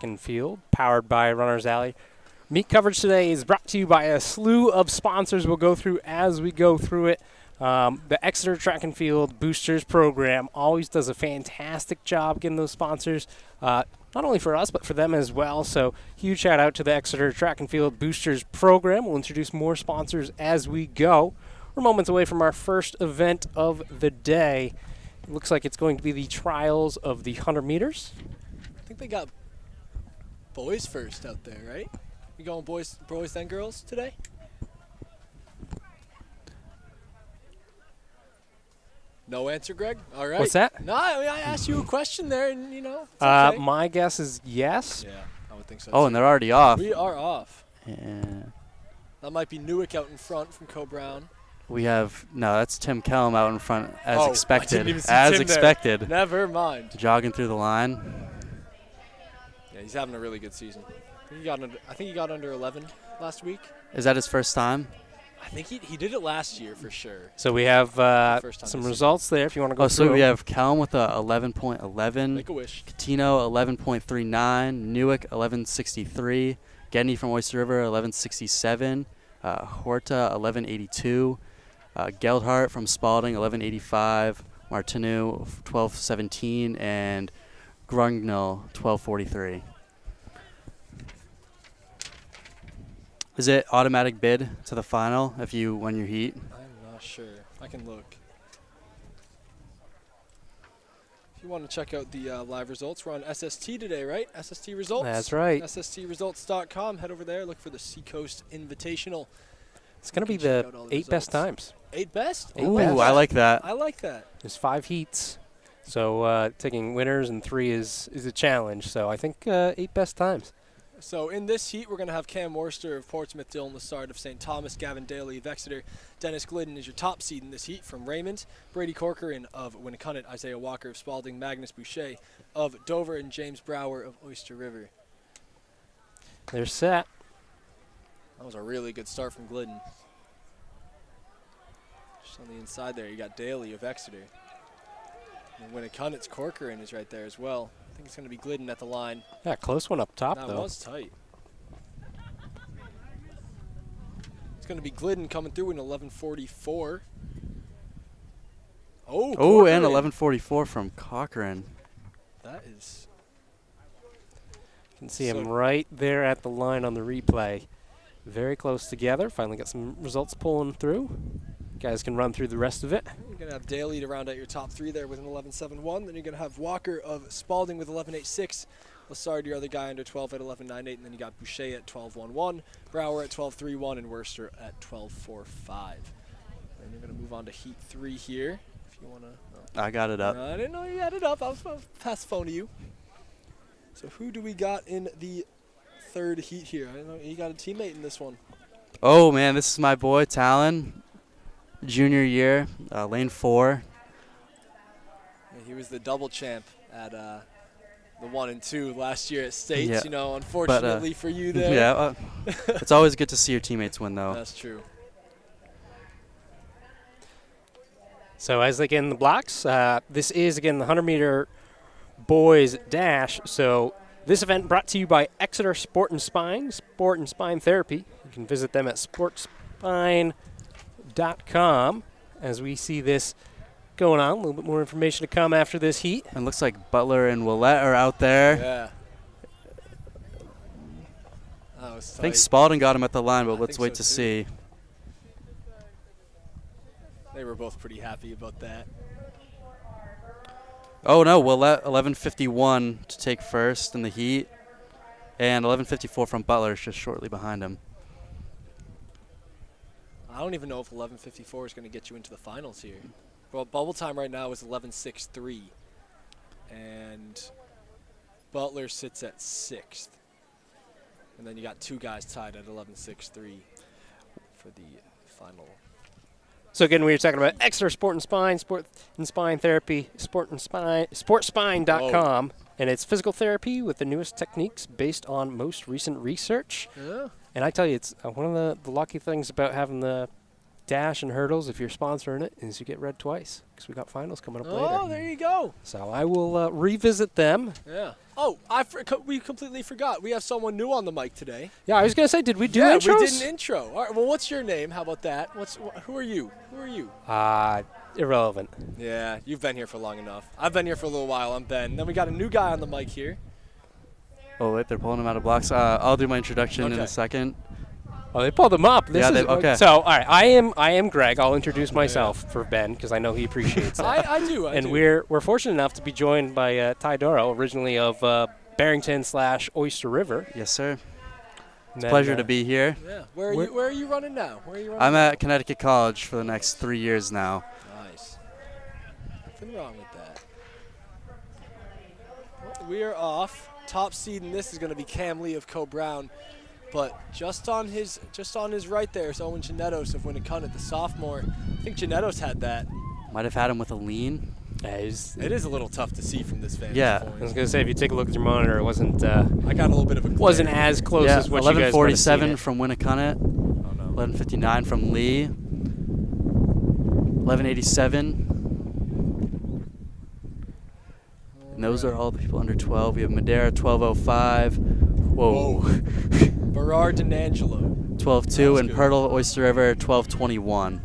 and Field, powered by Runner's Alley. Meet coverage today is brought to you by a slew of sponsors we'll go through as we go through it. The Exeter Track and Field Boosters program always does a fantastic job getting those sponsors, not only for us, but for them as well. So huge shout out to the Exeter Track and Field Boosters program. We'll introduce more sponsors as we go. We're moments away from our first event of the day. It looks like it's going to be the trials of the 100 meters. I think they got boys first out there, right? You going boys then girls today? No answer, Greg? All right. What's that? No, I asked you a question there, and, it's okay. My guess is yes. Yeah, I would think so. Oh, and they're already off. We are off. Yeah. That might be Newick out in front from Co-Brown. We have that's Tim Kellum out in front as expected. I didn't even see as Tim expected. There. Never mind. Jogging through the line. Yeah, he's having a really good season. I think he got under 11 last week. Is that his first time? I think he did it last year for sure. So we have some results there if you want to go through. So we have Kellum with a 11.11. Make a wish. Catino 11.39. Newick 11.63. Gedney from Oyster River 11.67. Horta 11.82. Geldhart from Spalding 11.85. Martineau 12.17. And Grungnell 12.43. Is it automatic bid to the final if you win your heat? I'm not sure. I can look. If you want to check out the live results, we're on SST today, right? SST Results? That's right. SSTResults.com. Head over there. Look for the Seacoast Invitational. It's going to be the 8 best times. 8 best? Ooh, I like that. I like that. There's 5 heats. So taking winners and 3 is a challenge. So I think 8 best times. So in this heat, we're going to have Cam Worcester of Portsmouth, Dylan Lassard of St. Thomas, Gavin Daly of Exeter, Dennis Glidden is your top seed in this heat from Raymond, Brady Corcoran of Winnicott, Isaiah Walker of Spalding, Magnus Boucher of Dover, and James Brower of Oyster River. They're set. That was a really good start from Glidden. Just on the inside there, you got Daly of Exeter. And Winnicott's Corcoran is right there as well. I think it's going to be Glidden at the line. Yeah, close one up top, that though. That was tight. It's going to be Glidden coming through in 11.44. Oh, and 11.44 from Corcoran. That is... You can see him right there at the line on the replay. Very close together. Finally got some results pulling through. Guys can run through the rest of it. You're going to have Daly to round out your top 3 there with an 11.71. Then you're going to have Walker of Spalding with 11.86. Lassard, your other guy, under 12 at 11.98. And then you got Boucher at 12.11. Brower at 12.31. And Worcester at 12.45. And you're going to move on to Heat 3 here. If you want to. I got it up. I didn't know you had it up. I'll pass the phone to you. So who do we got in the third heat here? I don't know. You got a teammate in this one. Oh, man, this is my boy, Talon. Junior year, lane 4. Yeah, he was the double champ at the 1 and 2 last year at States. Yeah. You know, unfortunately for you there. Yeah, it's always good to see your teammates win, though. That's true. So as they get in the blocks, this is, again, the 100-meter boys dash. So this event brought to you by Exeter Sport and Spine Therapy. You can visit them at sportspine.com as we see this going on. A little bit more information to come after this heat. And looks like Butler and Willette are out there. Yeah. I think Spalding got him at the line, but let's wait to see. They were both pretty happy about that. Oh, no, Willette 11.51 to take first in the heat. And 11.54 from Butler is just shortly behind him. I don't even know if 11.54 is going to get you into the finals here. Well, bubble time right now is 11.63. And Butler sits at 6th. And then you got 2 guys tied at 11.63 for the final. So again, we were talking about Exeter Sport and Spine Therapy, sportspine.com. And it's physical therapy with the newest techniques based on most recent research. Yeah. And I tell you, it's one of the lucky things about having the dash and hurdles, if you're sponsoring it, is you get red twice because we got finals coming up later. Oh, there you go. So I will revisit them. Yeah. Oh, we completely forgot. We have someone new on the mic today. Yeah, I was going to say, did we do yeah, intros? we did an intro. All right, well, what's your name? How about that? Who are you? Who are you? Irrelevant. Yeah, you've been here for long enough. I've been here for a little while. I'm Ben. Then we got a new guy on the mic here. Oh, wait, they're pulling him out of blocks. I'll do my introduction in Okay. a second. Oh, they pulled them up. This Yeah, is, okay. So, all right, I am Greg. I'll introduce myself for Ben because I know he appreciates that. I do. And we're fortunate enough to be joined by Ty Doro, originally of Barrington/Oyster River. Yes, sir. It's It's a pleasure to be here. Yeah. Where are you running now? I'm at Connecticut College for the next 3 years now. Nice. Nothing wrong with that. Well, we are off. Top seed in this is going to be Cam Lee of Co-Brown. But just on his right there is Owen Genettos of Winnicott, the sophomore. I think Genettos had that. Might have had him with a lean. Yeah, It is a little tough to see from this vantage Yeah. point. I was going to say, if you take a look at your monitor, it wasn't I got a little bit of a glare. wasn't as close Yeah, as what you guys might have seen 11:47 it. from Winnicott. Oh, no. 11:59 from Lee. 11:87. And those are all the people under 12. We have Madera 12:05. Whoa. Berard D'Angelo. 12:02 and good. Pirtle Oyster River 12:21.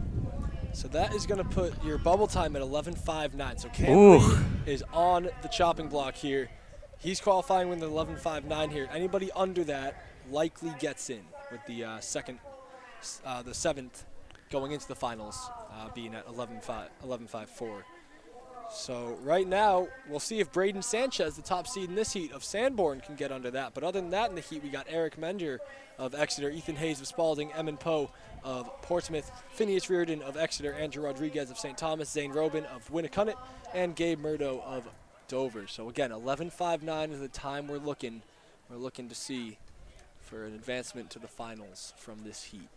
So that is going to put your bubble time at 11:59. So Cam Ooh. Lee is on the chopping block here. He's qualifying with an 11:59 here. Anybody under that likely gets in with the the seventh going into the finals being at 11:54. So right now, we'll see if Braden Sanchez, the top seed in this heat of Sanborn, can get under that. But other than that in the heat, we got Eric Mender of Exeter, Ethan Hayes of Spalding, Emin Poe of Portsmouth, Phineas Reardon of Exeter, Andrew Rodriguez of St. Thomas, Zane Robin of Winnicott, and Gabe Murdo of Dover. So again, 11:59 is the time we're looking to see for an advancement to the finals from this heat.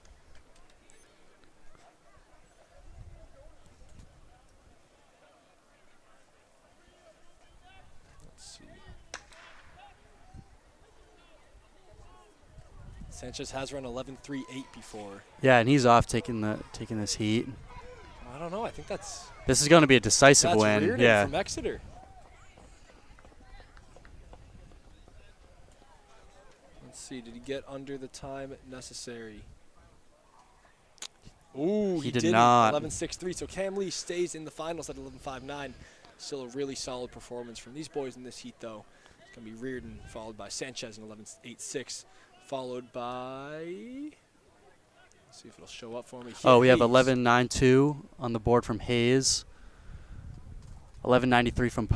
Sanchez has run 11:38 before. Yeah, and he's off taking this heat. I don't know. I think that's This is going to be a decisive win. Reardon Yeah. from Exeter. Let's see. Did he get under the time necessary? Ooh, He did did not. 11:63. So Cam Lee stays in the finals at 11:59. Still a really solid performance from these boys in this heat, though. It's going to be Reardon, followed by Sanchez in 11:86. Followed by, let's see if it'll show up for me. Oh, we have Hayes. 11:92 on the board from Hayes. 11:93 from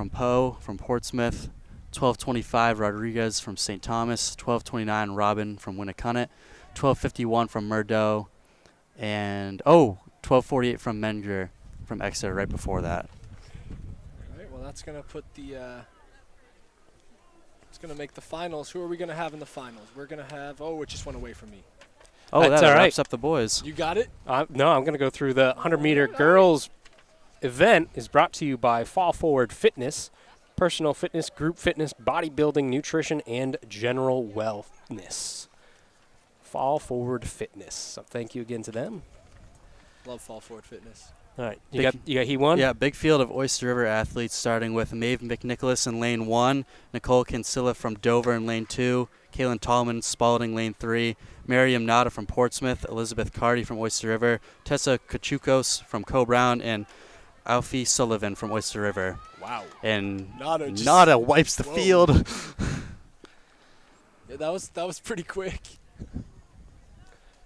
Poe from Portsmouth. 12:25 Rodriguez from St. Thomas. 12:29 Robin from Winnicott. 12:51 from Murdo. And 12:48 from Menger from Exeter right before that. All right, well, that's going to put the it's going to make the finals. Who are we going to have in the finals? We're going to have, it just went away from me. Oh, That's that all right. wraps up the boys. You got it? No, I'm going to go through the 100-meter girls event is brought to you by Fall Forward Fitness, personal fitness, group fitness, bodybuilding, nutrition, and general wellness. Fall Forward Fitness. So thank you again to them. Love Fall Forward Fitness. All right, you got he won? Yeah, big field of Oyster River athletes starting with Maeve McNicholas in lane 1, Nicole Kinsilla from Dover in lane 2, Kaylin Tallman, Spalding lane 3, Miriam Nada from Portsmouth, Elizabeth Carty from Oyster River, Tessa Kachukos from Co-Brown, and Alfie Sullivan from Oyster River. Wow. And Nada wipes the Whoa. field. Yeah, that was pretty quick.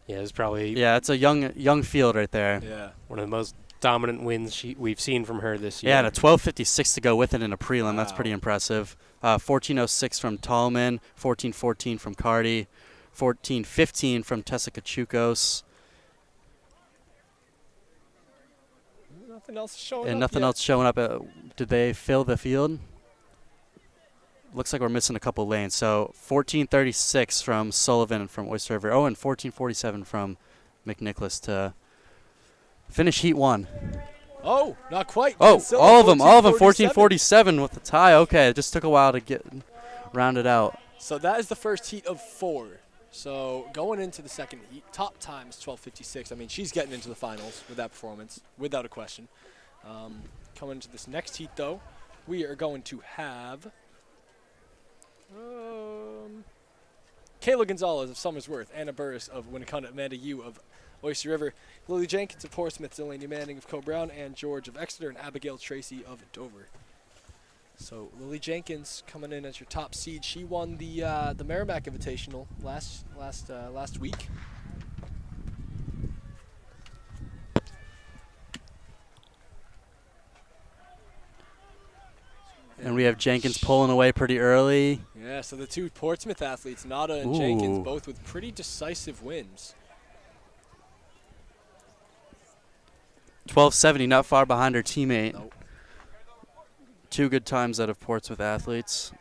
Yeah, it's probably Yeah, it's a young field right there. Yeah. one of the most dominant wins we've seen from her this year. Yeah, and a 12:56 to go with it in a prelim. That's Wow. pretty impressive. 14:06 from Tallman, 14:14 from Carty, 14:15 from Tessa Kachukos, Nothing else showing and up nothing yet. else showing up. Did they fill the field? Looks like we're missing a couple lanes. So 14:36 from Sullivan from Oyster River. Oh, and 14:47 from McNicholas to finish heat 1. Oh, not quite. Oh, Kinsilla, all of them 14:47. 14:47 with the tie. Okay, it just took a while to get rounded out. So that is the first heat of 4. So going into the second heat, top time is 12:56. I mean, she's getting into the finals with that performance, without a question. Coming into this next heat, though, we are going to have Kayla Gonzalez of Somersworth, Anna Burris of Winnicott, Amanda Yu of Oyster River, Lily Jenkins of Portsmouth, Delaney Manning of Co-Brown, and George of Exeter, and Abigail Tracy of Dover. So Lily Jenkins coming in as your top seed. She won the Merrimack Invitational last week. And we have Jenkins pulling away pretty early. Yeah, so the two Portsmouth athletes, Nada and Jenkins, both with pretty decisive wins. 12:70, not far behind her teammate. Nope. Two good times out of Portsmouth athletes.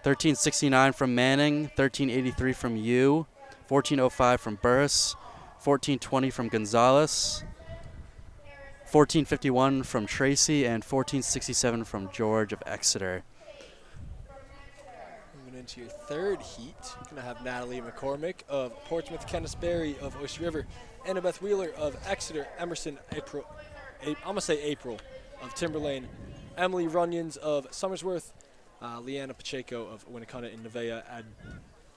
13:69 from Manning, 13:83 from Yu, 14:05 from Burris, 14:20 from Gonzalez, 14:51 from Tracy, and 14:67 from George of Exeter. Moving into your third heat, you're going to have Natalie McCormick of Portsmouth, Kenneth Berry of Oyster River, Annabeth Wheeler of Exeter, Emerson April of Timberlane, Emily Runyons of Somersworth, Leanna Pacheco of Winnicott, and Nevaeh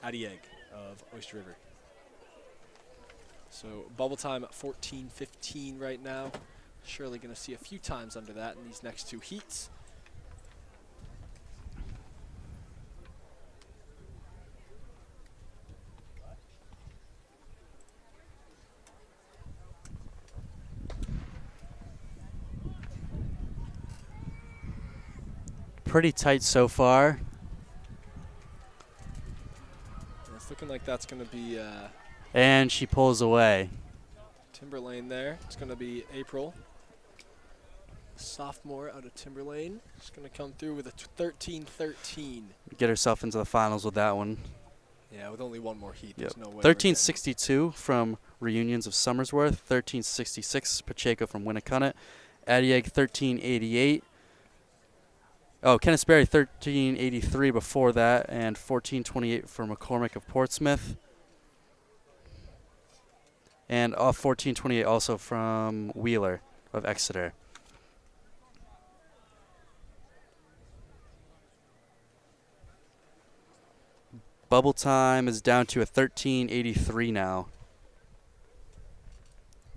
Adieg of Oyster River. So bubble time at 14:15 right now. Surely going to see a few times under that in these next two heats. Pretty tight so far. It's looking like that's going to be And she pulls away. Timberlane there. It's going to be April, sophomore out of Timberlane. She's going to come through with a 13:13. Get herself into the finals with that one. Yeah, with only one more heat. Yep. There's no way. 13:62 from Reunions of Somersworth, 13:66 Pacheco from Winnicott, Adieg 13:88. Oh, Kenneth Berry 13:83 before that, and 14:28 for McCormick of Portsmouth. And 14:28 also from Wheeler of Exeter. Bubble time is down to a 13:83 now.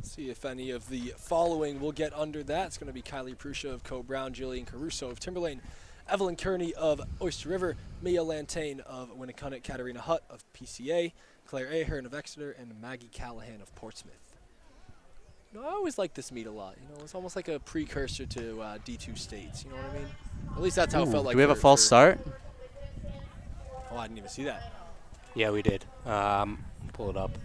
See if any of the following will get under that. It's going to be Kylie Prusha of Co-Brown, Jillian Caruso of Timberlane, Evelyn Kearney of Oyster River, Mia Lantane of Winnicott, Katarina Hutt of PCA, Claire Ahern of Exeter, and Maggie Callahan of Portsmouth. You know, I always like this meet a lot. You know, it's almost like a precursor to D2 states. You know what I mean? At least that's how it felt like. Do we have a false start? Oh, I didn't even see that. Yeah, we did. Pull it up.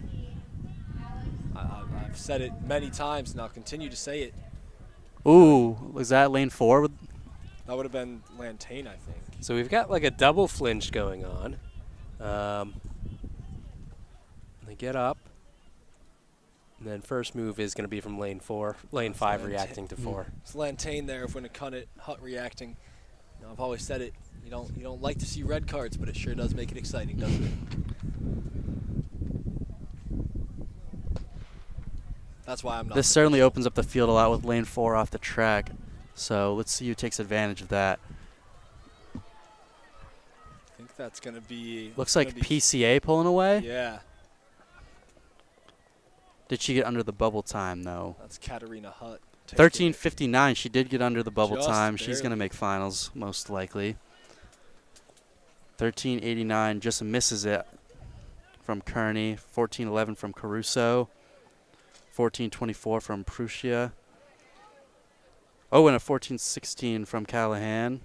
I've said it many times, and I'll continue to say it. Ooh, was that lane 4? That would have been Lantane, I think. So we've got like a double flinch going on. They get up. And then first move is going to be from lane 4. Lane 5 reacting to 4. It's Lantane there when it cut it, Hutt reacting. You know, I've always said it. You don't like to see red cards, but it sure does make it exciting, doesn't it? That's why I'm not. This certainly opens up the field a lot with lane 4 off the track. So let's see who takes advantage of that. I think that's going to be. Looks like PCA pulling away. Yeah. Did she get under the bubble time, though? That's Katarina Hutt. 13:59. She did get under the bubble Just time. She's barely. going to make finals, most likely. 13:89 just misses it from Kearney. 14:11 from Caruso. 14:24 from Prussia. Oh, and a 14:16 from Callahan.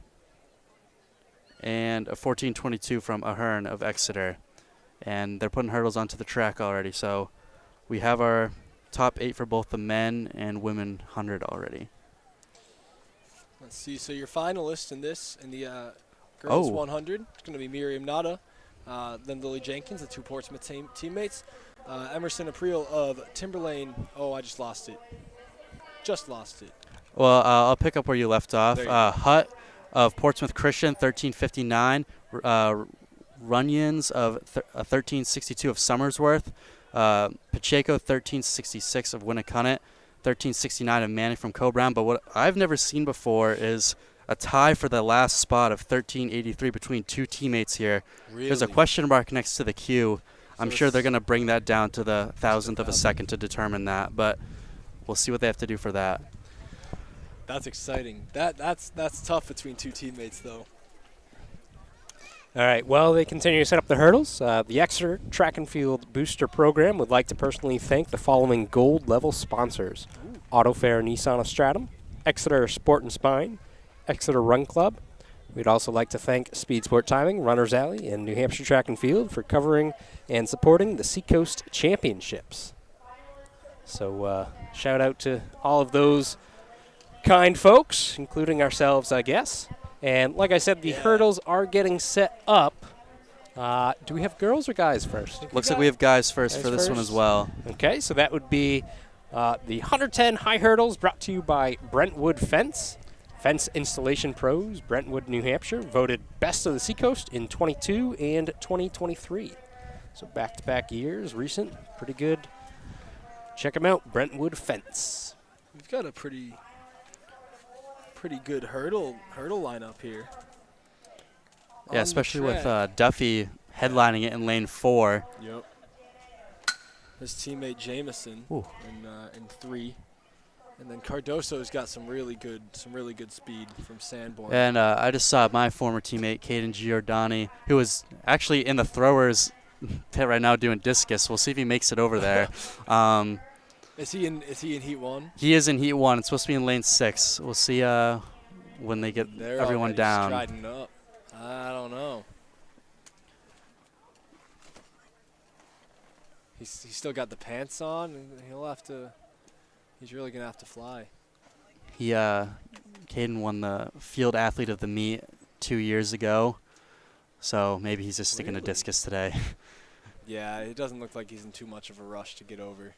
And a 14:22 from Ahern of Exeter. And they're putting hurdles onto the track already, so we have our top 8 for both the men and women 100 already. Let's see. So your finalists in the girls 100, it's going to be Miriam Nada, then Lily Jenkins, the two Portsmouth teammates. Emerson April of Timberlane. Oh, I just lost it. Just lost it. Well, I'll pick up where you left off. There you go. Hutt of Portsmouth Christian, 13:59. Runyons of 1362 of Summersworth, Pacheco 1366 of Winnicott, 1369 of Manning from Co-Brown. But what I've never seen before is a tie for the last spot of 1383 between two teammates here. Really? There's a question mark next to the Q. I'm So sure they're it's- going to bring that down to the thousandth of a second to determine that, but we'll see what they have to do for that. That's exciting. That's tough between two teammates, though. All right, well, they continue to set up the hurdles. The Exeter Track and Field Booster Program would like to personally thank the following gold level sponsors: Autofair Nissan of Stratham, Exeter Sport and Spine, Exeter Run Club. We'd also like to thank Speed Sport Timing, Runners Alley, and New Hampshire Track and Field for covering and supporting the Seacoast Championships. So shout out to all of those kind folks, including ourselves, I guess. And like I said, the hurdles are getting set up. Do we have girls or guys first? Looks like we have guys first Guys for this one first? as well. Okay, so that would be the 110 high hurdles brought to you by Brentwood Fence. Fence Installation Pros, Brentwood, New Hampshire, voted best of the Seacoast in 22 and 2023. So back-to-back years, recent, pretty good. Check them out, Brentwood Fence. We've got a pretty good hurdle lineup here. Yeah, On the especially with track. Duffy headlining it in lane 4. Yep. His teammate Jameson in 3, and then Cardoso's got some really good speed from Sanborn. And I just saw my former teammate, Caden Giordani, who is actually in the throwers pit right now doing discus. We'll see if he makes it over there. Is he in Heat 1? He is in Heat 1. It's supposed to be in lane 6. We'll see when they get They're everyone already down. striding up. I don't know. He's still got the pants on, and he's really gonna have to fly. Caden won the field athlete of the meet 2 years ago, so maybe he's just sticking to Really? discus today. Yeah, it doesn't look like he's in too much of a rush to get over.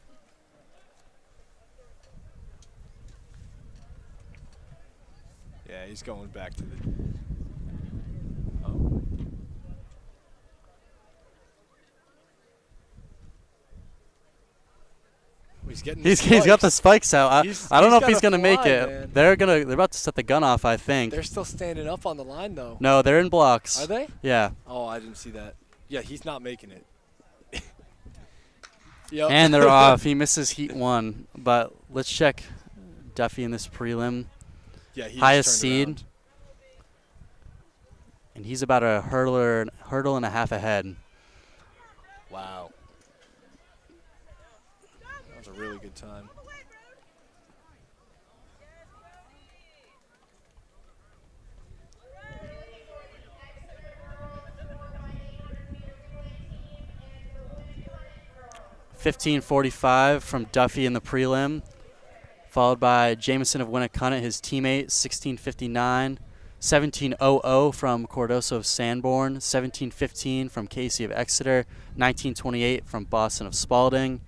Yeah, he's going back to the. Oh. He's getting. He's got the spikes out. I don't know if he's gotta gonna make fly, it. man. They're about to set the gun off, I think. They're still standing up on the line though. No, they're in blocks. Are they? Yeah. Oh, I didn't see that. Yeah, he's not making it. Yep. And they're off. He misses Heat 1. But let's check Duffy in this prelim. Yeah, he Highest just turned seed. around. And he's about a hurdle and a half ahead. Wow. That was a really good time. $15.45 from Duffy in the prelim, followed by Jameson of Winnicott, his teammate, $16.59. $17.00 from Cordoso of Sanborn, $17.15 from Casey of Exeter, $19.28 from Boston of Spalding,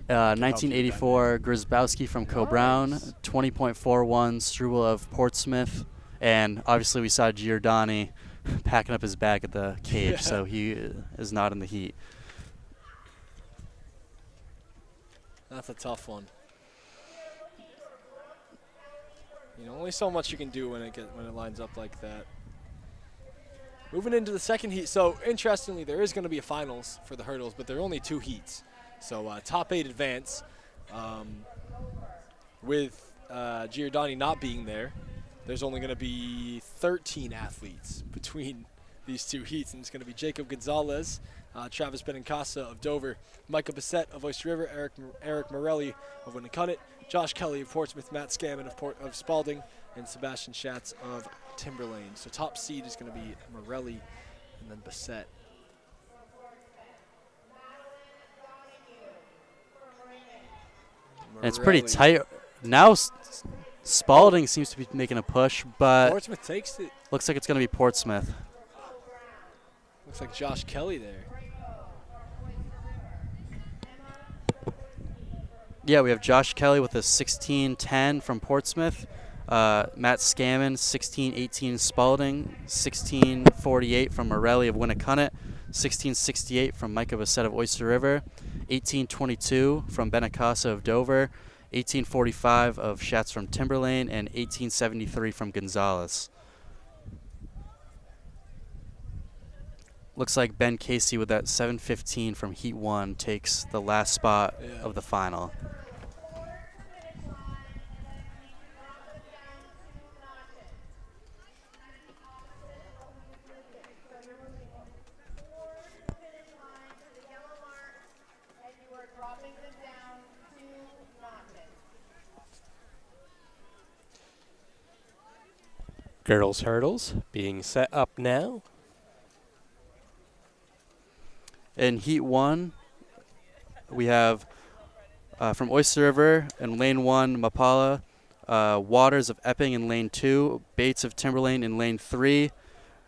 $19.84 Grzybowski from Co-Brown, $20.41 Struble of Portsmouth, and obviously we saw Giordani packing up his bag at the cage, so he is not in the heat. That's a tough one. You know, only so much you can do when it lines up like that. Moving into the second heat. So interestingly, there is going to be a finals for the hurdles, but there are only 2 heats. So top 8 advance. With Giordani not being there, there's only going to be 13 athletes between these 2 heats, and it's going to be Jacob Gonzalez, Travis Benincasa of Dover, Michael Bissett of Oyster River, Eric Morelli of Winnicott, Josh Kelly of Portsmouth, Matt Scammon of Spalding, and Sebastian Schatz of Timberlane. So top seed is going to be Morelli and then Bissett. And it's pretty tight. Now Spalding seems to be making a push, but Portsmouth takes it. looks like it's going to be Portsmouth. Looks like Josh Kelly there. Yeah, we have Josh Kelly with a 16.10 from Portsmouth. Matt Scammon, 16-18 Spalding, 16-48 from Morelli of Winnicunnet, 16-68 from Micah Bassett of Oyster River, 18-22 from Benacasa of Dover, 18-45 of Schatz from Timberlane, and 18-73 from Gonzales. Looks like Ben Casey with that 7:15 from Heat 1 takes the last spot of the final. Girls hurdles being set up now. In Heat 1, we have from Oyster River in Lane 1, Mapala, Waters of Epping in Lane 2, Bates of Timberlane in Lane 3,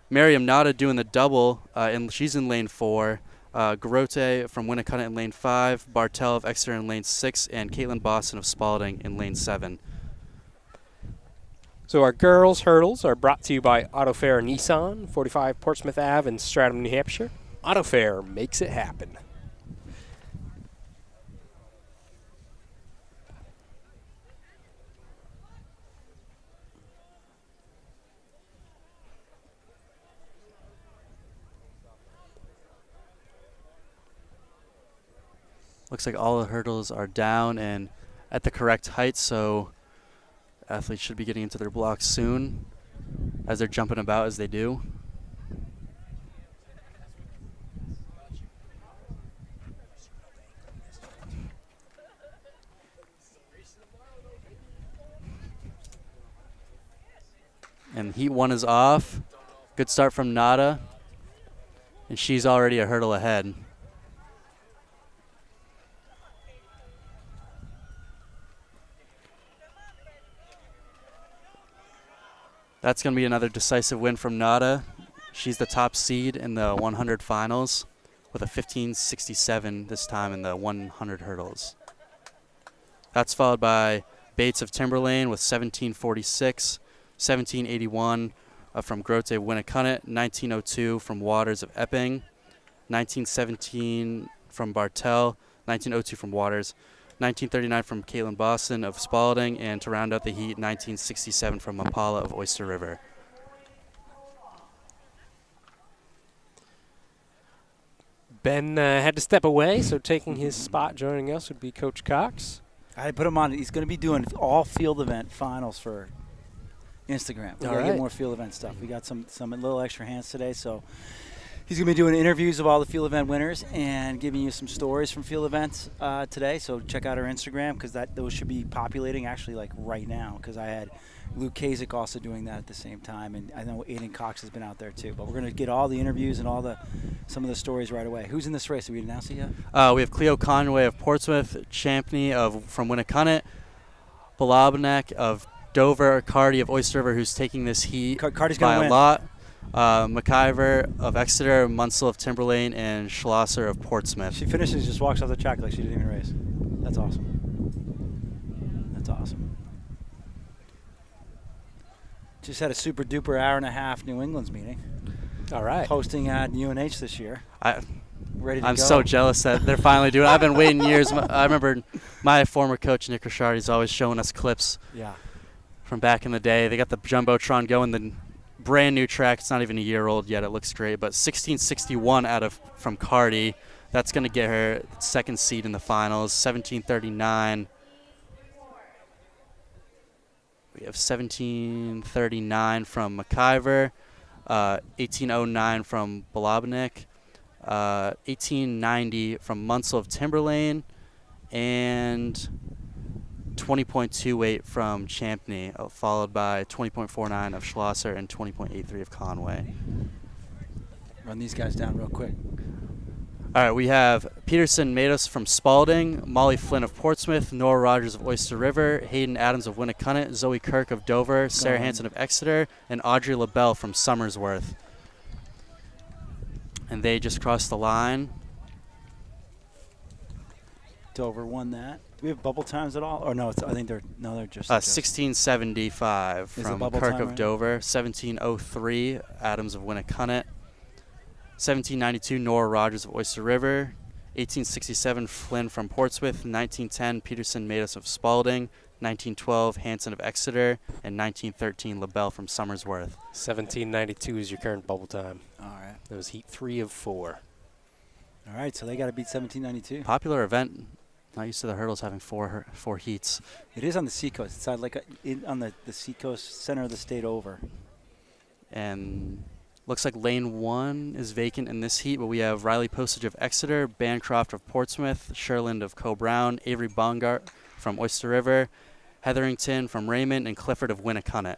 Miriam Nada doing the double, and she's in Lane 4, Garote from Winnicunnet in Lane 5, Bartel of Exeter in Lane 6, and Caitlin Boston of Spalding in Lane 7. So our girls hurdles are brought to you by Auto Fair Nissan, 45 Portsmouth Ave in Stratham, New Hampshire. Auto Fair makes it happen. Looks like all the hurdles are down and at the correct height, so athletes should be getting into their blocks soon as they're jumping about as they do. And Heat 1 is off. Good start from Nada. And she's already a hurdle ahead. That's going to be another decisive win from Nada. She's the top seed in the 100 finals with a 15.67 this time in the 100 hurdles. That's followed by Bates of Timberlane with 17.46. 1781 from Grote Winnicunnet, 1902 from Waters of Epping, 1917 from Bartel, 1902 from Waters, 1939 from Caitlin Boston of Spalding, and to round out the heat, 1967 from Mapala of Oyster River. Ben had to step away, so taking his spot joining us would be Coach Cox. I put him on. He's going to be doing all field event finals for Instagram. We're going to get more field event stuff. We got some little extra hands today, so he's going to be doing interviews of all the field event winners and giving you some stories from field events today. So check out our Instagram because those should be populating actually like right now because I had Luke Kasich also doing that at the same time, and I know Aiden Cox has been out there too. But we're going to get all the interviews and some of the stories right away. Who's in this race? Did we announce it yet? We have Cleo Conway of Portsmouth, Champney from Winnicunnet, Balabnek of Dover, Cardi of Oyster River, who's taking this heat Cardi's by gonna a lot. McIver of Exeter, Munsell of Timberlane, and Schlosser of Portsmouth. She finishes, just walks off the track like she didn't even race. That's awesome. That's awesome. Just had a super duper hour and a half New England's meeting. All right. Hosting at UNH this year. Ready to go. I'm so jealous that they're finally doing it. I've been waiting years. I remember my former coach, Nick Richard, is always showing us clips from back in the day. They got the Jumbotron going, the brand new track. It's not even a year old yet. It looks great. But 1661 from Cardi. That's going to get her second seed in the finals. 1739. We have 1739 from McIver. 1809 from Balabnik. 1890 from Munsell of Timberlane. And 20.28 from Champney, followed by 20.49 of Schlosser and 20.83 of Conway. Run these guys down real quick. All right, we have Peterson Matos from Spalding, Molly Flynn of Portsmouth, Nora Rogers of Oyster River, Hayden Adams of Winnicunnet, Zoe Kirk of Dover, Sarah Hansen of Exeter, and Audrey LaBelle from Somersworth. And they just crossed the line. Dover won that. Do we have bubble times at all? Or no, I think they're just 1675 Is from it bubble Kirk time of right now? Dover. 1703 Adams of Winnicunnet. 1792 Nora Rogers of Oyster River. 1867 Flynn from Portsmouth. 1910 Peterson Matus of Spalding. 1912 Hanson of Exeter. And 1913 LaBelle from Somersworth. 1792 is your current bubble time. All right. That was heat 3 of 4. All right, so they got to beat 1792. Popular event. Not used to the hurdles having four heats. It is on the Seacoast. It's on the Seacoast, center of the state over. And looks like lane 1 is vacant in this heat, but we have Riley Postage of Exeter, Bancroft of Portsmouth, Sherland of Co-Brown, Avery Bongart from Oyster River, Hetherington from Raymond, and Clifford of Winnicunnet.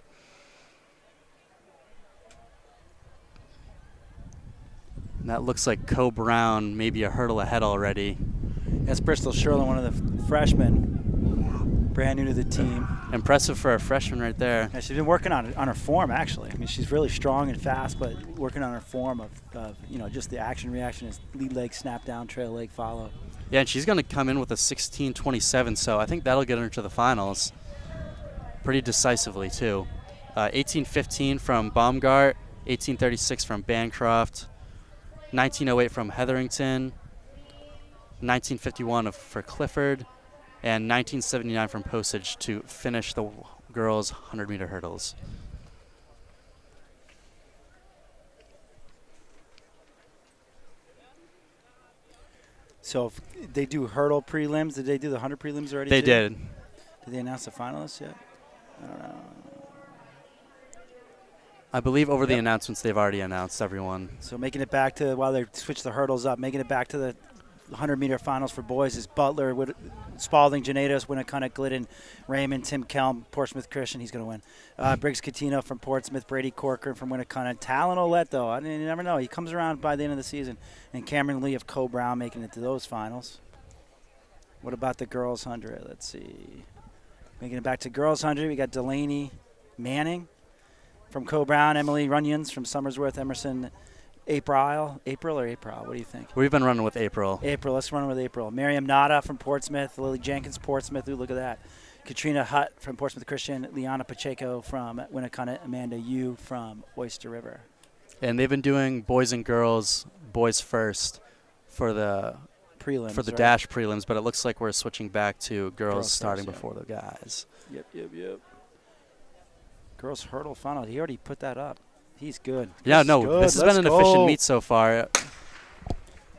And that looks like Co-Brown maybe a hurdle ahead already. That's Bristol Sherland, one of the freshmen, brand new to the team. Impressive for a freshman right there. Yeah, she's been working on her form, actually. I mean, she's really strong and fast, but working on her form of just the action reaction is lead leg, snap down, trail leg, follow. Yeah, and she's going to come in with a 16:27, so I think that'll get her to the finals pretty decisively, too. 18:15 from Baumgart, 18:36 from Bancroft, 19:08 from Hetherington, 19:51 for Clifford, and 19:79 from Postage to finish the girls' 100-meter hurdles. So if they do hurdle prelims. Did they do the 100 prelims already? They too? did. Did they announce the finalists yet? I don't know. I believe over the Yep. announcements they've already announced everyone. So making it back to, while they switch the hurdles up, making it back to the 100-meter finals for boys is Butler, Spalding, Janados, Winnicunnet, Glidden, Raymond, Tim Kelm, Portsmouth Christian. He's going to win. Briggs Catino from Portsmouth, Brady Corcoran from Winnicunnet. Talon Olette, though, I mean, you never know. He comes around by the end of the season. And Cameron Lee of Co-Brown making it to those finals. What about the girls' 100? Let's see. Making it back to girls' 100, we got Delaney Manning from Co-Brown, Emily Runyons from Somersworth, Emerson April, what do you think? We've been running with April. April, let's run with April. Miriam Nada from Portsmouth, Lily Jenkins, Portsmouth. Ooh, look at that. Katrina Hutt from Portsmouth Christian, Liana Pacheco from Winnicunnet, Amanda Yu from Oyster River. And they've been doing boys and girls, boys first for the Prelims, right? dash prelims, but it looks like we're switching back to girls starting first, yeah. before the guys. Yep. Girls hurdle final. He already put that up. He's good. Yeah, This is no, good. this has Let's been an go. efficient meet so far.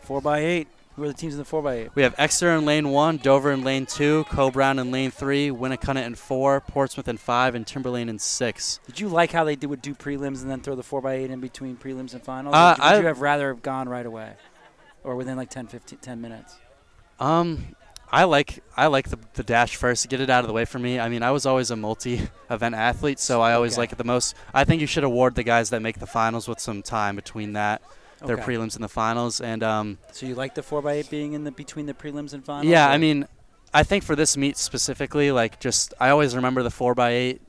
4x8. Who are the teams in the 4x8? We have Exeter in lane 1, Dover in lane 2, Co-Brown in lane 3, Winnicunnet in 4, Portsmouth in 5, and Timberlane in 6. Did you like how they would do prelims and then throw the 4x8 in between prelims and finals? Would you have rather have gone right away? Or within like 10 minutes? I like the dash first to get it out of the way for me. I mean, I was always a multi-event athlete, so I always like it the most. I think you should award the guys that make the finals with some time between that, their prelims and the finals. And so you like the 4x8 being in between the prelims and finals? yeah, or? I mean, I think for this meet specifically, I always remember the 4x8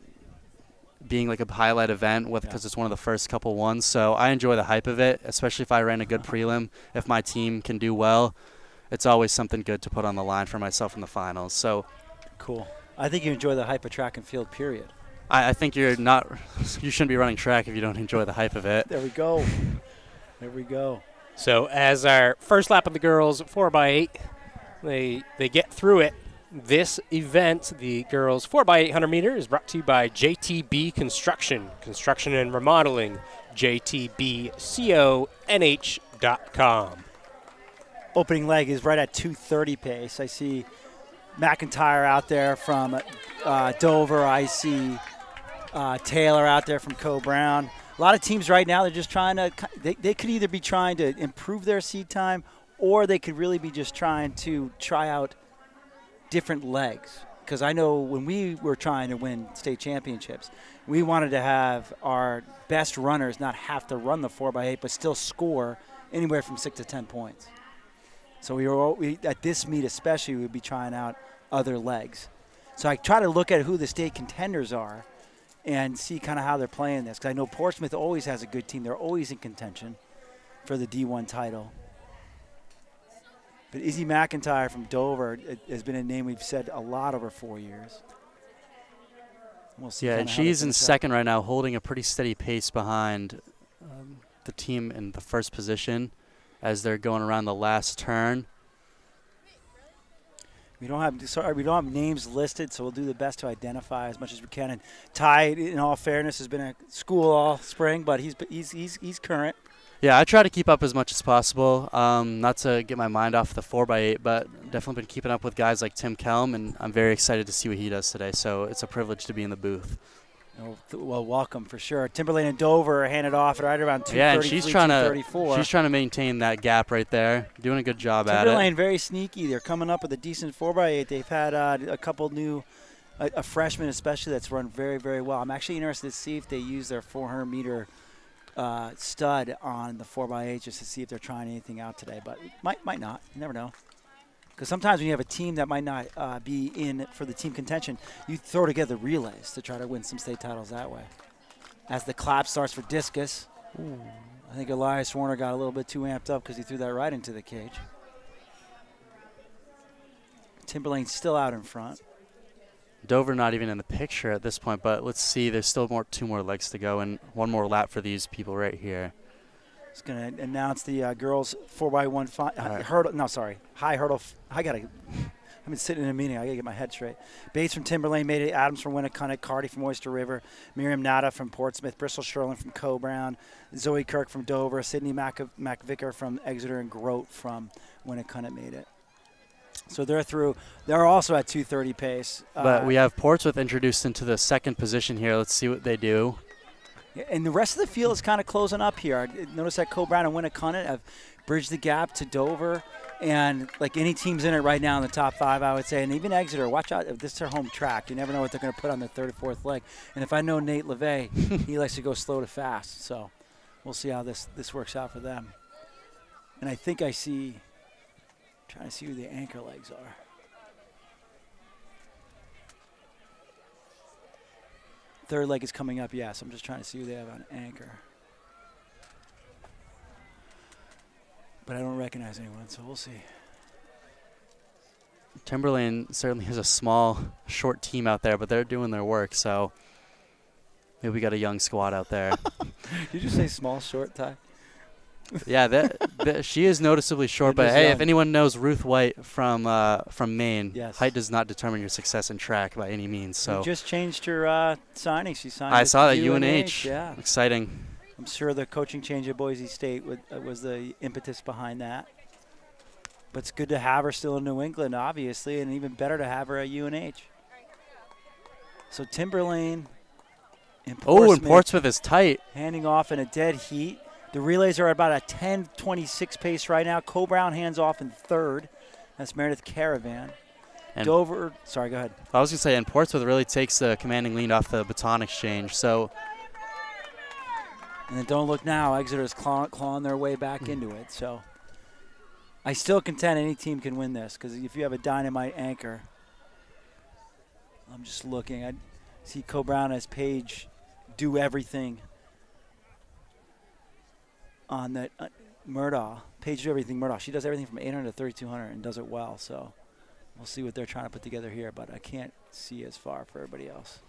being like a highlight event because it's one of the first couple ones. So I enjoy the hype of it, especially if I ran a good prelim. If my team can do well, it's always something good to put on the line for myself in the finals. So cool. I think you enjoy the hype of track and field, period. I think you shouldn't be running track if you don't enjoy the hype of it. There we go. There we go. So as our first lap of the girls 4x8, they get through it. This event, the girls 4x8 100-meter, is brought to you by JTB Construction and Remodeling, jtbconh.com. Opening leg is right at 2:30 pace. I see McIntyre out there from Dover. I see Taylor out there from Co-Brown. A lot of teams right now, they're just trying to – they could either be trying to improve their seed time or they could really be just trying to try out different legs. Because I know when we were trying to win state championships, we wanted to have our best runners not have to run the 4x8 but still score anywhere from 6 to 10 points. So we at this meet especially, we would be trying out other legs. So I try to look at who the state contenders are and see kind of how they're playing this. Because I know Portsmouth always has a good team. They're always in contention for the D1 title. But Izzy McIntyre from Dover has been a name we've said a lot over 4 years. We'll see. Yeah, and she's in second right now, holding a pretty steady pace behind the team in the first position as they're going around the last turn. We don't have names listed, so we'll do the best to identify as much as we can. And Ty, in all fairness, has been at school all spring, but he's current. Yeah, I try to keep up as much as possible. Not to get my mind off the 4x8, but definitely been keeping up with guys like Tim Kelm, and I'm very excited to see what he does today. So it's a privilege to be in the booth. Oh, well, welcome for sure. Timberlane and Dover are handed off at right around 2:33, yeah, and she's trying to maintain that gap right there. Doing a good job at it. Timberlane very sneaky. They're coming up with a decent 4x8. They've had a couple new, a freshman especially that's run very, very well. I'm actually interested to see if they use their 400-meter stud on the 4x8 just to see if they're trying anything out today. But might not. You never know. Because sometimes when you have a team that might not be in for the team contention, you throw together relays to try to win some state titles that way. As the clap starts for discus, I think Elias Warner got a little bit too amped up because he threw that right into the cage. Timberlane's still out in front. Dover not even in the picture at this point, but let's see. There's still two more legs to go and one more lap for these people right here. It's going to announce the girls 4x1 hurdle. No, sorry, high hurdle. I've been sitting in a meeting. I got to get my head straight. Bates from Timberlane made it. Adams from Winnicott, Carty from Oyster River, Miriam Nada from Portsmouth, Bristol Sherlin from Co-Brown, Zoe Kirk from Dover, Sydney McVicker from Exeter, and Grote from Winnicott made it. So they're through. They're also at 2:30 pace. But we have Portsmouth introduced into the second position here. Let's see what they do. And the rest of the field is kind of closing up here. Notice that Co-Brown and Winnicott have bridged the gap to Dover. And like any teams in it right now in the top 5, I would say, and even Exeter, watch out if this is their home track. You never know what they're going to put on their third or fourth leg. And if I know Nate LeVay, he likes to go slow to fast. So we'll see how this works out for them. And I think I see, trying to see who the anchor legs are. Third leg is coming up, yes. I'm just trying to see who they have on anchor. But I don't recognize anyone, so we'll see. Timberlane certainly has a small, short team out there, but they're doing their work, so maybe we got a young squad out there. Did you say small, short, Ty? Yeah, she is noticeably short, but hey, if anyone knows Ruth White from Maine, yes. Height does not determine your success in track by any means. So you just changed her signing. She signed. I saw that UNH. Yeah, exciting. I'm sure the coaching change at Boise State was the impetus behind that. But it's good to have her still in New England, obviously, and even better to have her at UNH. So Timberlane and Portsmouth. And Portsmouth is tight. Handing off in a dead heat. The relays are about a 10:26 pace right now. Co-Brown hands off in third. That's Meredith Caravan. And Dover, sorry, go ahead. I was going to say, and Portsmouth really takes the commanding lead off the baton exchange. So, and then don't look now. Exeter's clawing their way back into it. So I still contend any team can win this because if you have a dynamite anchor, I'm just looking. I see Co-Brown as Paige do everything on that Murdaugh. Paige do everything Murdaugh. She does everything from 800 to 3,200 and does it well. So we'll see what they're trying to put together here, but I can't see as far for everybody else.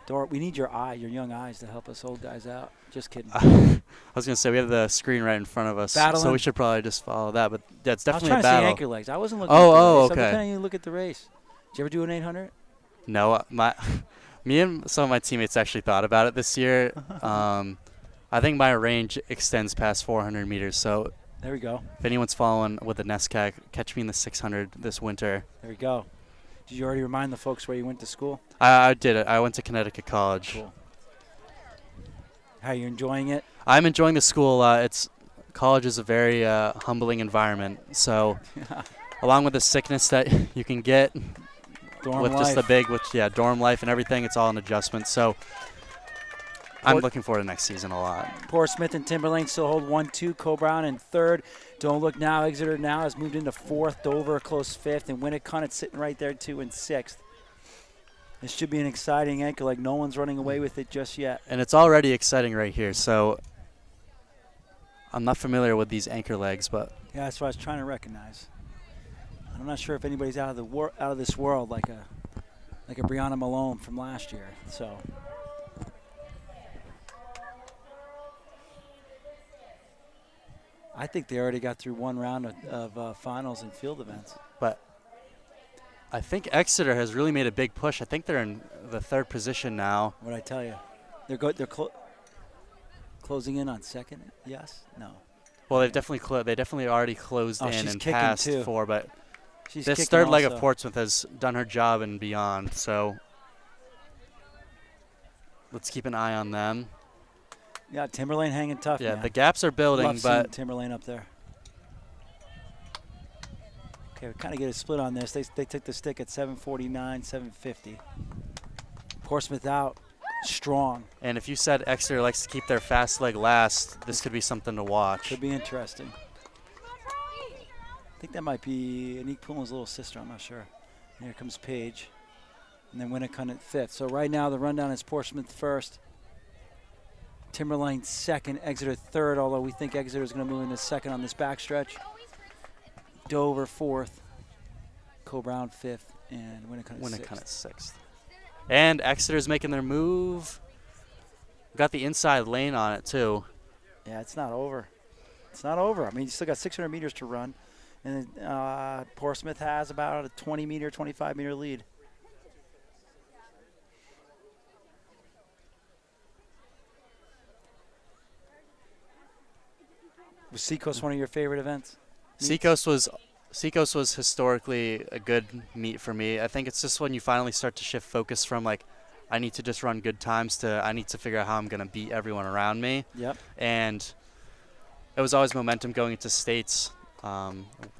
Dora, we need your young eyes to help us old guys out. Just kidding. I was going to say, we have the screen right in front of us, Battling. So we should probably just follow that, but that's definitely a battle. I was trying battle. to see anchor legs. I wasn't looking at the race. Okay. I'm looking at you look at the race. Did you ever do an 800? No, me and some of my teammates actually thought about it this year. I think my range extends past 400 meters, so there we go. If anyone's following with the NESCAC, catch me in the 600 this winter. There we go. Did you already remind the folks where you went to school? I did it. I went to Connecticut College. Cool. How are you enjoying it? I'm enjoying the school. College is a very humbling environment. So, along with the sickness that you can get dorm with life. just dorm life and everything, it's all an adjustment. So, I'm looking forward to next season a lot. Portsmouth and Timberlane still hold 1-2. Co-Brown in third. Don't look now. Exeter now has moved into fourth. Dover a close fifth. And Winnicott sitting right there, too, in sixth. This should be an exciting anchor leg. No one's running away with it just yet. And it's already exciting right here. So I'm not familiar with these anchor legs, but Yeah, that's what I was trying to recognize. I'm not sure if anybody's out of this world like a Brianna Malone from last year. So I think they already got through one round of finals and field events. but I think Exeter has really made a big push. I think they're in the 3rd position now. What I tell you, they're closing in on second. Yes, no. Well, they definitely already closed in she's and kicking passed too. 4, but She's this kicking 3rd leg of also. Portsmouth has done her job and beyond. So let's keep an eye on them. Yeah, Timberlane hanging tough. Yeah, man. the gaps are building, Love but seeing Timberlane up there. Okay, we kind of get a split on this. They took the stick at 749, 750. Portsmouth out, strong. and if you said Exeter likes to keep their fast leg last, this could be something to watch. Could be interesting. I think that might be Anique Pullen's little sister. I'm not sure. And here comes Paige. And then Winnicott 5th. So right now the rundown is Portsmouth 1st. Timberlane 2nd. Exeter 3rd, although we think Exeter is going to move into 2nd on this backstretch. Dover 4th. Co-Brown 5th. And Winnicott 6th. And Exeter's making their move. Got the inside lane on it, too. Yeah, it's not over. It's not over. I mean, you still got 600 meters to run. And Portsmouth has about a 20-meter, 25-meter lead. Was Seacoast one of your favorite events? Seacoast was historically a good meet for me. I think it's just when you finally start to shift focus from like, I need to just run good times to I need to figure out how I'm going to beat everyone around me. Yep. And it was always momentum going into states.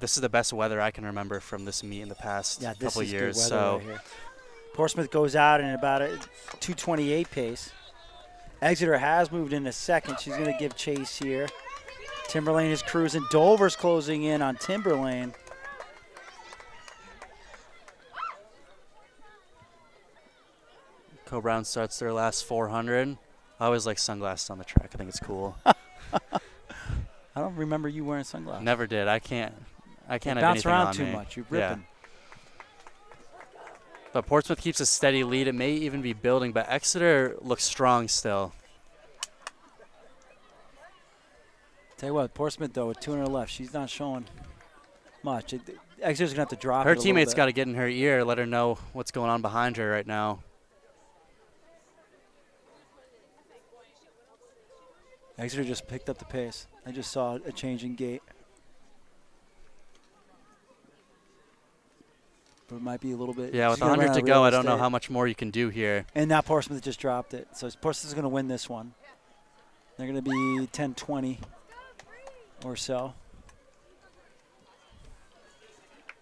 This is the best weather I can remember from this meet in the past couple of years. Good weather So right here. Portsmouth goes out in about a 2:28 pace. Exeter has moved into 2nd. She's going to give chase here. Timberlane is cruising. Dover's closing in on Timberlane. Co-Brown starts their last 400. I always like sunglasses on the track. I think it's cool. I don't remember you wearing sunglasses. Never did. I can't have bounce anything around on too me. much. You're ripping. But Portsmouth keeps a steady lead. It may even be building, but Exeter looks strong still. Tell you what, Portsmouth, though, with 200 left, she's not showing much. Exeter's going to have to drop Her it a teammates little got bit. to get in her ear, let her know what's going on behind her right now. Exeter just picked up the pace. I just saw a change in gait. But it might be a little bit. Yeah, with she's gonna run 100 out to of go, real I don't know estate. how much more you can do here. And now Portsmouth just dropped it. So Portsmouth is going to win this one. They're going to be 10-20 or so.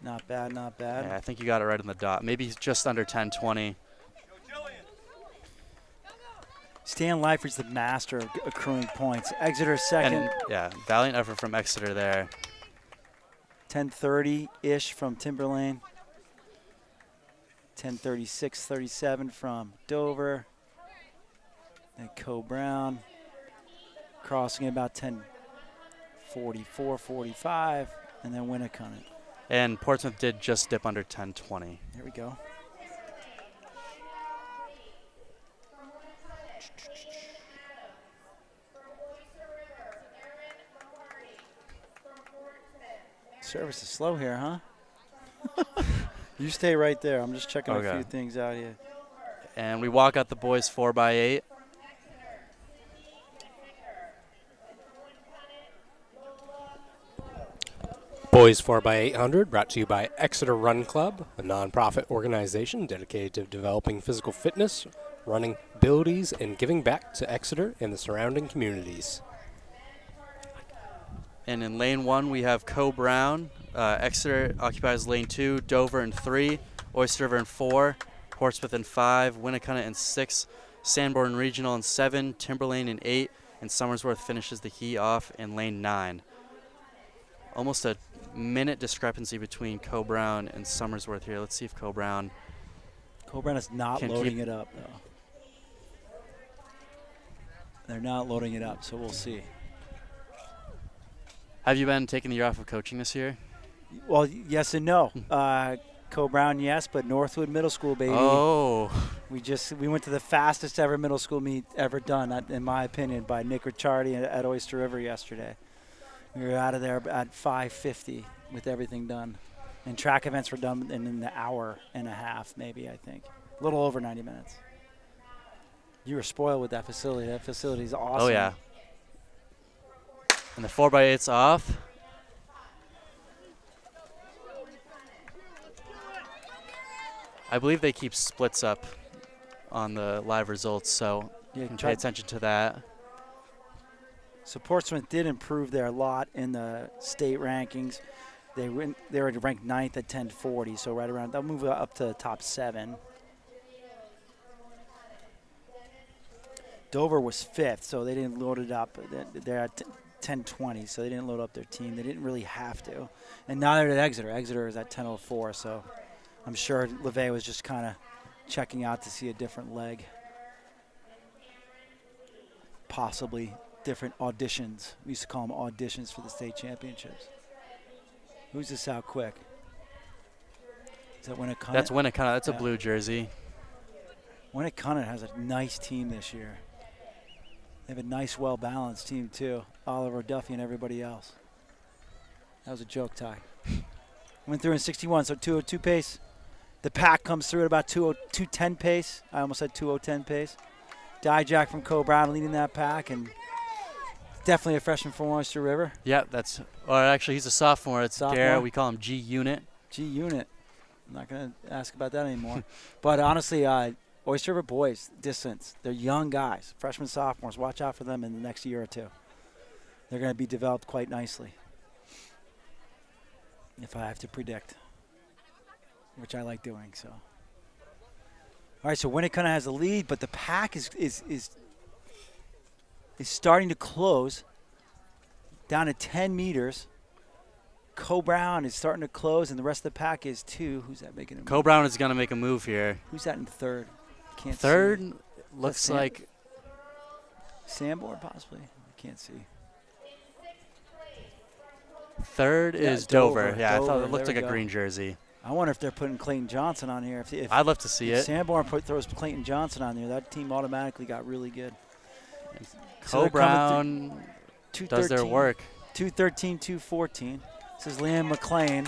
Not bad, not bad. Yeah, I think you got it right on the dot. Maybe just under 10-20. Stan Lyford's the master of accruing points. Exeter 2nd. And yeah, valiant effort from Exeter there. 10:30-ish from Timberlane. 10:36-37 from Dover. Then Co-Brown. Crossing about 10:44-45. And then Winnicott. And Portsmouth did just dip under 10-20. Here we go. Service is slow here, huh? You stay right there. I'm just checking a few things out here. And we walk out the boys 4x8. Boys 4x800 brought to you by Exeter Run Club, a nonprofit organization dedicated to developing physical fitness, running abilities, and giving back to Exeter and the surrounding communities. And in lane 1, we have Co-Brown. Exeter occupies lane 2, Dover in 3, Oyster River in 4, Portsmouth in 5, Winnicott in 6, Sanborn Regional in 7, Timberlane in 8, and Somersworth finishes the heat off in lane 9. Almost a minute discrepancy between Co-Brown and Somersworth here. Let's see if Co-Brown is not loading it up, though. They're not loading it up, so we'll see. Have you been taking the year off of coaching this year? Well, yes and no. Co-Brown, yes, but Northwood Middle School, baby. Oh. We went to the fastest ever middle school meet ever done, in my opinion, by Nick Ricciardi at Oyster River yesterday. We were out of there at 5:50 with everything done. And track events were done in an hour and a half, maybe, I think. A little over 90 minutes. You were spoiled with that facility. That facility's awesome. Oh, yeah. And the 4x8's off. I believe they keep splits up on the live results, so you can pay attention to that. So Portsmouth did improve there a lot in the state rankings. They were ranked 9th at 1040, so right around, they'll move up to the top 7. Dover was 5th, so they didn't load it up. They're at 1020, so they didn't load up their team. They didn't really have to. And neither did Exeter. Exeter is at 1004, so I'm sure LeVay was just kind of checking out to see a different leg. Possibly different auditions. We used to call them auditions for the state championships. Who's this out quick? Is that Winnicott? That's Winnicott. That's a blue jersey. Winnicott has a nice team this year. They have a nice, well-balanced team, too. Oliver Duffy and everybody else. That was a joke, Ty. Went through in 61, so 2:02 pace. The pack comes through at about 2:10 pace. I almost said 2:10 pace. Dijak from Co-Brown leading that pack, and definitely a freshman from Oyster River. Yeah, actually, he's a sophomore. It's Sophomore. Garrett. We call him G Unit. G Unit. I'm not going to ask about that anymore. But honestly, Oyster River boys, distance, they're young guys, freshmen, sophomores. Watch out for them in the next year or two. They're going to be developed quite nicely, if I have to predict, which I like doing. So, all right, so Winnicott has the lead, but the pack is starting to close down to 10 meters. Co-Brown is starting to close, and the rest of the pack is too. Who's that making a move? Co-Brown is going to make a move here. Who's that in third? Can't see. Third looks like Sanborn, possibly. I can't see. Third is Dover. Yeah, I Dover. thought it looked There like we a go. green jersey. I wonder if they're putting Clayton Johnson on here. If I'd love to see it. Sanborn throws Clayton Johnson on there, that team automatically got really good. Co-Brown does their work. 213, 214. This is Liam McLean.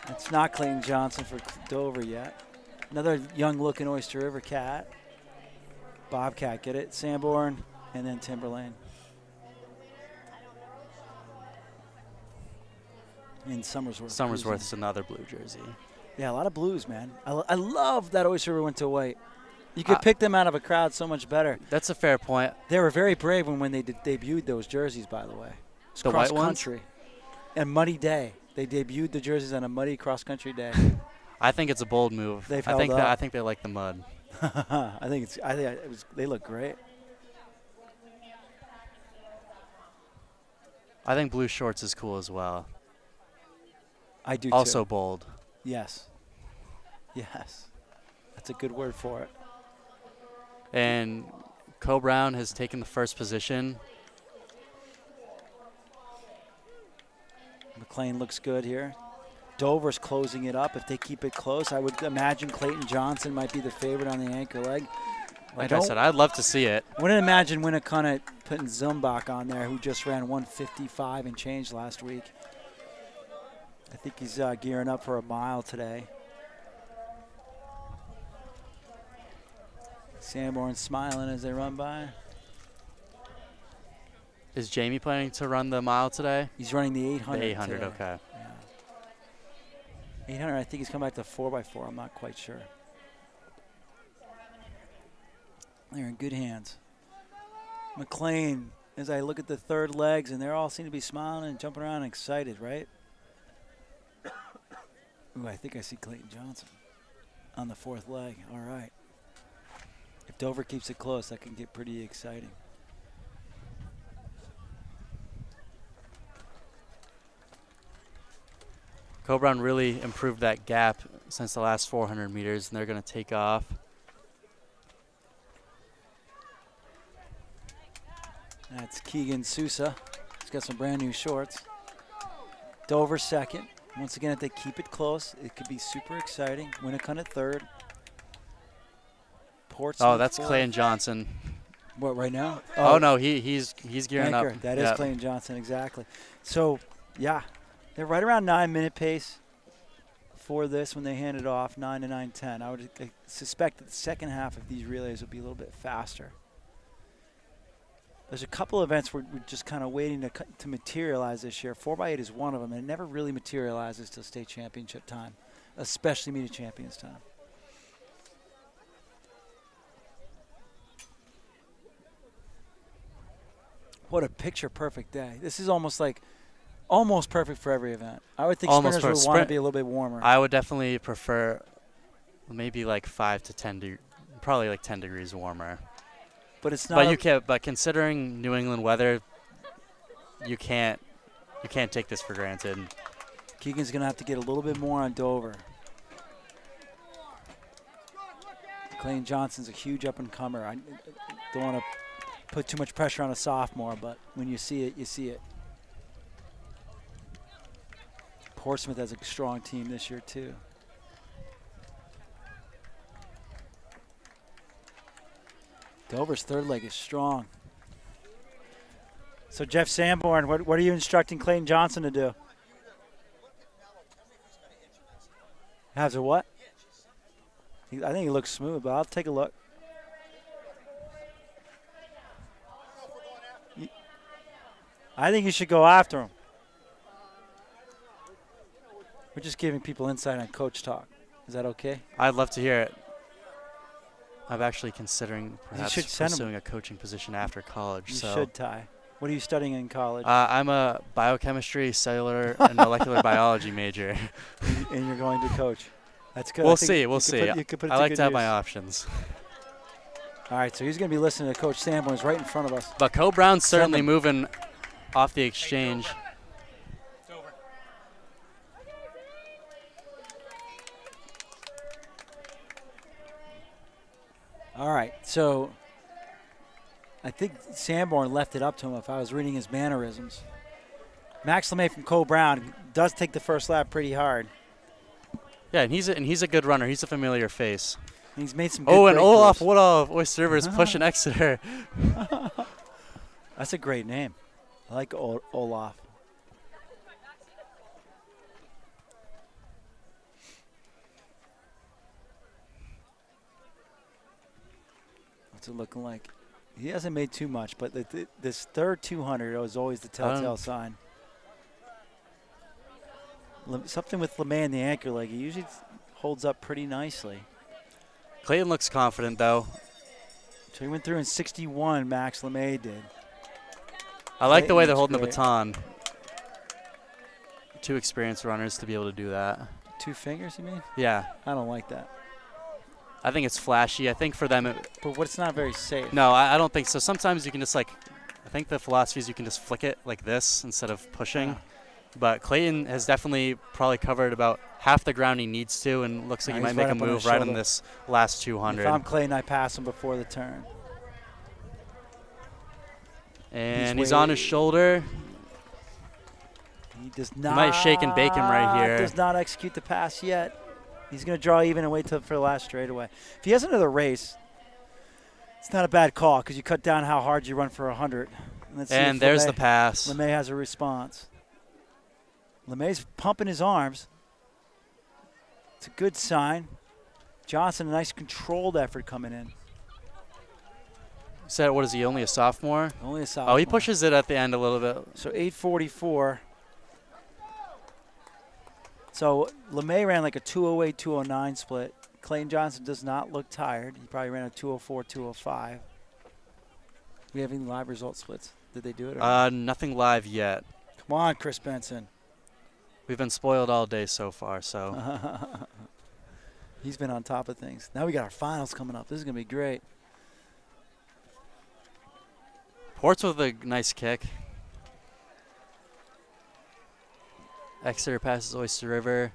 It's not Clayton Johnson for Dover yet. Another young-looking Oyster River cat. Bobcat, get it? Sanborn, and then Timberlane. And Summersworth. Summersworth's another blue jersey. Yeah, a lot of blues, man. I love that Oyster River went to white. You could pick them out of a crowd so much better. That's a fair point. They were very brave when they debuted those jerseys, by the way. The white ones? Cross-country. And muddy day. They debuted the jerseys on a muddy cross-country day. I think it's a bold move. They've I held think they like the mud. They look great. I think blue shorts is cool as well. I do Also too. bold. Yes. Yes. That's a good word for it. And Co-Brown has taken the first position. McLean looks good here. Dover's closing it up. If they keep it close, I would imagine Clayton Johnson might be the favorite on the anchor leg. Like I said, I'd love to see it. I wouldn't imagine Winnicott putting Zumbach on there, who just ran 155 and change last week. I think he's gearing up for a mile today. Sanborn smiling as they run by. Is Jamie planning to run the mile today? He's running the 800. The 800, today. okay. Yeah. 800, I think he's come back to 4x4. I'm not quite sure. They're in good hands. McLean, as I look at the third legs, and they all seem to be smiling and jumping around and excited, right? Ooh, I think I see Clayton Johnson on the fourth leg. All right. If Dover keeps it close, that can get pretty exciting. Co-Brown really improved that gap since the last 400 meters, and they're going to take off. That's Keegan Sousa, He's got some brand new shorts. Dover second. Once again, if they keep it close, it could be super exciting. Winnicott at third. Portsmouth Oh, that's fourth. Clayton Johnson. What, right now? Oh no, he's gearing Anchor. up. That is Clayton Johnson, exactly. So, yeah, they're right around 9-minute pace for this when they hand it off, 9 to 9:10. I would suspect that the second half of these relays will be a little bit faster. There's a couple events we're just kind of waiting to materialize this year. 4x8 is one of them, and it never really materializes till state championship time, especially meet a champions time. What a picture-perfect day. This is almost perfect for every event. I would think Almost sprinters would want to be a little bit warmer. I would definitely prefer maybe like 5 to 10 probably like 10 degrees warmer. But it's not. But you can't. But considering New England weather, you can't take this for granted. Keegan's going to have to get a little bit more on Dover. Clayton Johnson's a huge up-and-comer. I don't want to put too much pressure on a sophomore, but when you see it, you see it. Portsmouth has a strong team this year, too. Dover's third leg is strong. So, Jeff Sanborn, what are you instructing Clayton Johnson to do? Has a what? I think he looks smooth, but I'll take a look. I think you should go after him. We're just giving people insight on coach talk. Is that okay? I'd love to hear it. I'm actually considering perhaps should send pursuing a coaching position after college. You so should, Ty. What are you studying in college? I'm a biochemistry, cellular, and molecular biology major. And you're going to coach. That's good. We'll see. We'll see. You could put it I to like good to have use. my options. All right, so he's going to be listening to Coach Sanborn. He's right in front of us. But Co Brown's certainly Seven. moving off the exchange. All right, so I think Sanborn left it up to him if I was reading his mannerisms. Max LeMay from Cole Brown does take the first lap pretty hard. Yeah, and he's a good runner. He's a familiar face. And he's made some good Oh, and breakthroughs. Olaf Woodall, Oyster River is pushing Exeter. That's a great name. I like Olaf. What's it looking like? He hasn't made too much, but this third 200 was always the telltale sign. Something with LeMay in the anchor leg. He usually holds up pretty nicely. Clayton looks confident, though. So he went through in 61, Max LeMay did. I like the way they're looks holding great. the baton. Two experienced runners to be able to do that. 2 fingers, you mean? Yeah, I don't like that. I think it's flashy. I think for them, But what's not very safe. no, I don't think so. Sometimes you can just I think the philosophy is you can just flick it like this instead of pushing. Yeah. But Clayton has definitely probably covered about half the ground he needs to, and looks like he He's might make right a up on move his right on shoulder. this last If 200. I'm Clayton, I pass him before the turn. And he's on his shoulder. He does not. might shake and bake him right here. Does not execute the pass yet. He's going to draw even and wait for the last straightaway. If he has another race, it's not a bad call because you cut down how hard you run for 100. Let's see And if there's the pass. LeMay has a response. LeMay's pumping his arms. It's a good sign. Johnson, a nice controlled effort coming in. Said, what is he, only a sophomore? Only a sophomore. Oh, he pushes it at the end a little bit. So 8:44. So LeMay ran like a 2:08, 2:09 split. Clayton Johnson does not look tired. He probably ran a 2:04, 2:05. We have any live result splits? Did they do it? Or Nothing live yet. Come on, Chris Benson. We've been spoiled all day so far, so. He's been on top of things. Now we got our finals coming up. This is going to be great. Portsmouth with a nice kick. Exeter passes Oyster River.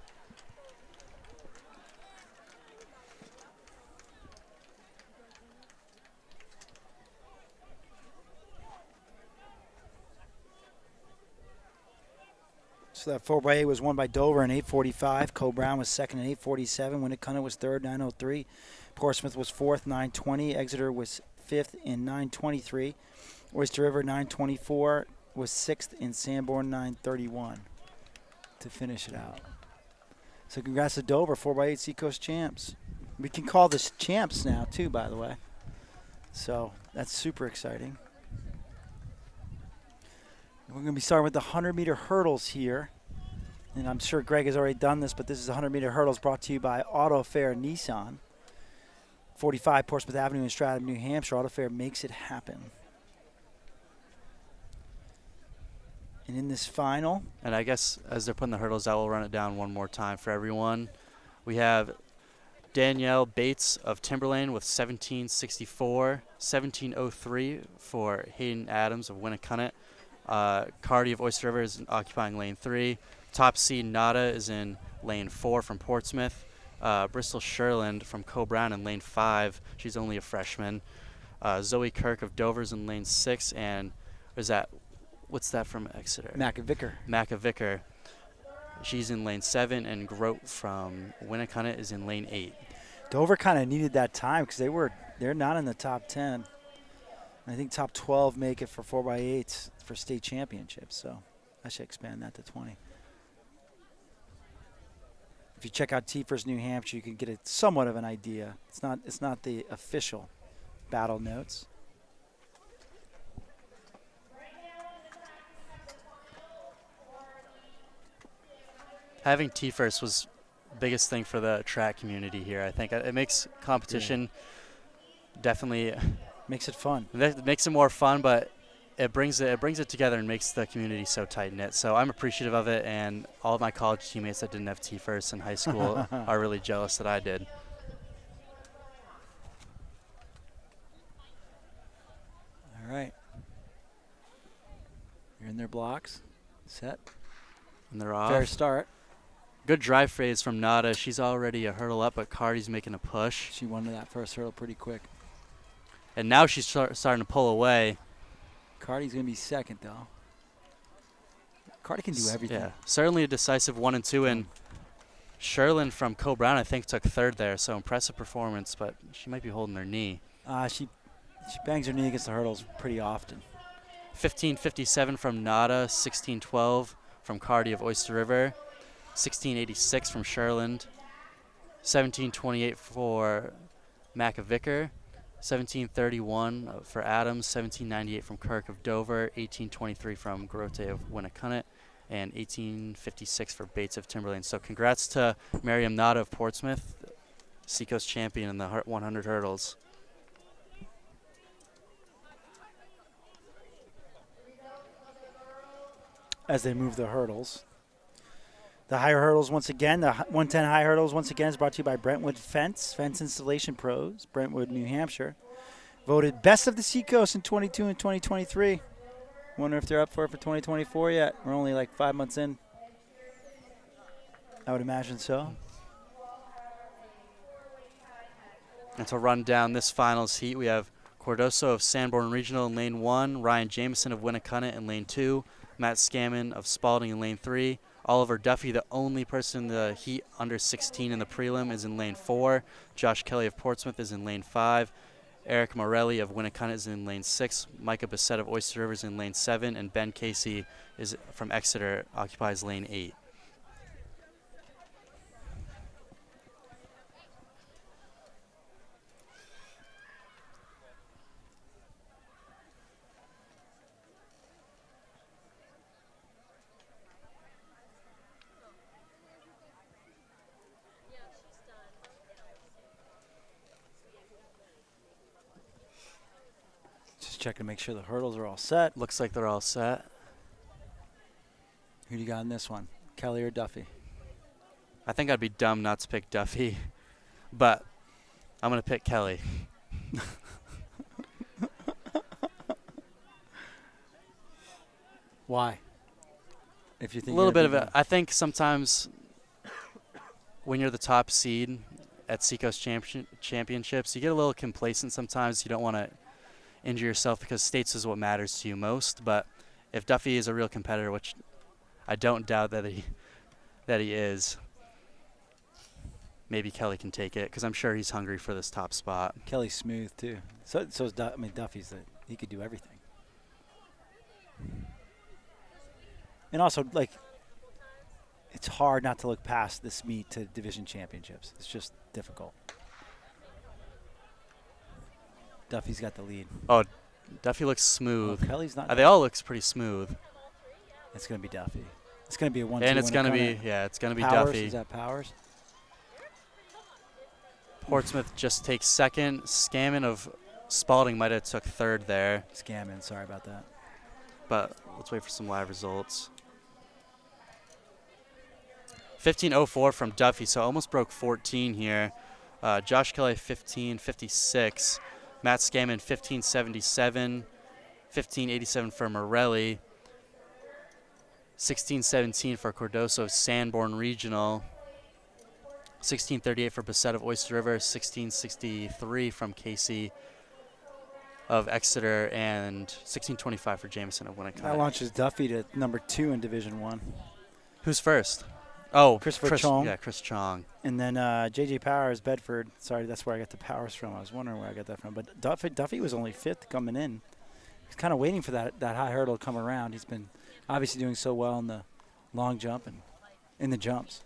So that 4x8 was won by Dover in 8:45. Co Brown was second in 8:47. Winnicott was third, 9:03. Portsmouth was fourth, 9:20. Exeter was fifth in 9:23. Oyster River 9:24 was sixth in Sanborn 9:31 to finish it out. So congrats to Dover, 4x8 Seacoast champs. We can call this champs now too, by the way. So that's super exciting. We're going to be starting with the 100-meter hurdles here. And I'm sure Greg has already done this, but this is 100-meter hurdles brought to you by Auto Fair Nissan. 45 Portsmouth Avenue in Stratham, New Hampshire. Auto Fair makes it happen. And in this final. And I guess as they're putting the hurdles out, we'll run it down one more time for everyone. We have Danielle Bates of Timberlane with 17:64, 17:03 for Hayden Adams of Winnicott. Cardi of Oyster River is occupying lane 3. Top seed Nada is in lane 4 from Portsmouth. Bristol Sherland from Co-Brown in lane 5. She's only a freshman. Zoe Kirk of Dover's in lane 6. And what's that from Exeter? Macavicker. She's in lane 7. And Grote from Winnicott is in lane 8. Dover kind of needed that time because they're not in the top 10. I think top 12 make it for 4x8s for state championships, so I should expand that to 20. If you check out T-First New Hampshire, you can get somewhat of an idea. It's not the official battle notes. Having T-First was the biggest thing for the track community here. I think it makes competition definitely makes it fun. It makes it more fun, but it brings it together and makes the community so tight-knit. So I'm appreciative of it, and all of my college teammates that didn't have T-First in high school are really jealous that I did. All right. You're in their blocks. Set. And they're off. Fair start. Good drive phase from Nada. She's already a hurdle up, but Cardi's making a push. She won that first hurdle pretty quick. And now she's starting to pull away. Cardi's going to be second, though. Cardi can do everything. Yeah, certainly a decisive 1 and 2. And Sherlin from Co-Brown, I think, took third there. So impressive performance, but she might be holding her knee. She bangs her knee against the hurdles pretty often. 15:57 from Nada, 16:12 from Cardi of Oyster River, 16:86 from Sherland, 17:28 for Macavicker, 17:31 for Adams, 17:98 from Kirk of Dover, 18:23 from Grote of Winnicott, and 18:56 for Bates of Timberlane. So congrats to Miriam Nada of Portsmouth, Seacoast champion in the 100 hurdles. As they move the hurdles. The higher hurdles once again, the 110 high hurdles once again is brought to you by Brentwood Fence Installation Pros, Brentwood, New Hampshire. Voted best of the Seacoast in 22 and 2023. Wonder if they're up for it for 2024 yet. We're only like 5 months in. I would imagine so. And to run down this finals heat, we have Cordoso of Sanborn Regional in lane 1, Ryan Jameson of Winnicott in lane 2, Matt Scammon of Spalding in lane 3, Oliver Duffy, the only person in the heat under 16 in the prelim, is in lane 4, Josh Kelly of Portsmouth is in lane 5, Eric Morelli of Winnicott is in lane 6, Micah Bissett of Oyster River is in lane 7, and Ben Casey is from Exeter, occupies lane 8. Check to make sure the hurdles are all set. Looks like they're all set. Who do you got in this one, Kelly or Duffy? I think I'd be dumb not to pick Duffy, but I'm going to pick Kelly. Why? If you think a little bit of it. I think sometimes when you're the top seed at Seacoast Championships, you get a little complacent sometimes. You don't want to injure yourself because states is what matters to you most. But if Duffy is a real competitor, which I don't doubt that he is. Maybe Kelly can take it because I'm sure he's hungry for this top spot. Kelly's smooth too. So's Duffy's he could do everything. And also, like, it's hard not to look past this meet to division championships. It's just difficult. Duffy's got the lead. Oh, Duffy looks smooth. Oh, Kelly's not. They all looks pretty smooth. It's going to be Duffy. It's going to be a 1-2. And it's going to be, it's going to be Powers, Duffy. is that Powers? Portsmouth just takes second. Scammon of Spalding might have took third there. Scammon, sorry about that. But let's wait for some live results. 15:04 from Duffy, so almost broke 14 here. Josh Kelly 15:56. Matt Scammon 15:77. 15:87 for Morelli. 16:17 for Cordoso of Sanborn Regional. 16:38 for Bassett of Oyster River. 16:63 from Casey of Exeter, and 16:25 for Jameson of Winnicott. That launches Duffy to number 2 in Division 1. Who's first? Oh, Christopher Chong. Yeah, Chris Chong. And then J.J. Powers, Bedford. Sorry, that's where I got the Powers from. I was wondering where I got that from. But Duffy was only 5th coming in. He's kind of waiting for that high hurdle to come around. He's been obviously doing so well in the long jump and in the jumps.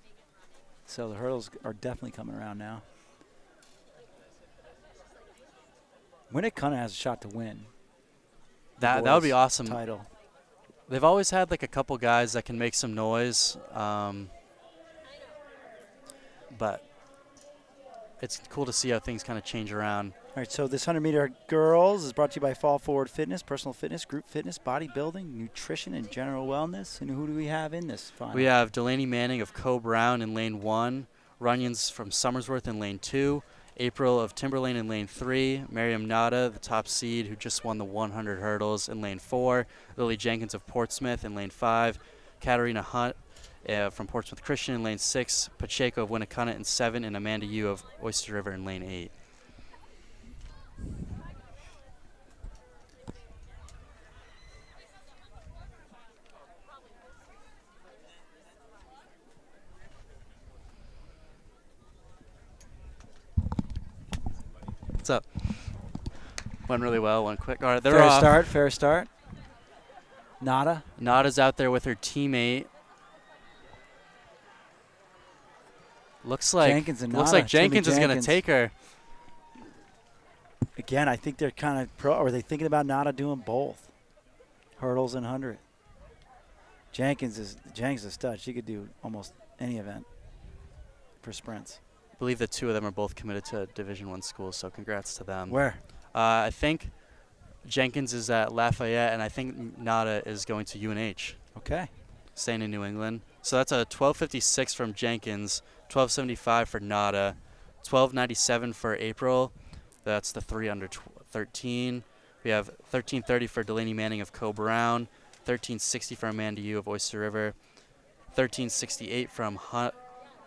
So the hurdles are definitely coming around now. Winnicott has a shot to win. That would be awesome. Title. They've always had like a couple guys that can make some noise, but it's cool to see how things kind of change around. All right, so this 100-meter girls is brought to you by Fall Forward Fitness, personal fitness, group fitness, bodybuilding, nutrition, and general wellness. And who do we have in this final? We have Delaney Manning of Co Brown in lane 1, Runyons from Somersworth in lane 2, April of Timberlane in lane 3, Miriam Nada, the top seed who just won the 100 hurdles in lane 4, Lily Jenkins of Portsmouth in lane 5, Katarina Hunt from Portsmouth Christian in lane 6, Pacheco of Winnicott in 7, and Amanda Yu of Oyster River in lane 8. What's up? Went really well, went quick. All right, they're off. Fair start. Nada. Nada's out there with her teammate. Looks like Jenkins and looks Nada. like Jenkins is going to take her. Again, I think they're kind of pro. Or are they thinking about Nada doing both? Hurdles and 100. Jenkins is a stud. She could do almost any event for sprints. I believe the two of them are both committed to Division I schools, so congrats to them. Where? I think Jenkins is at Lafayette, and I think Nada is going to UNH. Okay. Staying in New England. So that's a 12:56 from Jenkins, 12:75 for Nada, 12:97 for April. That's the 3 under 13. We have 13:30 for Delaney Manning of Co Brown, 13:60 for Amanda Yu of Oyster River, 13:68 from Hunt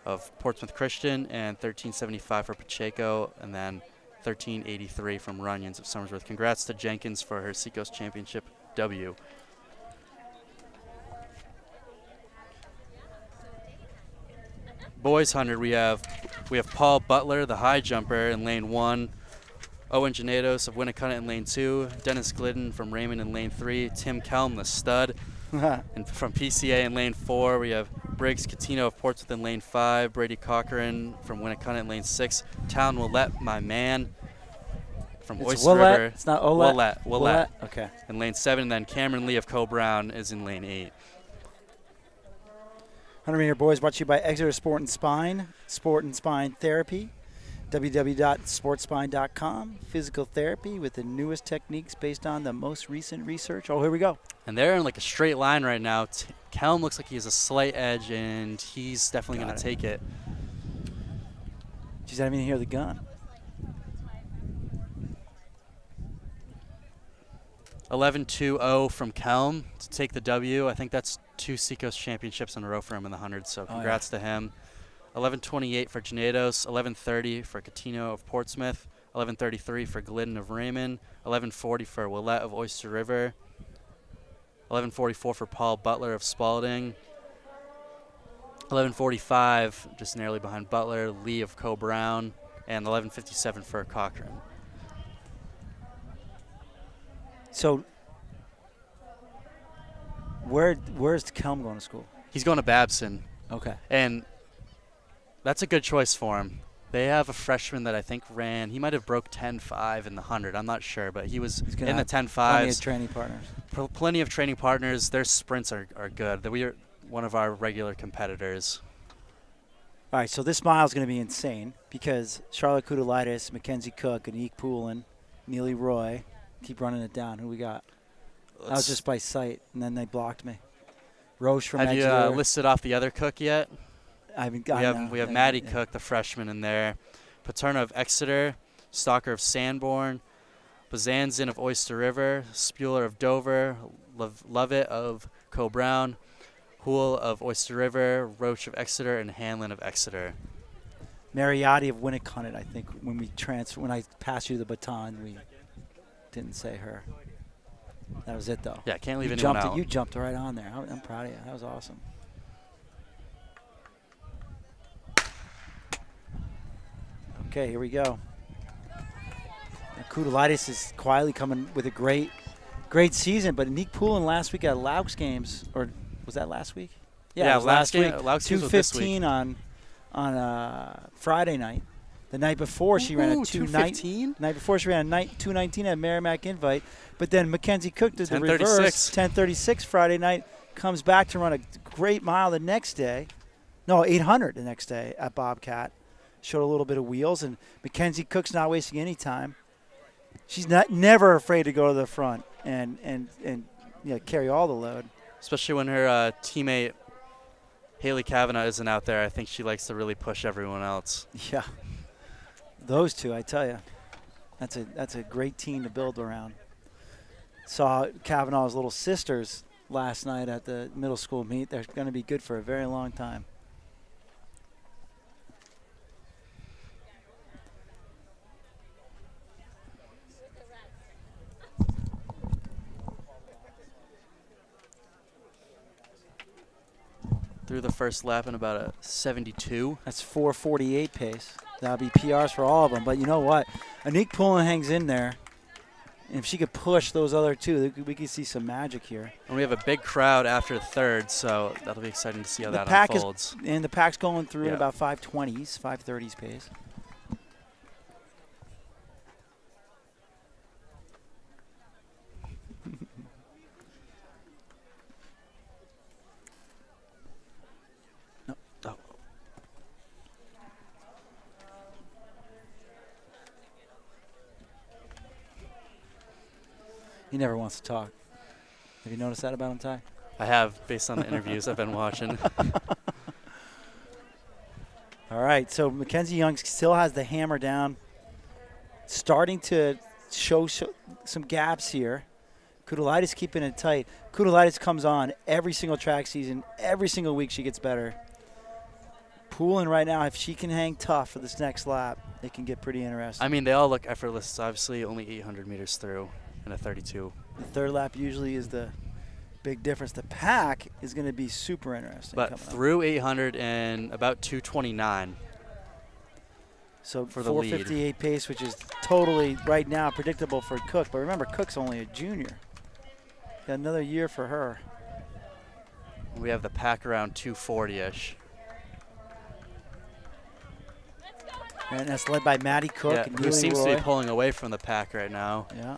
of Portsmouth Christian, and 13:75 for Pacheco, and then 13:83 from Runyons of Somersworth. Congrats to Jenkins for her Seacoast Championship W. Boys 100, we have Paul Butler, the high jumper, in lane 1. Owen Genados of Winnicott in lane 2. Dennis Glidden from Raymond in lane 3. Tim Kelm, the stud, and from PCA in lane 4. We have Briggs Catino of Portsmouth in lane 5. Brady Cochran from Winnicott in lane 6. Town Willette, my man, from Oyster River. It's not Olette. Willette. Okay. In lane 7. And then Cameron Lee of Co Brown is in lane 8. 100-meter boys brought to you by Exeter Sport and Spine Therapy, www.sportspine.com. Physical therapy with the newest techniques based on the most recent research. Oh, here we go. And they're in like a straight line right now. Kelm looks like he has a slight edge, and he's definitely going to take it. Geez, I didn't even hear the gun. 11:20 from Kelm to take the W. I think that's 2 Seacoast Championships in a row for him in the 100, so congrats to him. 11:28 for Genados, 11:30 for Catino of Portsmouth, 11:33 for Glidden of Raymond, 11:40 for Willette of Oyster River, 11:44 for Paul Butler of Spalding, 11:45, just narrowly behind Butler, Lee of Co-Brown, and 11:57 for Cochran. So where's Kelm going to school? He's going to Babson, Okay. and that's a good choice for him. They have a freshman that I think he might have broke 10.5 in the 100. I'm not sure, but he was in the 10.5s. Plenty of training partners. Plenty of training partners. Their sprints are good. We are one of our regular competitors. All right, so this mile is going to be insane because Charlotte Kudalitis, Mackenzie Cook, Anique Poulin, Neely Roy. Keep running it down. Who we got? That was just by sight, and then they blocked me. Roche from Have you Exeter. listed off the other Cook yet? I haven't gotten We have Maddie Cook, the freshman, in there. Paterna of Exeter, Stalker of Sanborn, Bazanzin of Oyster River, Spuler of Dover, Lovett of Co-Brown, Houle of Oyster River, Roche of Exeter, and Hanlon of Exeter. Mariotti of Winnicott, I think, when I passed you the baton, we didn't say her. That was it, though. Yeah, can't leave anyone out. You jumped right on there. I'm proud of you. That was awesome. Okay, here we go. Kudalitis is quietly coming with a great season, but Anique Poulin last week at Laux Games, or was that last week? Yeah, it was last week. 2:15 on Friday night. The night before she ran a 2:19. Night before she ran a 2:19 at Merrimack Invite, but then Mackenzie Cook did the reverse. 10:36 Friday night, comes back to run a great mile the next day. No, 800 the next day at Bobcat. Showed a little bit of wheels, and Mackenzie Cook's not wasting any time. She's never afraid to go to the front and carry all the load. Especially when her teammate Haley Kavanaugh isn't out there. I think she likes to really push everyone else. Yeah, those two, I tell you, that's a great team to build around. Saw Kavanaugh's little sisters last night at the middle school meet. They're going to be good for a very long time. Through the first lap in about a 72. That's 4:48 pace. That'll be PRs for all of them. But you know what? Anique Poulin hangs in there. And if she could push those other two, we could see some magic here. And we have a big crowd after the third, so that'll be exciting to see how that unfolds. And the pack's going through at about 5:20s, 5:30s pace. He never wants to talk. Have you noticed that about him, Ty? I have, based on the interviews I've been watching. All right, so Mackenzie Young still has the hammer down. Starting to show some gaps here. Kudalitis keeping it tight. Kudalitis comes on every single track season. Every single week she gets better. Poulin right now, if she can hang tough for this next lap, it can get pretty interesting. I mean, they all look effortless. Obviously, only 800 meters through. In a 32. The third lap usually is the big difference. The pack is going to be super interesting. But through 800 and about 229. So for the lead. 4:58 pace, which is totally right now predictable for Cook. But remember, Cook's only a junior. Got another year for her. We have the pack around 240-ish. And that's led by Maddie Cook. And who seems to be pulling away from the pack right now. Yeah.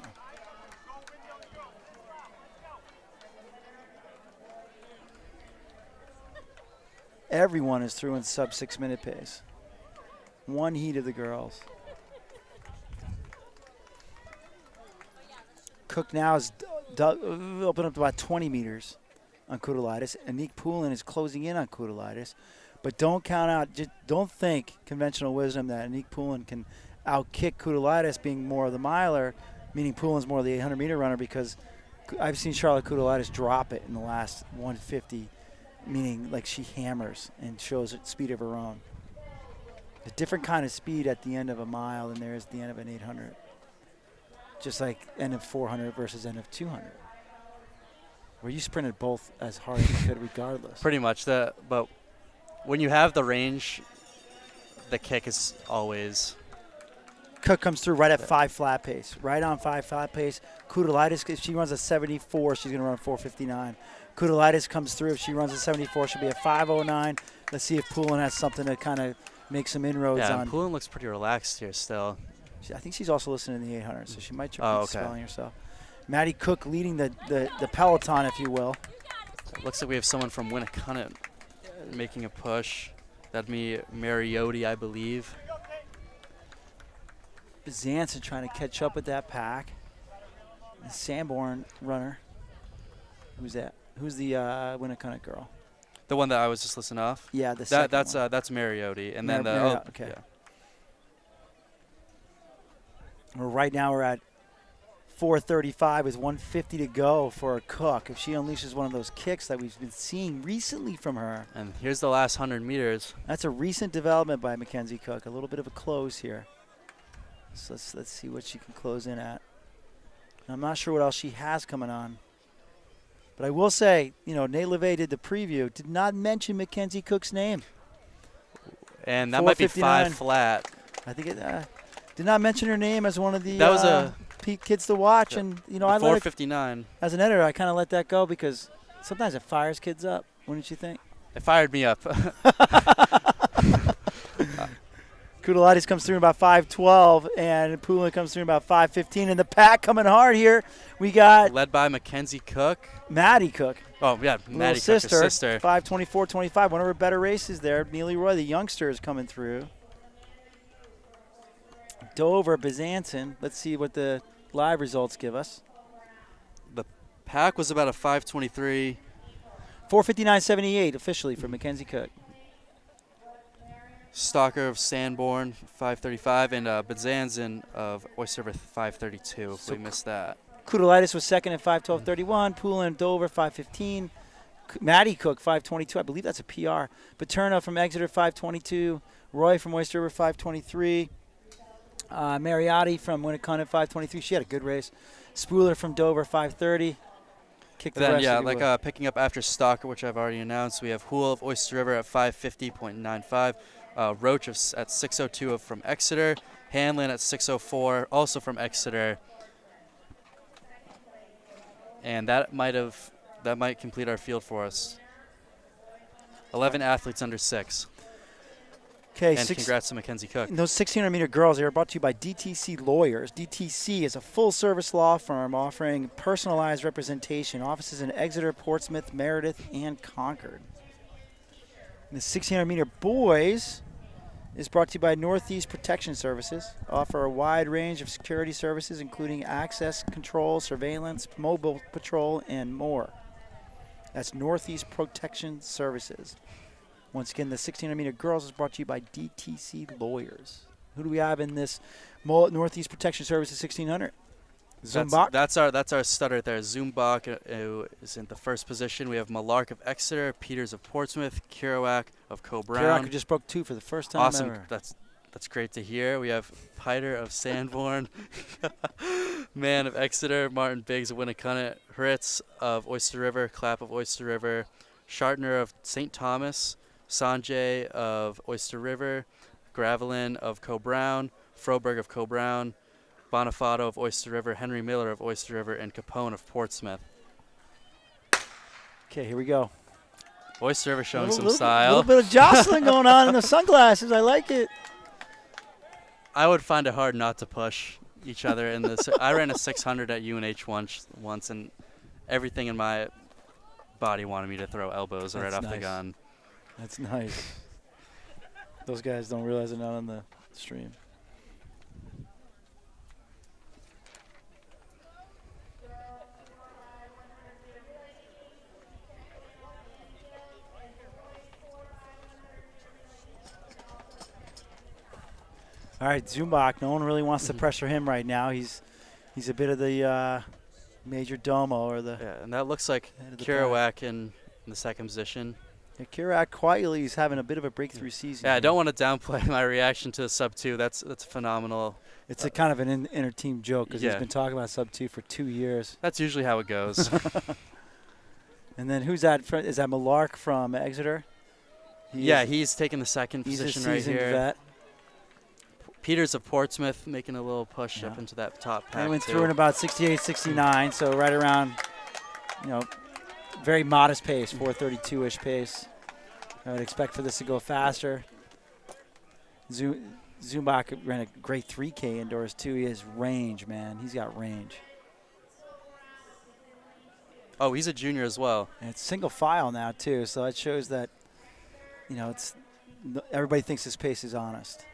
Everyone is through in sub 6 minute pace. One heat of the girls. Cook now is open up to about 20 meters on Kudalitis. Anique Poulin is closing in on Kudalitis. But don't count out, just don't think conventional wisdom that Anique Poulin can outkick Kudalitis being more of the miler, meaning Poulin's more of the 800 meter runner, because I've seen Charlotte Kudalitis drop it in the last 150. Meaning like she hammers and shows speed of her own. A different kind of speed at the end of a mile than there is at the end of an 800. Just like end of 400 versus end of 200. Where you sprinted both as hard as you could regardless. Pretty much. But when you have the range, the kick is always. Cook comes through right at 5 flat pace. Right on 5 flat pace. Kudalaitis, if she runs a 74, she's going to run 4:59. Kudalaitis comes through. If she runs a 74, she'll be at 5:09. Let's see if Poulin has something to kind of make some inroads on. Yeah, Poulin looks pretty relaxed here still. I think she's also listening to the 800, so she might try spelling herself. Maddie Cook leading the peloton, if you will. It looks like we have someone from Winnicott making a push. That'd be Mariotti, I believe. Zanson trying to catch up with that pack. The Sanborn runner. Who's that? Who's the Winnicott girl? The one that I was just listing off? Yeah, that's Mariotti. And then okay. Yeah. Well, right now we're at 4:35 with 150 to go for a Cook. If she unleashes one of those kicks that we've been seeing recently from her. And here's the last 100 meters. That's a recent development by Mackenzie Cook. A little bit of a close here. So let's see what she can close in at. I'm not sure what else she has coming on. But I will say, Nate LeVay did the preview, did not mention Mackenzie Cook's name. And that might be 5 flat. I think it did not mention her name as one of the kids to watch. And, I 4:59. As an editor, I kind of let that go because sometimes it fires kids up, wouldn't you think? It fired me up. Kudalaitis comes through in about 5:12, and Poulin comes through in about 5:15. And the pack coming hard here. We got led by Mackenzie Cook. Maddie Cook. Oh, yeah, Maddie Cook, her sister. 5:24.25, one of her better races there. Neely Roy, the youngster, is coming through. Dover, Bezanson. Let's see what the live results give us. The pack was about a 5:23. 4:59.78 officially for Mackenzie Cook. Stalker of Sanborn, 5:35, and Bezanson of Oyster River, 5:32, if we missed that. Kudalaitis was second at 5:12.31. Poulin, Dover, 5:15. Maddie Cook, 5:22. I believe that's a PR. Paterno from Exeter, 5:22. Roy from Oyster River, 5:23. Mariotti from Winnicott, 5:23. She had a good race. Spooler from Dover, 5:30. Kick the rest. Picking up after Stalker, which I've already announced, we have Hool of Oyster River at 5:50.95. Roach at 6:02 from Exeter. Hanlon at 6:04, also from Exeter. And that might complete our field for us. 11 athletes under 6. Okay, and congrats to Mackenzie Cook. Those 1,600-meter girls are brought to you by DTC Lawyers. DTC is a full-service law firm offering personalized representation. Offices in Exeter, Portsmouth, Meredith, and Concord. And the 1,600-meter boys is brought to you by Northeast Protection Services. Offer a wide range of security services, including access control, surveillance, mobile patrol, and more. That's Northeast Protection Services. Once again, the 1,600-meter girls is brought to you by DTC Lawyers. Who do we have in this Northeast Protection Services 1,600? Zumbach. That's our stutter there. Zumbach is in the first position. We have Malark of Exeter, Peters of Portsmouth, Kerouac of Co-Brown. Kerouac just broke 2 for the first time awesome. ever. That's great to hear. We have Piter of Sanborn, Mann of Exeter, Martin Biggs of Winnicott, Hritz of Oyster River, Clapp of Oyster River, Shartner of St. Thomas, Sanjay of Oyster River, Gravelin of Co-Brown, Froberg of Co-Brown, Bonifato of Oyster River, Henry Miller of Oyster River, and Capone of Portsmouth. Okay, here we go. Oyster River showing some style. A little bit of jostling going on in the sunglasses. I like it. I would find it hard not to push each other in this. I ran a 600 at UNH once, and everything in my body wanted me to throw elbows right off the gun. That's nice. Those guys don't realize it not on the stream. All right, Zumbach. No one really wants to pressure him right now. He's a bit of the major domo or the. Yeah, and that looks like Kerouac in the second position. Yeah, Kerouac quietly is having a bit of a breakthrough season. Yeah, I don't want to downplay my reaction to sub 2. That's phenomenal. It's a kind of an inter-team joke because he's been talking about sub 2 for 2 years. That's usually how it goes. And then who's that? Is that Malark from Exeter? He's taking the second position right here. Vet. Peters of Portsmouth making a little push up into that top pack. He went through in about 68, 69, so right around, very modest pace, 4:32-ish pace. I would expect for this to go faster. Zumbach ran a great 3K indoors, too. He has range, man. He's got range. Oh, he's a junior as well. And it's single file now, too, so it shows that, everybody thinks his pace is honest.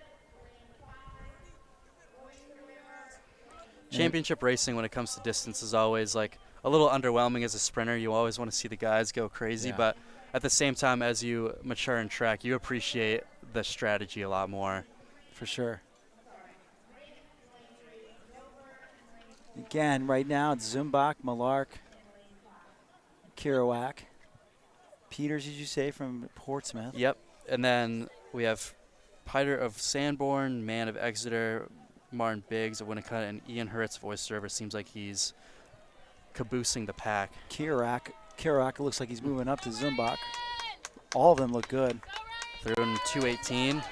Championship racing, when it comes to distance, is always like a little underwhelming as a sprinter. You always want to see the guys go crazy, but at the same time, as you mature in track, you appreciate the strategy a lot more. For sure. Again, right now it's Zumbach, Malark, Kerouac, Peters, did you say, from Portsmouth? Yep. And then we have Piter of Sanborn, Mann of Exeter, Martin Biggs of Winnicott, and Ian Hurwitz of Oyster River. Seems like he's caboosing the pack. Kerouac looks like he's moving up to Zumbach. All of them look good. Through in 2:18.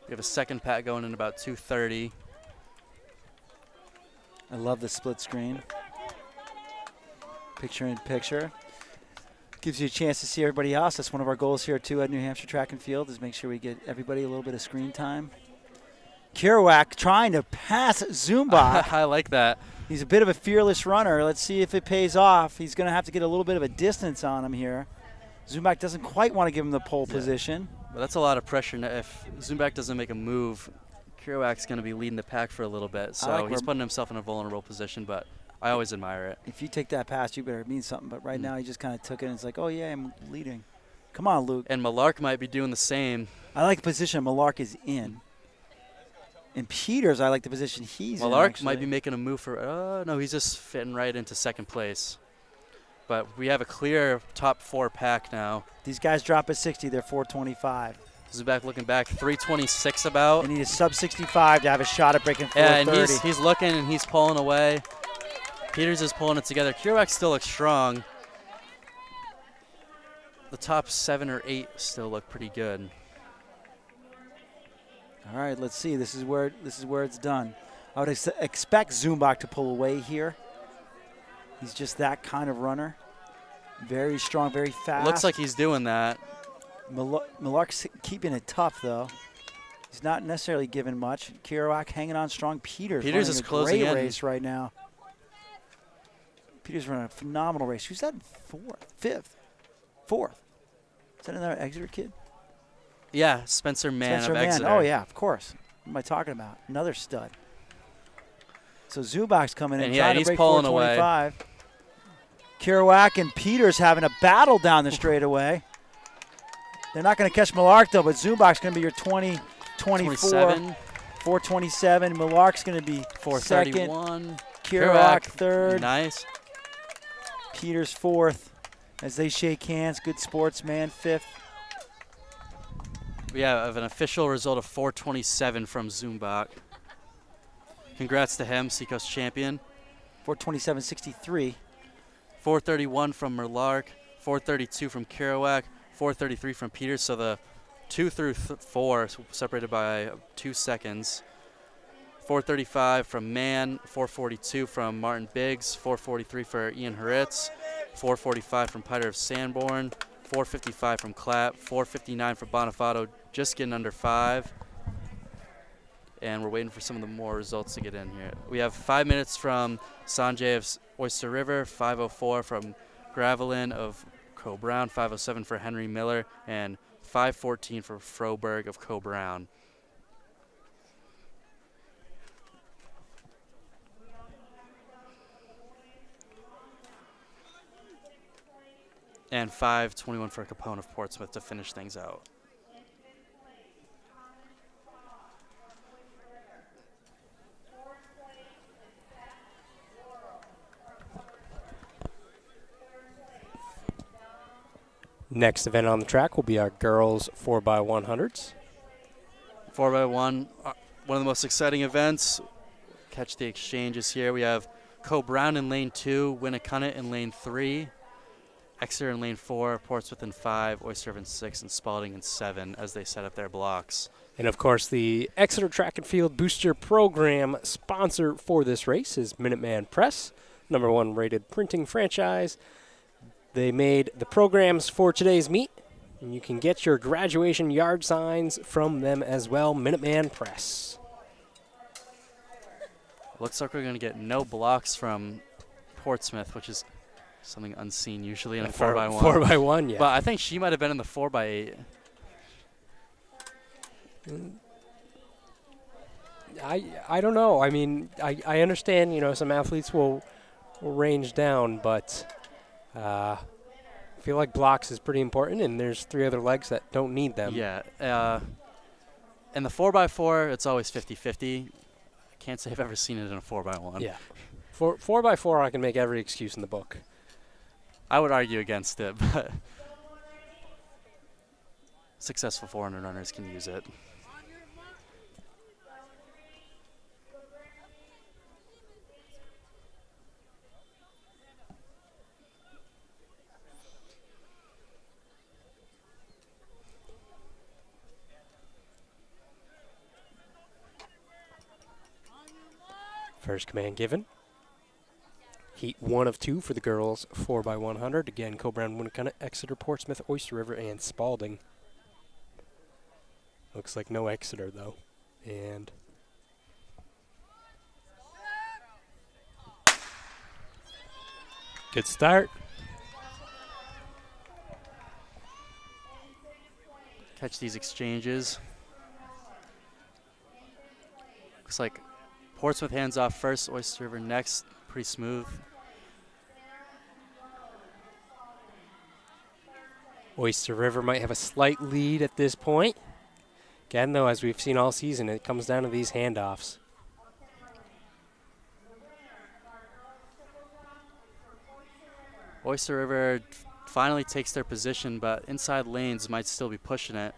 We have a second pack going in about 2:30. I love the split screen. Picture in picture. Gives you a chance to see everybody else. That's one of our goals here, too, at New Hampshire Track and Field, is make sure we get everybody a little bit of screen time. Kerouac trying to pass Zumbach. I like that. He's a bit of a fearless runner. Let's see if it pays off. He's going to have to get a little bit of a distance on him here. Zumbach doesn't quite want to give him the pole position. But that's a lot of pressure. If Zumbach doesn't make a move, Kerouac's going to be leading the pack for a little bit. So he's putting himself in a vulnerable position, but I always admire it. If you take that pass, you better mean something. But right now he just kind of took it and it's like, oh, yeah, I'm leading. Come on, Luke. And Malark might be doing the same. I like the position Malark is in. And Peters, I like the position he's in. Malark might be making a move for, no, he's just fitting right into second place. But we have a clear top 4 pack now. These guys drop at 60. They're 425. Zumbach looking back, 326 about. They need a sub 65 to have a shot at breaking 430. Yeah, and he's looking and he's pulling away. Peters is pulling it together. Kerouac still looks strong. The top 7 or 8 still look pretty good. All right, let's see. This is where it's done. I would expect Zumbach to pull away here. He's just that kind of runner. Very strong, very fast. Looks like he's doing that. Malark's keeping it tough, though. He's not necessarily giving much. Kerouac hanging on strong. Peters is closing great in. Race right now. Peters running a phenomenal race. Who's that? Fourth. Is that another Exeter kid? Yeah, Spencer Mann of Exeter. Oh, yeah, of course. What am I talking about? Another stud. So Zumbach's coming in, trying to break 425. Away. Kerouac and Peters having a battle down the straightaway. They're not going to catch Malark, though, but Zumbach's going to be your 20-24. 427. Malark's going to be 431. Kerouac third. Nice. Peters fourth as they shake hands. Good sportsman, fifth. We have an official result of 427 from Zumbach. Congrats to him, Seacoast champion. 427.63. 431 from Malark, 432 from Kerouac, 433 from Peters. So the 2 through 4 separated by 2 seconds. 435 from Mann, 442 from Martin Biggs, 443 for Ian Hurwitz, 445 from Piter of Sanborn, 455 from Clapp, 459 for Bonifato, just getting under 5. And we're waiting for some of the more results to get in here. We have 5 minutes from Sanjay of Oyster River, 5:04 from Gravelin of Co Brown, 5:07 for Henry Miller, and 5:14 for Froberg of Co Brown. And 5:21 for Capone of Portsmouth to finish things out. Next event on the track will be our girls 4x100s. 4x1, one of the most exciting events. Catch the exchanges here. We have Co Brown in lane 2, Winnicott in lane 3, Exeter in lane 4, Portsmouth in 5, Oyster River in 6, and Spalding in 7 as they set up their blocks. And, of course, the Exeter Track and Field Booster Program sponsor for this race is Minuteman Press, #1 rated printing franchise. They made the programs for today's meet, and you can get your graduation yard signs from them as well, Minuteman Press. Looks like we're going to get no blocks from Portsmouth, which is something unseen usually in a 4x1. 4x1, yeah. But I think she might have been in the 4x8. I don't know. I mean, I understand, some athletes will range down, but I feel like blocks is pretty important, and there's 3 other legs that don't need them. Yeah. In the 4x4, it's always 50-50. I can't say I've ever seen it in a 4x1. Yeah. 4x4, I can make every excuse in the book. I would argue against it, but successful 400 runners can use it. First command given. Heat 1 of 2 for the girls 4x100. Again, Co-Brown, Winnicott, Exeter, Portsmouth, Oyster River, and Spalding. Looks like no Exeter, though. And good start. Catch these exchanges. Looks like Portsmouth hands off first, Oyster River next. Pretty smooth. Oyster River might have a slight lead at this point. Again, though, as we've seen all season, it comes down to these handoffs. Oyster River finally takes their position, but inside lanes might still be pushing it.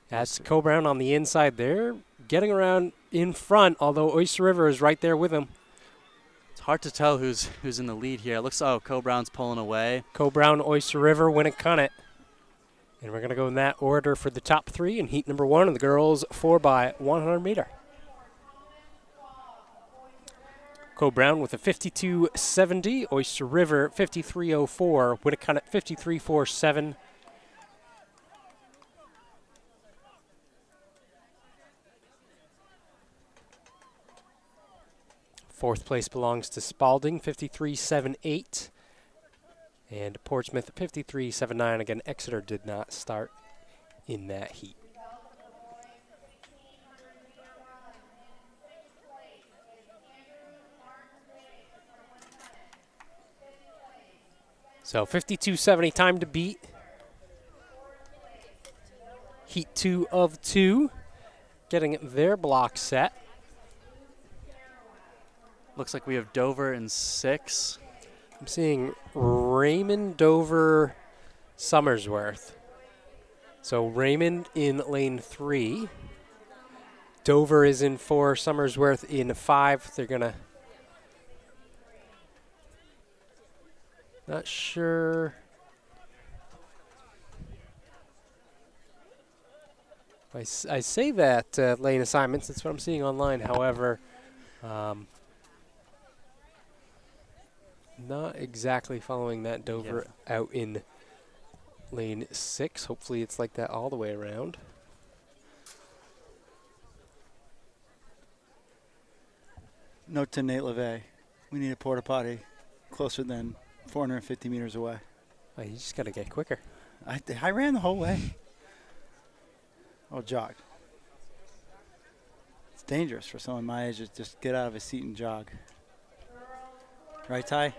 That's Co-Brown on the inside there, getting around in front, although Oyster River is right there with him. It's hard to tell who's in the lead here. It looks, Co-Brown's pulling away. Co-Brown, Oyster River, Winnicott. And we're going to go in that order for the top 3 in heat number 1 of the girls 4x100 meter. Co-Brown with a 52.70, Oyster River 53.04, Winnicott 53.47. Fourth place belongs to Spalding, 53.78. And Portsmouth, 53.79. Again, Exeter did not start in that heat. So 52.70 time to beat. Heat 2 of 2, getting their block set. Looks like we have Dover in 6. I'm seeing Raymond, Dover, Summersworth. So Raymond in lane 3. Dover is in 4, Summersworth in 5. They're going to... Not sure. I say that lane assignments. That's what I'm seeing online. However, not exactly following that. Dover out in lane 6. Hopefully it's like that all the way around. Note to Nate LeVay. We need a porta potty closer than 450 meters away. Oh, you just got to get quicker. I ran the whole way. Oh, jogged. It's dangerous for someone my age to just get out of his seat and jog. Right, Ty?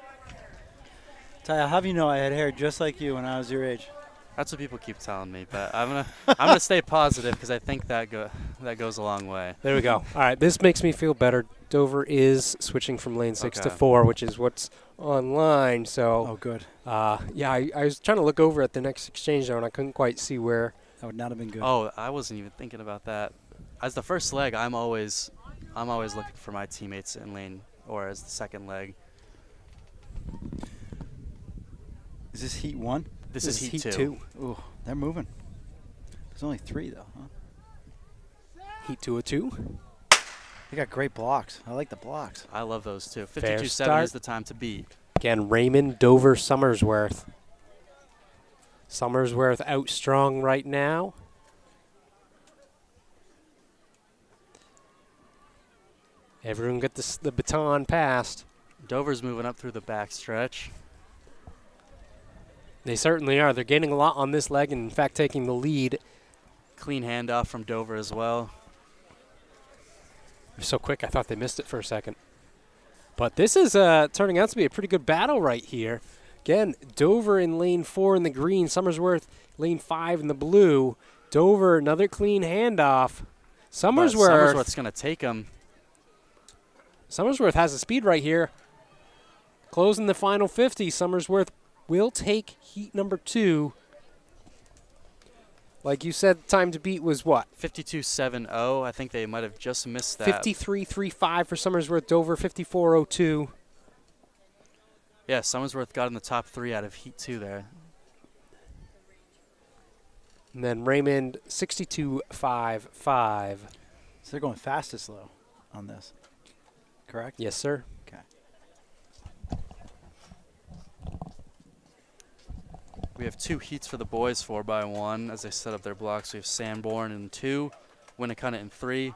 Ty, I'll have you know I had hair just like you when I was your age. That's what people keep telling me, but I'm gonna stay positive because I think that goes a long way. There we go. All right, this makes me feel better. Dover is switching from lane 6 to 4, which is what's online. So, oh, good. Yeah, I was trying to look over at the next exchange zone. I couldn't quite see where. That would not have been good. Oh, I wasn't even thinking about that. As the first leg, I'm always I'm always looking for my teammates in lane or as the second leg. Is this heat 1? This is heat two. Ooh, they're moving. There's only 3 though, huh? Heat 2 of 2. They got great blocks. I like the blocks. I love those too. Fair 52-7 start. is the time to beat. Again, Raymond, Dover, Summersworth. Summersworth out strong right now. Everyone get the baton passed. Dover's moving up through the back stretch. They certainly are. They're gaining a lot on this leg and, in fact, taking the lead. Clean handoff from Dover as well. They're so quick, I thought they missed it for a second. But this is turning out to be a pretty good battle right here. Again, Dover in lane 4 in the green, Summersworth lane 5 in the blue. Dover, another clean handoff. Summersworth's going to take him. Summersworth has the speed right here. Closing the final 50. Summersworth will take heat number 2. Like you said, time to beat was what? 52-7-0. I think they might have just missed that. 53.35 for Summersworth. Dover 54.02. Yeah, Summersworth got in the top 3 out of heat 2 there. And then Raymond 62.55. So they're going fastest low on this. Correct? Yes, sir. Okay. We have 2 heats for the boys, 4x1, as they set up their blocks. We have Sanborn in 2, Winnicott in 3,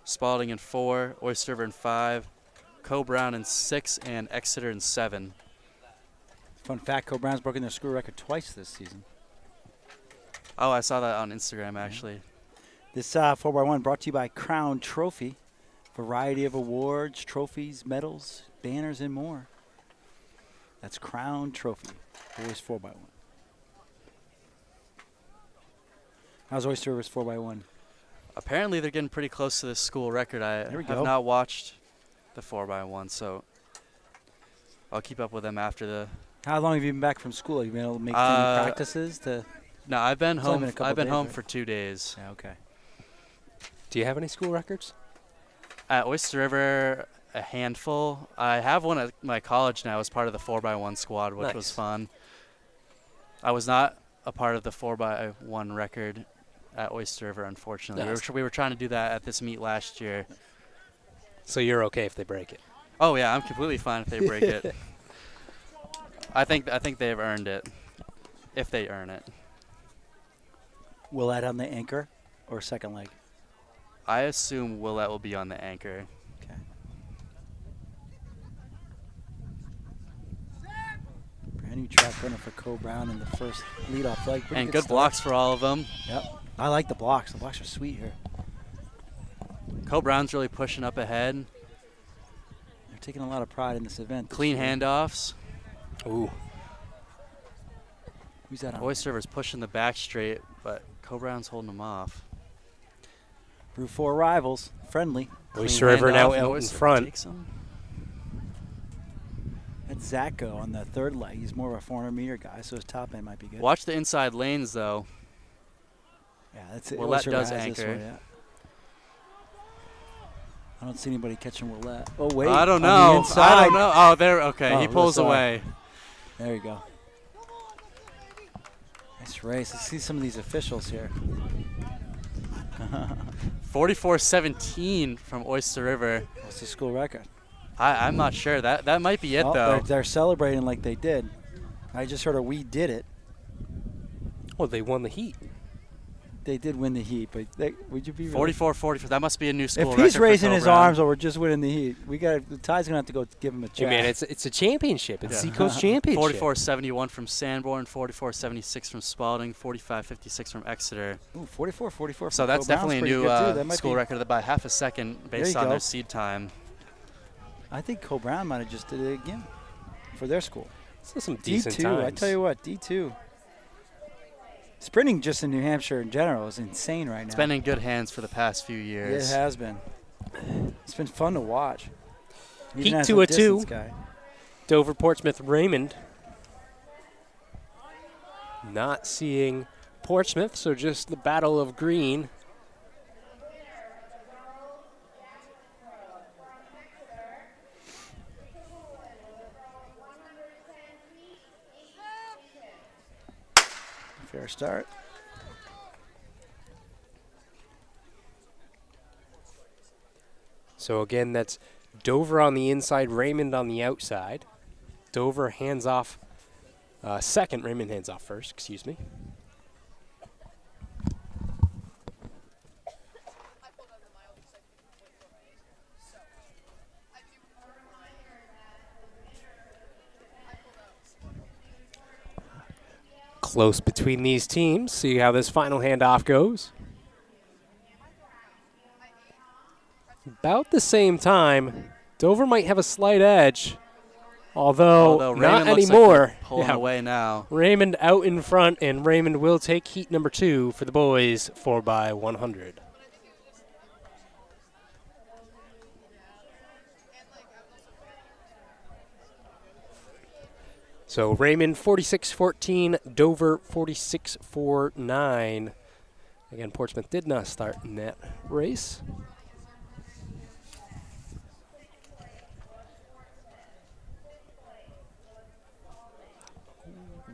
Spalding in 4, Oyster River in 5, Co-Brown in 6, and Exeter in 7. Fun fact, Co-Brown's broken their school record twice this season. Oh, I saw that on Instagram, actually. This 4x1 brought to you by Crown Trophy. Variety of awards, trophies, medals, banners, and more. That's Crown Trophy. Boys 4x1. How's Oyster River's 4x1? Apparently, they're getting pretty close to the school record. I There we have go. not watched the 4x1, so I'll keep up with them after the. How long have you been back from school? Have you been able to make any practices to? No, I've been It's only home. been a couple I've been days, home right? for 2 days. Yeah, okay. Do you have any school records? At Oyster River, a handful. I have one at my college now as part of the 4x1 squad, which was Nice. fun. I was not a part of the 4x1 record at Oyster River, unfortunately. Nice. We were trying to do that at this meet last year. So you're okay if they break it. Oh yeah, I'm completely fine if they break it. I think they've earned it, if they earn it. Will that on the anchor or second leg? I assume Willette will be on the anchor. Okay. Brand new track runner for Co-Brown in the first leadoff leg. Pretty And good start. blocks for all of them. Yep. I like the blocks. The blocks are sweet here. Co-Brown's really pushing up ahead. They're taking a lot of pride in this event. Clean handoffs. Ooh. Who's that on? Oyster River's pushing the back straight, but Co-Brown's holding them off. Brew 4 rivals. Friendly. Oyster River now handoff, out in Oyster front. takes 'em. That's Zacco on the third leg. He's more of a 400-meter guy, so his top end might be good. Watch the inside lanes, though. Yeah, that's it. Willette Oyster does has this anchor. one, yeah. I don't see anybody catching Willette. Oh, wait. I don't on the know. I inside. don't know. Oh, there. Okay, Oh, he pulls that's all right. away. There you go. Nice race. Let's see some of these officials here. 44-17 from Oyster River. What's the school record? I'm not sure. That might be it, Oh, though. they're celebrating like they did. I just heard we did it. Well, they won the heat. They did win the heat, but would you be really? 44-44. That must be a new school If record he's for raising his Co-Brown. arms over just winning the heat, the Ty's gonna have to go give him a Hey, check. man, it's a championship. It's Yeah. Seacoast Championship. 44-71 from Sanborn, 44-76 from Spalding, 45-56 from Exeter. Ooh, 44-44. So that's definitely a new school record. record by half a second based you on go. their seed time. I think Co-Brown might have just did it again for their school. So some decent D2, times. I tell you what, D2. Sprinting just in New Hampshire in general is insane right now. It's been in good hands for the past few years. It has been. It's been fun to watch. Even Heat as 2 a of 2. distance guy. Dover, Portsmouth, Raymond. Not seeing Portsmouth, so just the battle of green. Fair start. So again, that's Dover on the inside, Raymond on the outside. Dover hands off second, Raymond hands off first, excuse me. Close between these teams. See how this final handoff goes. About the same time, Dover might have a slight edge, although not Raymond looks anymore. like pulling away now. Raymond out in front, and Raymond will take heat number 2 for the boys 4x100. So Raymond 46-14, Dover 46-9. Again, Portsmouth did not start in that race.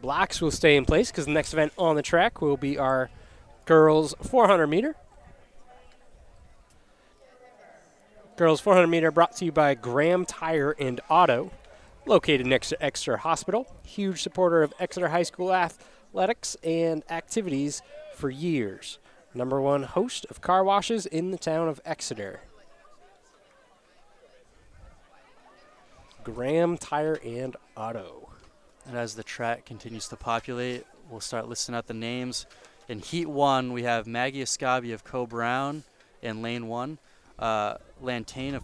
Blacks will stay in place because the next event on the track will be our girls 400 meter. Girls 400 meter brought to you by Graham Tire and Auto, located next to Exeter Hospital. Huge supporter of Exeter High School athletics and activities for years. #1 host of car washes in the town of Exeter. Graham Tire and Auto. And as the track continues to populate, we'll start listing out the names. In Heat 1, we have Maggie Escabi of Co-Brown in Lane 1, Lantane of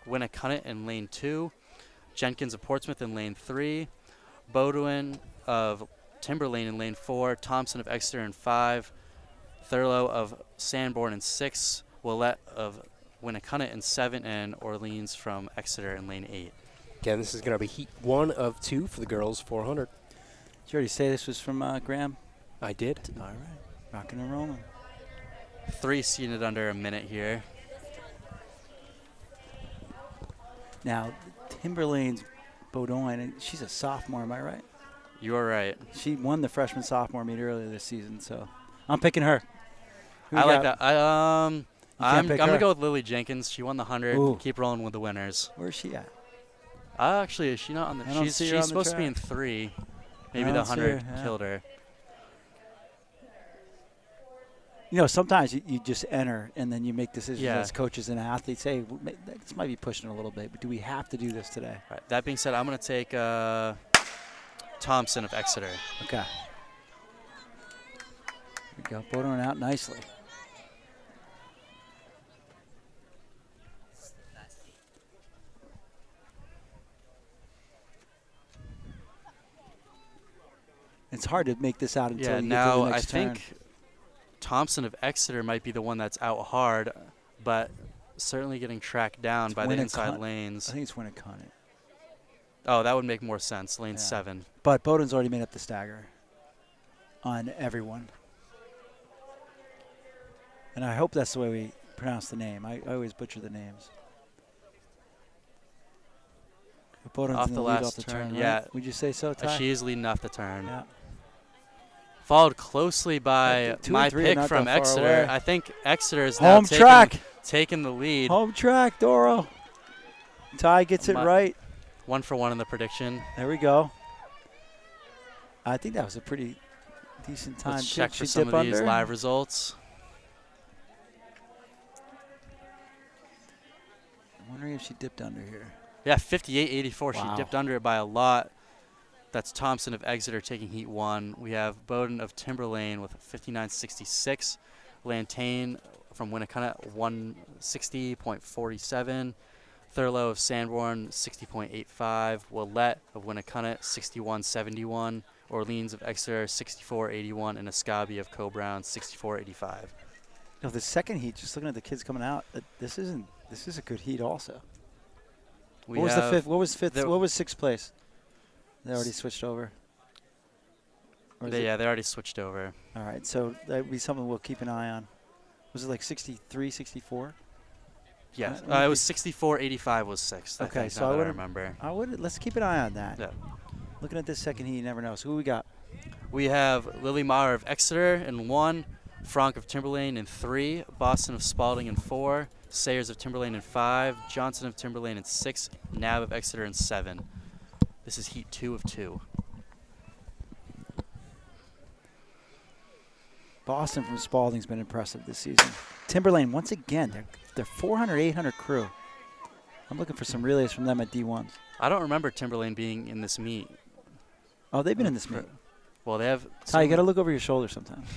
Winnicunnet in Lane 2, Jenkins of Portsmouth in Lane 3, Bodwin of Timberlane in Lane 4, Thompson of Exeter in 5, Thurlow of Sanborn in 6, Willette of Winnicunnet in 7, and Orleans from Exeter in Lane 8. Again, this is going to be Heat 1 of 2 for the girls 400. Did you already say this was from Graham? I did. All right. Rocking and rolling. 3 seated under a minute here. Now, Timberlane's Bodine, and she's a sophomore, am I right? You are right. She won the freshman-sophomore meet earlier this season, so I'm picking her. I like that. I'm pick going her? to go with Lily Jenkins. She won the 100. Ooh. Keep rolling with the winners. Where's she at? Actually, is she not on the? I don't She's see her on the supposed to be in track. 3. I Maybe the don't see her, 100 yeah. killed her. You know, sometimes you just enter and then you make decisions Yeah. as coaches and athletes. Hey, this might be pushing a little bit, but do we have to do this today? All right, that being said, I'm going to take Thompson of Exeter. Okay. There we go. Bodine out nicely. It's hard to make this out until Yeah, you get to now the I next turn. think Thompson of Exeter might be the one that's out hard, but certainly getting tracked down by the inside lanes. I think it's Winnicunnet. Oh, that would make more sense. Lane Yeah. 7. But Bowdoin's already made up the stagger on everyone. And I hope that's the way we pronounce the name. I always butcher the names. But Bowdoin's Off in the the lead last off the turn, turn, yeah. right? Would you say so, Ty? She is leading off the turn. Yeah. Followed closely by 2 and my 3 are pick not from that far Exeter. away. I think Exeter is now Home track. taking the lead. Home track, Doro. Ty gets it right. 1 for 1 in the prediction. There we go. I think that was a pretty decent time. Let's check Did for she some dip of these under? live results. I'm wondering if she dipped under here. Yeah, 58.84. Wow. She dipped under it by a lot. That's Thompson of Exeter taking Heat 1. We have Bowdoin of Timberlane with 59.66. Lantane from Winnicunnet 160.47. Thurlow of Sanborn 60.85. Willette of Winnicunnet 61.71. Orleans of Exeter 64.81. And Escabi of Co-Brown 64.85. No, the second heat, just looking at the kids coming out, this is a good heat also. We What was the have fifth? What was fifth? the- What was sixth place? They already switched over. Or is it- Yeah, they already switched over. All right, so that would be something we'll keep an eye on. Was it like 63, 64? Yes, Let me it was 64.85 was 6th. Okay, I think, so now I that I would've- remember. Let's keep an eye on that. Yeah. Looking at this second heat, you never know. So who we got? We have Lily Maher of Exeter in 1, Franck of Timberlane in 3, Boston of Spalding in 4, Sayers of Timberlane in 5, Johnson of Timberlane in 6, Nab of Exeter in 7. This is heat 2 of 2. Boston from Spalding's been impressive this season. Timberlane, once again, they're 400, 800 crew. I'm looking for some relays from them at D1s. I don't remember Timberlane being in this meet. Oh, they've been in this meet. Well, they have. Ty, you got to look over your shoulder sometimes.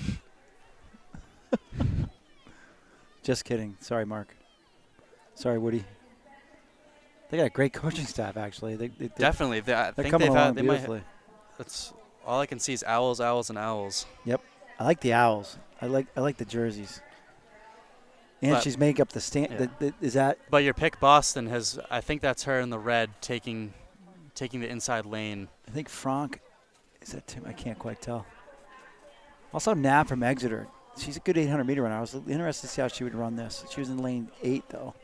Just kidding. Sorry, Mark. Sorry, Woody. They got a great coaching staff, actually. They Definitely. I they're think coming they've along had. They might. beautifully. That's all I can see is owls, owls, and owls. Yep. I like the owls. I like the jerseys. And But- she's making up the stand. Yeah. Is that? But your pick, Boston, has. I think that's her in the red taking the inside lane. I think Franck. Is that Tim? I can't quite tell. Also, Nab from Exeter. She's a good 800-meter runner. I was interested to see how she would run this. She was in lane 8, though.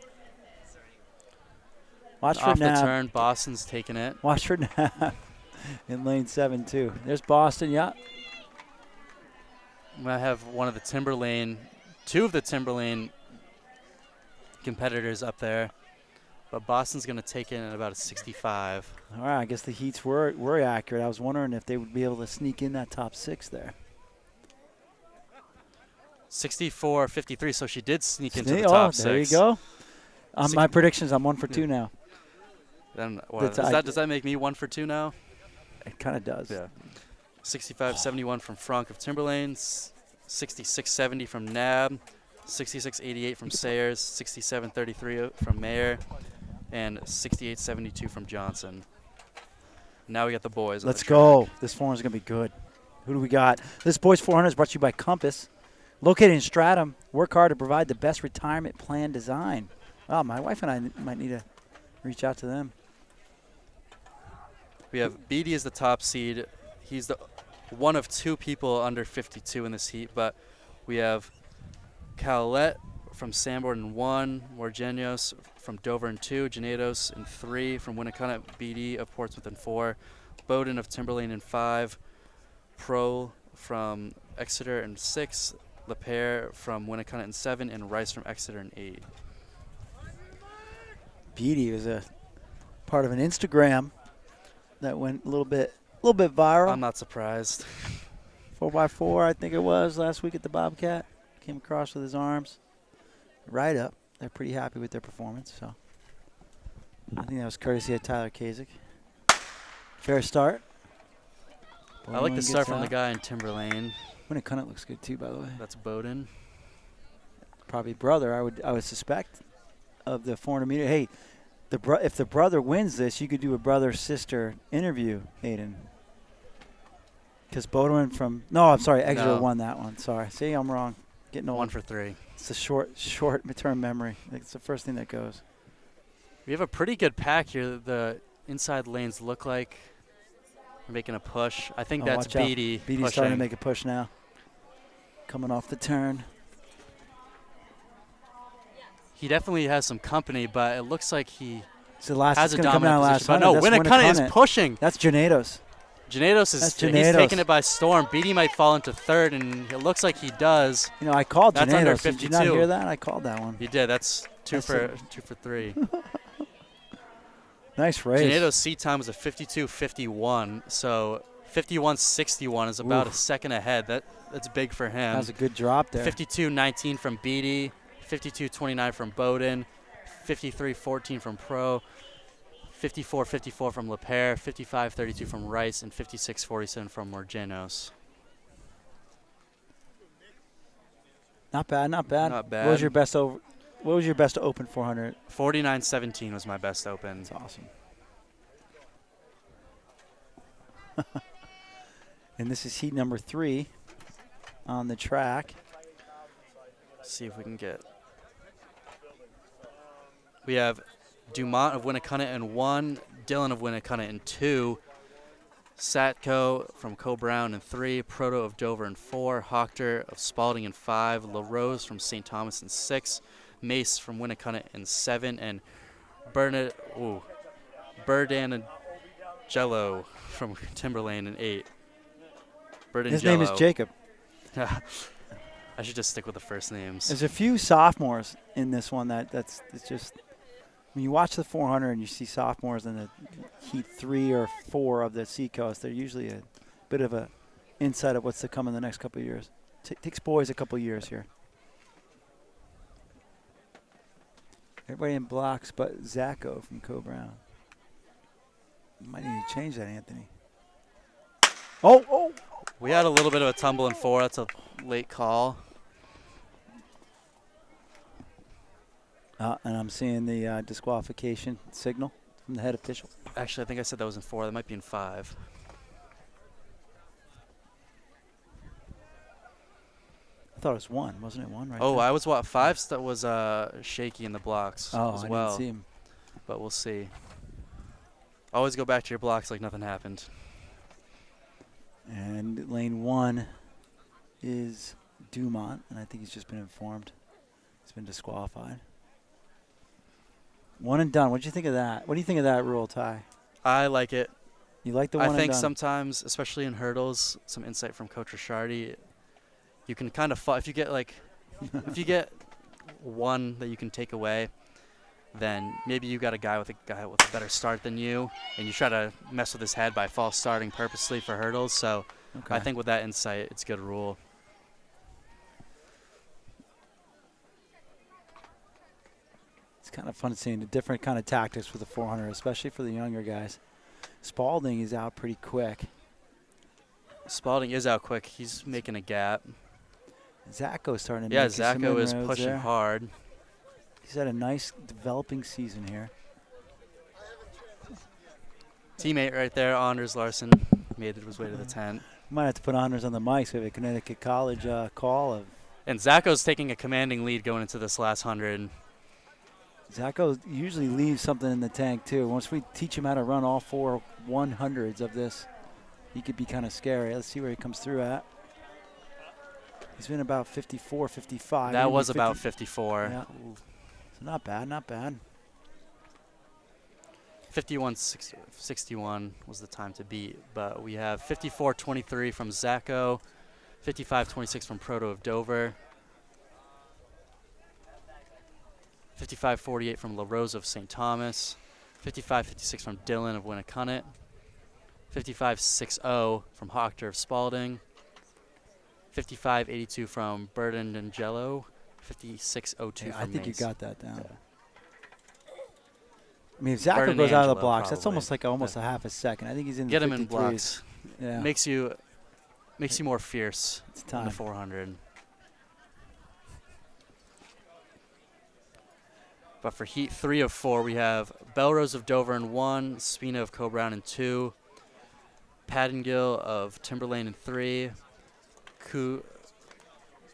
Watch for Off the Nab. turn, Boston's taking it. Watch for Nab in lane 7, too. There's Boston, yeah. I'm going to have one of the Timberlane, 2 of the Timberlane competitors up there. But Boston's going to take it at about a 65. All right, I guess the heats were accurate. I was wondering if they would be able to sneak in that top 6 there. 64-53, so she did sneak into the top 6. There you go. My predictions, I'm 1 for 2 now. Then does that make me 1 for 2 now? It kind of does. Yeah. 65-71 from Franck of Timberlane, 66-70 from Nab, 66-88 from Sayers, 67-33 from Mayer, and 68-72 from Johnson. Now we got the boys. Let's go. This 400 is going to be good. Who do we got? This boys 400 is brought to you by Compass. Located in Stratham, work hard to provide the best retirement plan design. Wow, my wife and I might need to reach out to them. We have Beatty as the top seed. He's the one of 2 people under 52 in this heat, but we have Cowlett from Sanborn in 1, Morgenios from Dover in 2, Genados in 3, from Winnicott, Beatty of Portsmouth in 4, Bowden of Timberlane in 5, Pro from Exeter in 6, LePere from Winnicott in 7, and Rice from Exeter in 8. Beatty was a part of an Instagram that went a little bit viral. I'm not surprised. 4x4, I think it was, last week at the Bobcat. Came across with his arms right up. They're pretty happy with their performance. So I think that was courtesy of Tyler Kasich. Fair start. I like the start from the guy in Timberlane. Winnicott looks good too, by the way. That's Bowden. Probably brother, I would suspect, of the 400 meter. Hey, if the brother wins this, you could do a brother-sister interview, Aiden. Because Bowden from Exeter won that one. Sorry, see, I'm wrong. Getting old. 1 for 3. It's a short-term memory. It's the first thing that goes. We have a pretty good pack here. The inside lanes look like we're making a push. I think that's Beatty. Beatty's pushing. starting to make a push now. Coming off the turn. He definitely has some company, but it looks like he has a dominant position. But no, Winnicott Winnicott is pushing. That's Genados. Genados is he's taking it by storm. Beatty might fall into 3rd, and it looks like he does. You know, I called That's under Genados. Did you not 52. hear that? I called that one. You did. That's 2 for 3. Nice race. Genados' seat time was a 52:51, so 51:61 is about a second ahead. That's big for him. That was a good drop there. 52:19 from Beatty, 52:29 from Bowden, 53:14 from Pro, 54:54 from LePere, 55:32 from Rice, and 56:47 from Morgenos. Not bad, not bad. Not bad. What was your best open 400? 49:17 was my best open. That's awesome. And this is heat number 3 on the track. Let's see if we can get. We have Dumont of Winnicott in 1, Dillon of Winnicott in 2, Satko from Co-Brown in 3, Proto of Dover in 4, Hochter of Spalding in 5, LaRose from St. Thomas in 6, Mace from Winnicott in 7, and Berdangello from Timberlane in 8. Burden His name is Jello. Jacob. I should just stick with the first names. There's a few sophomores in this one that's just when you watch the 400 and you see sophomores in the heat 3 or 4 of the Seacoast, they're usually a bit of a insight of what's to come in the next couple of years. Takes boys a couple of years here. Everybody in blocks but Zacho from Co-Brown. You might need to change that, Anthony. Oh! We had a little bit of a tumble in 4. That's a late call. And I'm seeing the disqualification signal from the head official. Actually, I think I said that was in 4. That might be in 5. I thought it was 1. Wasn't it 1 right Oh, there? I was 5 that was shaky in the blocks as well. I didn't see him. But we'll see. Always go back to your blocks like nothing happened. And lane 1 is Dumont, and I think he's just been informed. He's been disqualified. 1 and done. What do you think of that? What do you think of that rule, Ty? I like it. You like the 1 and done? I think sometimes, especially in hurdles, some insight from Coach Rishardi, you can kind of if you get if you get 1 that you can take away, then maybe you got a guy with a better start than you, and you try to mess with his head by false starting purposely for hurdles. So Okay. I think with that insight, it's a good rule. It's kind of fun seeing the different kind of tactics for the 400, especially for the younger guys. Spalding is out pretty quick. Spalding is out quick. He's making a gap. Zacho's starting to Yeah, make some Zacho is inroads pushing there. hard. He's had a nice developing season here. Teammate right there, Anders Larson, made his way to the tent. Might have to put honors on the mics. We have a Connecticut College call of And Zacho's taking a commanding lead going into this last 100. Zacho usually leaves something in the tank too. Once we teach him how to run all 4 100s of this, he could be kind of scary. Let's see where he comes through at. He's been about 54, 55. That Maybe was 50. about 54. Yeah. So not bad, not bad. 51-61 was the time to beat, but we have 54-23 from Zacho, 55-26 from Proto of Dover, 55-48 from LaRose of St. Thomas, 55-56 from Dylan of Winnicunnet, 55-60 from Hochter of Spalding, 55-82 from Burden and Jello, 56-02 from I think Mace. you got that down. Yeah. I mean, if Zacho Burden goes out of the Angelo, blocks, that's probably. almost like a half a second. I think he's in Get the him in 53s. blocks. Yeah, Makes you more fierce it's in time. the 400. But for heat 3 of 4, we have Belrose of Dover in 1, Spina of Co-Brown in 2, Paddengill of Timberlane in 3,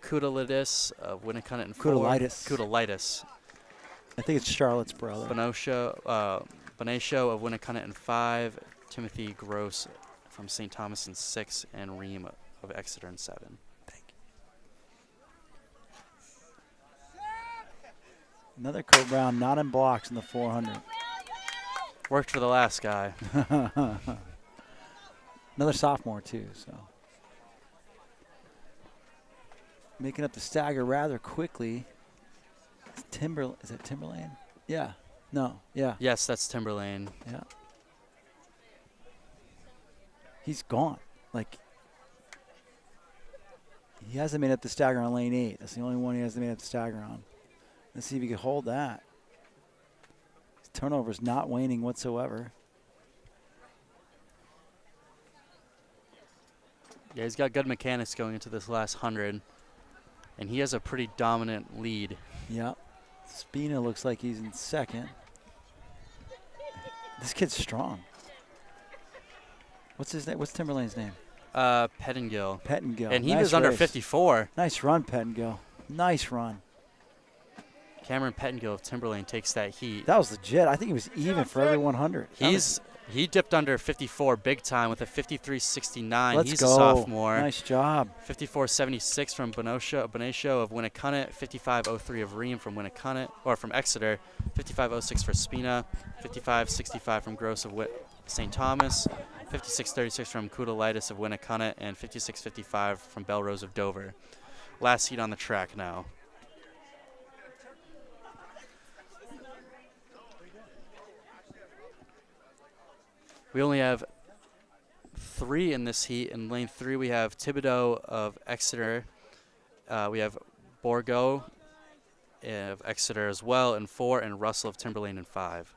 Kudalidis of Winnicunnet in 4. Kudalitis. I think it's Charlotte's brother. Bonesho of Winnicunnet in 5, Timothy Gross from St. Thomas in 6, and Ream of Exeter in 7. Another Co-Brown not in blocks in the 400. Worked for the last guy. Another sophomore too, so. Making up the stagger rather quickly. Is it Timberlane? Yeah. No. Yeah. Yes, that's Timberlane. Yeah. He's gone. Like, he hasn't made up the stagger on lane 8. That's the only one he hasn't made up the stagger on. Let's see if he can hold that. His turnover's not waning whatsoever. Yeah, he's got good mechanics going into this last 100, and he has a pretty dominant lead. Yeah. Spina looks like he's in second. This kid's strong. What's his name? What's Timberlane's name? Pettingill. Pettingill. And he Nice was under race. 54. Nice run, Pettingill. Nice run. Cameron Pettingill of Timberlane takes that heat. That was legit. I think he was even for every 100. He dipped under 54 big time with a 53.69. Let's He's go. a sophomore. Nice job. 54.76 from Bonesho of Winnicunnet, 55.03 of Ream from Winnicunnet, or from Exeter, 55.06 for Spina, 55.65 from Gross of St. Thomas, 56.36 from Kudalitis of Winnicunnet, and 56.55 from Belrose of Dover. Last heat on the track now. We only have 3 in this heat. In lane 3, we have Thibodeau of Exeter. We have Borgo of Exeter as well in 4, and Russell of Timberlane in 5.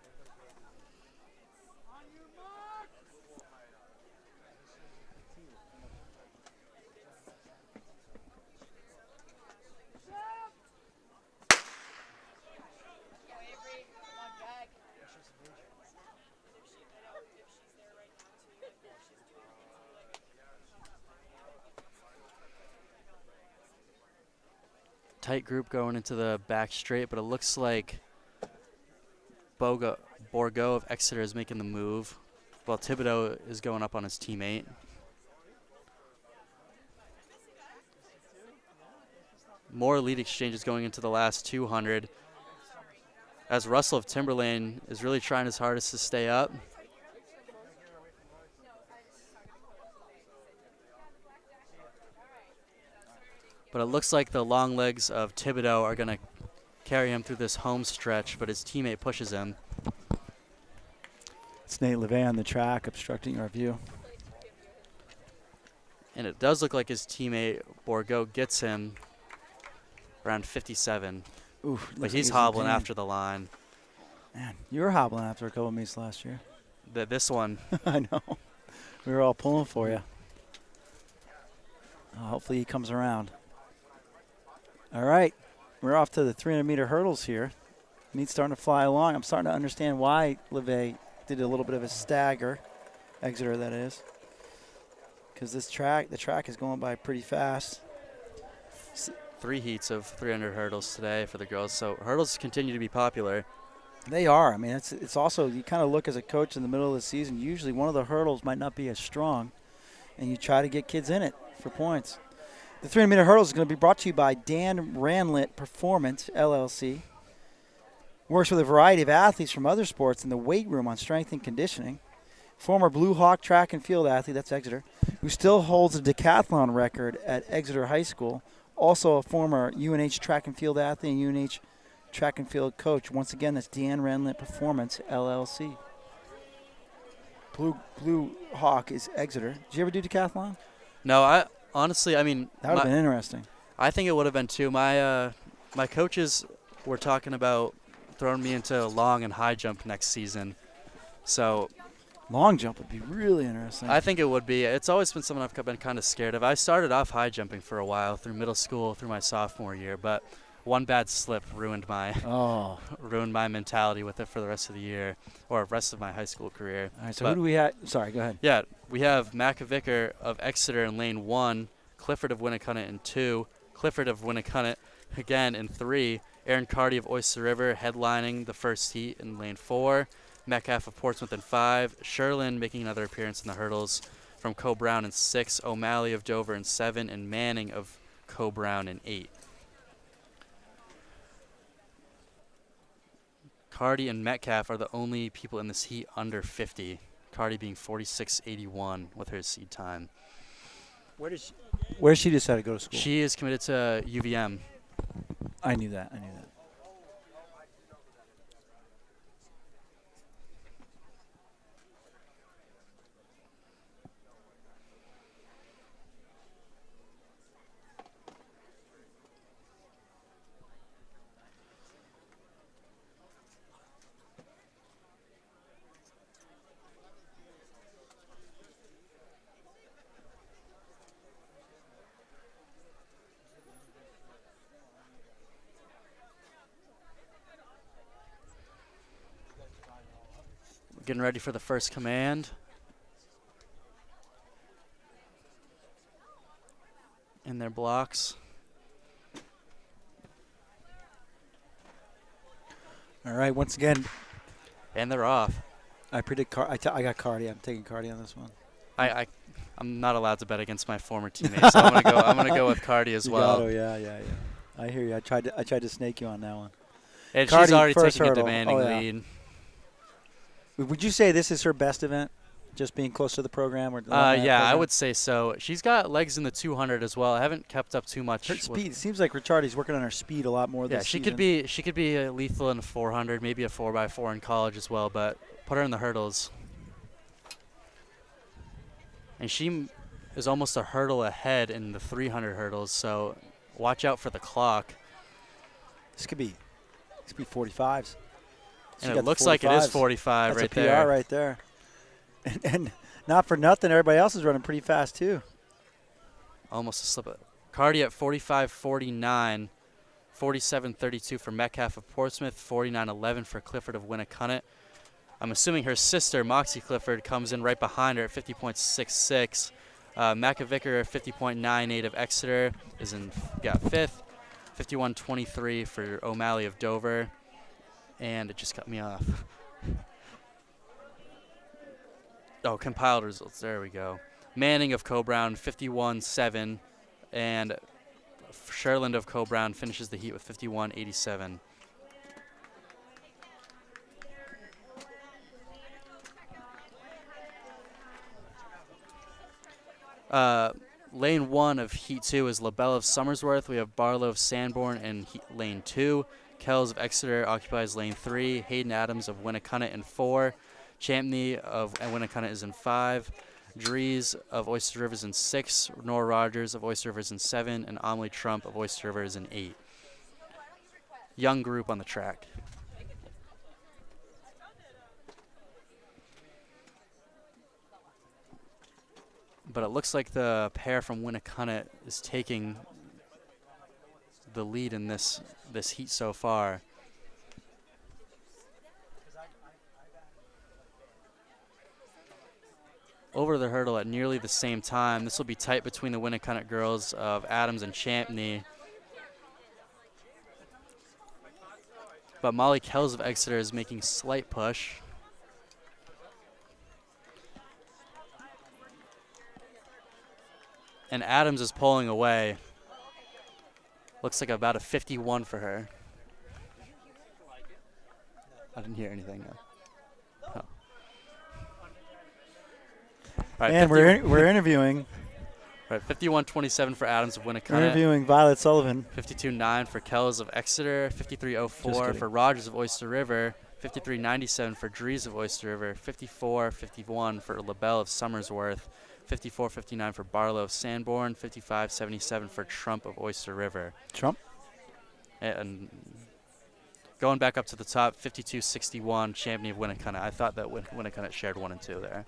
Tight group going into the back straight, but it looks like Borgo of Exeter is making the move, while Thibodeau is going up on his teammate. More lead exchanges going into the last 200, as Russell of Timberlane is really trying his hardest to stay up. But it looks like the long legs of Thibodeau are going to carry him through this home stretch, but his teammate pushes him. It's Nate LeVay on the track obstructing our view. And it does look like his teammate Borgo gets him around 57. Oof, but he's hobbling after the line. Man, you were hobbling after a couple meets last year. This one. I know. We were all pulling for you. Hopefully he comes around. All right, we're off to the 300-meter hurdles here. Meet's starting to fly along. I'm starting to understand why LeVay did a little bit of a stagger, Exeter that is, because the track is going by pretty fast. 3 heats of 300 hurdles today for the girls, so hurdles continue to be popular. They are. I mean, it's also, you kind of look as a coach in the middle of the season, usually one of the hurdles might not be as strong, and you try to get kids in it for points. The 300-meter hurdles is going to be brought to you by Dan Ranlit Performance, LLC. Works with a variety of athletes from other sports in the weight room on strength and conditioning. Former Blue Hawk track and field athlete, that's Exeter, who still holds a decathlon record at Exeter High School. Also a former UNH track and field athlete and UNH track and field coach. Once again, that's Dan Ranlit Performance, LLC. Blue Hawk is Exeter. Did you ever do decathlon? No, honestly, I mean, that would have been interesting. I think it would have been too. My coaches were talking about throwing me into long and high jump next season. So long jump would be really interesting. I think it would be. It's always been something I've been kind of scared of. I started off high jumping for a while through middle school, through my sophomore year, but one bad slip ruined my mentality with it for the rest of the year, or rest of my high school career. All right, so who do we have? Sorry, go ahead. Yeah, we have Macavicker of Exeter in lane 1, Clifford of Winnicunnet in 2, Clifford of Winnicunnet again in 3, Aaron Carty of Oyster River headlining the first heat in lane 4, Metcalf of Portsmouth in 5, Sherlin making another appearance in the hurdles from Co-Brown in 6, O'Malley of Dover in 7, and Manning of Co-Brown in 8. Carty and Metcalf are the only people in this heat under 50. Carty being 46.81 with her seed time. Where does she decide to go to school? She is committed to UVM. I knew that. Getting ready for the first command. In their blocks. All right, once again. And they're off. I predict I got Carty. I'm taking Carty on this one. I'm not allowed to bet against my former teammates, so I'm gonna go with Carty as well. Yeah. I hear you. I tried to snake you on that one. And Carty, she's already first taking hurdle. a demanding lead. Would you say this is her best event? just being close to the program? Or yeah, I would say so. She's got legs in the 200 as well. I haven't kept up too much. Her speed seems like Ricciardi's working on her speed a lot more. Yeah, this she season. could be lethal in the 400, maybe a 4x4 in college as well. But put her in the hurdles, and she is almost a hurdle ahead in the 300 hurdles. So watch out for the clock. This could be 45s. And it looks like it is 45 That's right a PR there. right there. And not for nothing, everybody else is running pretty fast too. Almost a slip up. Cardi at 45.49, 47.32 for Metcalf of Portsmouth, 49.11 for Clifford of Winnicunnet. I'm assuming her sister, Moxie Clifford, comes in right behind her at 50.66. Macavicker, 50.98 of Exeter, got fifth. 51.23 for O'Malley of Dover. And it just cut me off. Oh, compiled results. There we go. Manning of Coe-Brown, 51.7. And Sherland of Coe-Brown finishes the heat with 51.87. Lane 1 of Heat 2 is LaBelle of Somersworth. We have Barlow of Sanborn in Lane 2. Kells of Exeter occupies Lane 3. Hayden Adams of Winnicunnet in 4. Champney of Winnicunnet is in 5. Dries of Oyster River is in 6. Nora Rogers of Oyster River is in 7. And Amelie Trump of Oyster River is in 8. Young group on the track. But it looks like the pair from Winnicunnet is taking the lead in this heat so far. Over the hurdle at nearly the same time. This will be tight between the Winnicunnet girls of Adams and Champney. But Molly Kells of Exeter is making slight push. And Adams is pulling away. Looks like about a 51 for her. I didn't hear anything. No. Oh. All right, And we're interviewing. All right, 51.27 for Adams of Winnicunnet. Interviewing Violet Sullivan. 52.9 for Kells of Exeter. 53.04 for Rogers of Oyster River. 53.97 for Dries of Oyster River. 54.51 for LaBelle of Somersworth. 54.59 for Barlow of Sanborn. 55.77 for Trump of Oyster River. Trump. And going back up to the top, 52.61 Champney of Winnicunnet. I thought that Winnicunnet shared 1 and 2 there.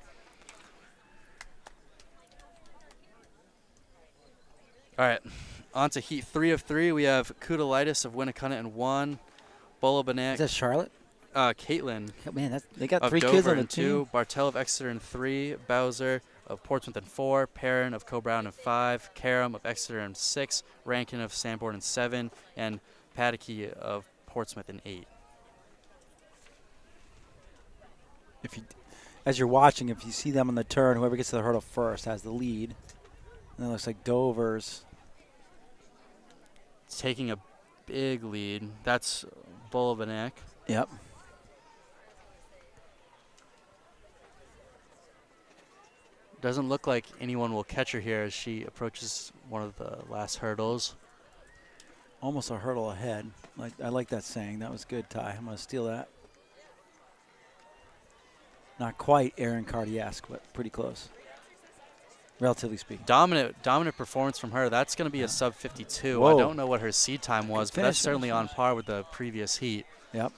All right, on to heat 3 of 3. We have Kudalitis of Winnicunnet in 1. Bolobanek. Is that Charlotte? Caitlin. Man, they got of 3 Dover kids on the in team. 2. Bartell of Exeter in 3. Bowser of Portsmouth in 4. Perrin of Coe-Brown in 5. Karam of Exeter in 6. Rankin of Sanborn in 7. And Paddocky of Portsmouth in 8. As you're watching, if you see them on the turn, whoever gets to the hurdle first has the lead. And it looks like Dover's taking a big lead. That's Bolobanek. Yep. Doesn't look like anyone will catch her here as she approaches one of the last hurdles. Almost a hurdle ahead. I like that saying. That was good, Ty. I'm going to steal that. Not quite Aaron Cardi-esque, but pretty close. Relatively speaking. Dominant performance from her. That's going to be a sub 52. Whoa. I don't know what her seed time was, but that's certainly on par with the previous heat. Yep.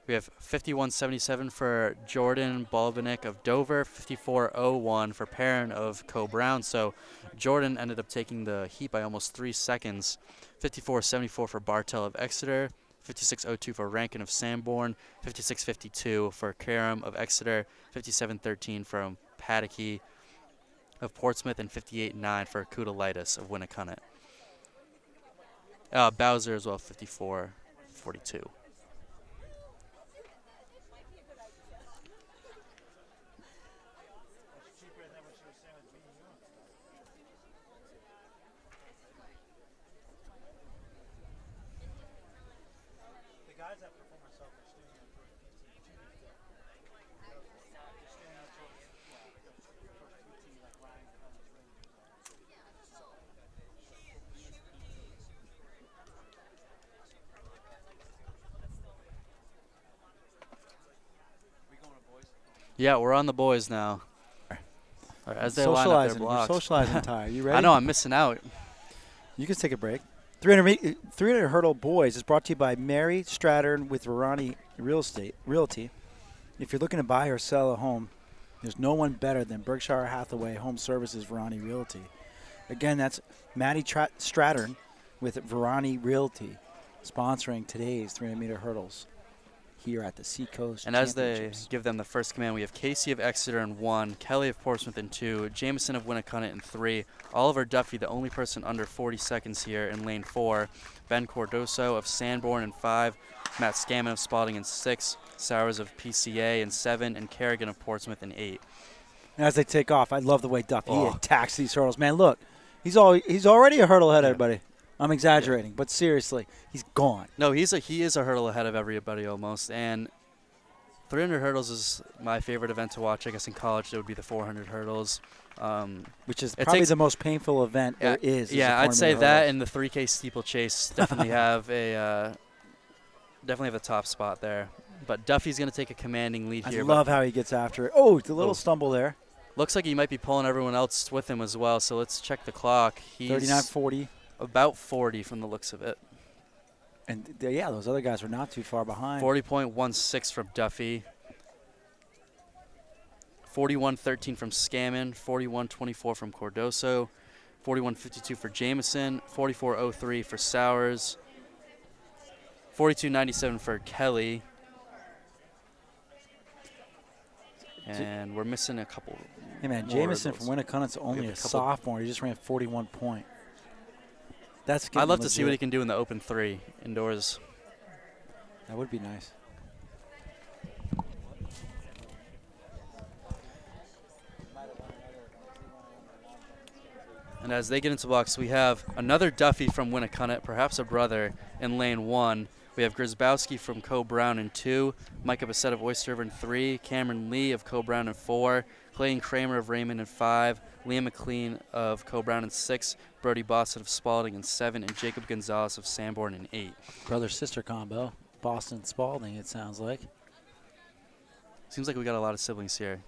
We have 51.77 for Jordan Balvanik of Dover, 54.01 for Perrin of Coe-Brown. So Jordan ended up taking the heat by almost 3 seconds. 54.74 for Bartell of Exeter, 56.02 for Rankin of Sanborn, 56.52 for Karam of Exeter, 57.13 from Paddocky of Portsmouth, and 58.9 for Kudalitis of Winnicunnet. Bowser as well, 54.42. Yeah, we're on the boys now. All right, as they line up their blocks. You're socializing, Ty. You ready? I know, I'm missing out. You can take a break. 300 hurdle boys is brought to you by Mary Strattern with Verani Realty. If you're looking to buy or sell a home, there's no one better than Berkshire Hathaway Home Services Verani Realty. Again, that's Maddie Strattern with Verani Realty, sponsoring today's 300-meter hurdles here at the Seacoast Championships. And as they give them the first command, we have Casey of Exeter in 1, Kelly of Portsmouth in 2, Jameson of Winnicott in 3, Oliver Duffy, the only person under 40 seconds here in lane 4, Ben Cordoso of Sanborn in 5, Matt Scammon of Spalding in 6, Sowers of PCA in 7, and Kerrigan of Portsmouth in 8. And as they take off, I love the way Duffy attacks these hurdles. Man, look, he's already a hurdle ahead, everybody. I'm exaggerating, but seriously, he's gone. No, he is a hurdle ahead of everybody almost, and 300 hurdles is my favorite event to watch. I guess in college it would be the 400 hurdles, which is probably the most painful event there is. Yeah, I'd say that and the 3K steeplechase definitely have the top spot there. But Duffy's going to take a commanding lead here. I love how he gets after it. Oh, the little stumble there. Looks like he might be pulling everyone else with him as well. So let's check the clock. He's 39:40. About 40 from the looks of it. And, yeah, those other guys were not too far behind. 40.16 from Duffy. 41.13 from Scammon. 41.24 from Cordoso. 41.52 for Jameson. 44.03 for Sowers. 42.97 for Kelly. And we're missing a couple. Hey, man, Jameson from Winnicott's only a sophomore. He just ran 41 point. I'd love to see what he can do in the open 3 indoors. That would be nice. And as they get into blocks, we have another Duffy from Winnicott, perhaps a brother, in lane 1. We have Grzybowski from Co Brown in 2, Micah Bassett of Oyster River in 3, Cameron Lee of Co Brown in 4, Clayton Kramer of Raymond in 5, Liam McLean of Co Brown in 6, Brody Boston of Spalding in 7, and Jacob Gonzalez of Sanborn in 8. Brother-sister combo, Boston Spalding, it sounds like. Seems like we got a lot of siblings here.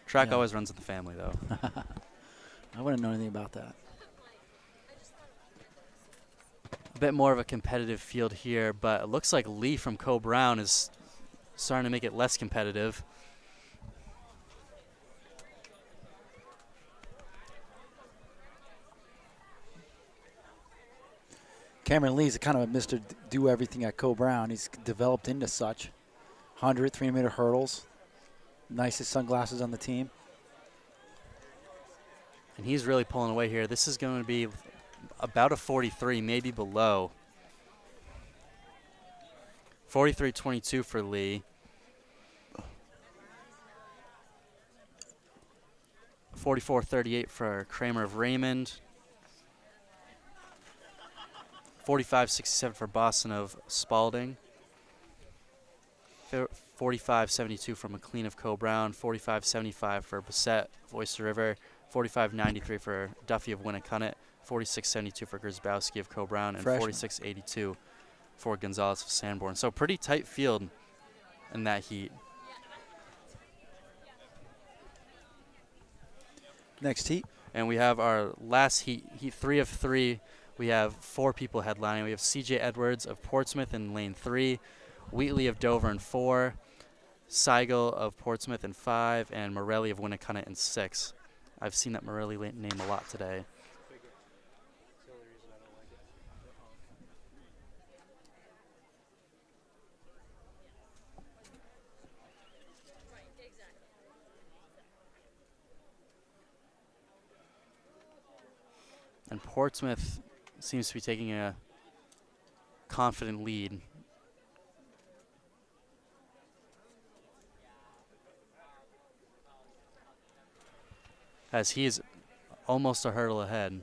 Track always runs in the family, though. I wouldn't know anything about that. A bit more of a competitive field here, but it looks like Lee from Co Brown is starting to make it less competitive. Cameron Lee's kind of a Mr. Do Everything at Co Brown. He's developed into such. 100 300-meter hurdles. Nicest sunglasses on the team. And he's really pulling away here. This is going to be about a 43, maybe below. 43.22 for Lee. 44.38 for Kramer of Raymond. 45.67 for Boston of Spalding. 45.72 for McLean of Co Brown. 45.75 for Bassett of Oyster River. 45.93 for Duffy of Winnicott. 46.72 for Grzybowski of Co Brown, and 46.82 for Gonzalez of Sanborn. So pretty tight field in that heat. Next heat. And we have our last heat 3 of 3. We have 4 people headlining. We have CJ Edwards of Portsmouth in lane 3, Wheatley of Dover in 4, Seigel of Portsmouth in 5, and Morelli of Winnicott in 6. I've seen that Morelli name a lot today. And Portsmouth seems to be taking a confident lead. As he is almost a hurdle ahead.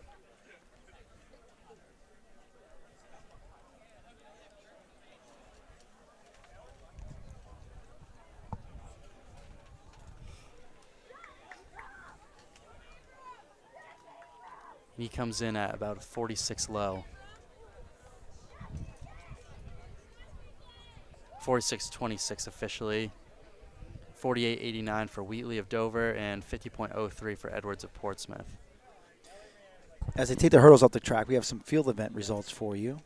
He comes in at about a 46 low. 46.26 officially. 48.89 for Wheatley of Dover, and 50.03 for Edwards of Portsmouth. As they take the hurdles off the track, we have some field event results for you.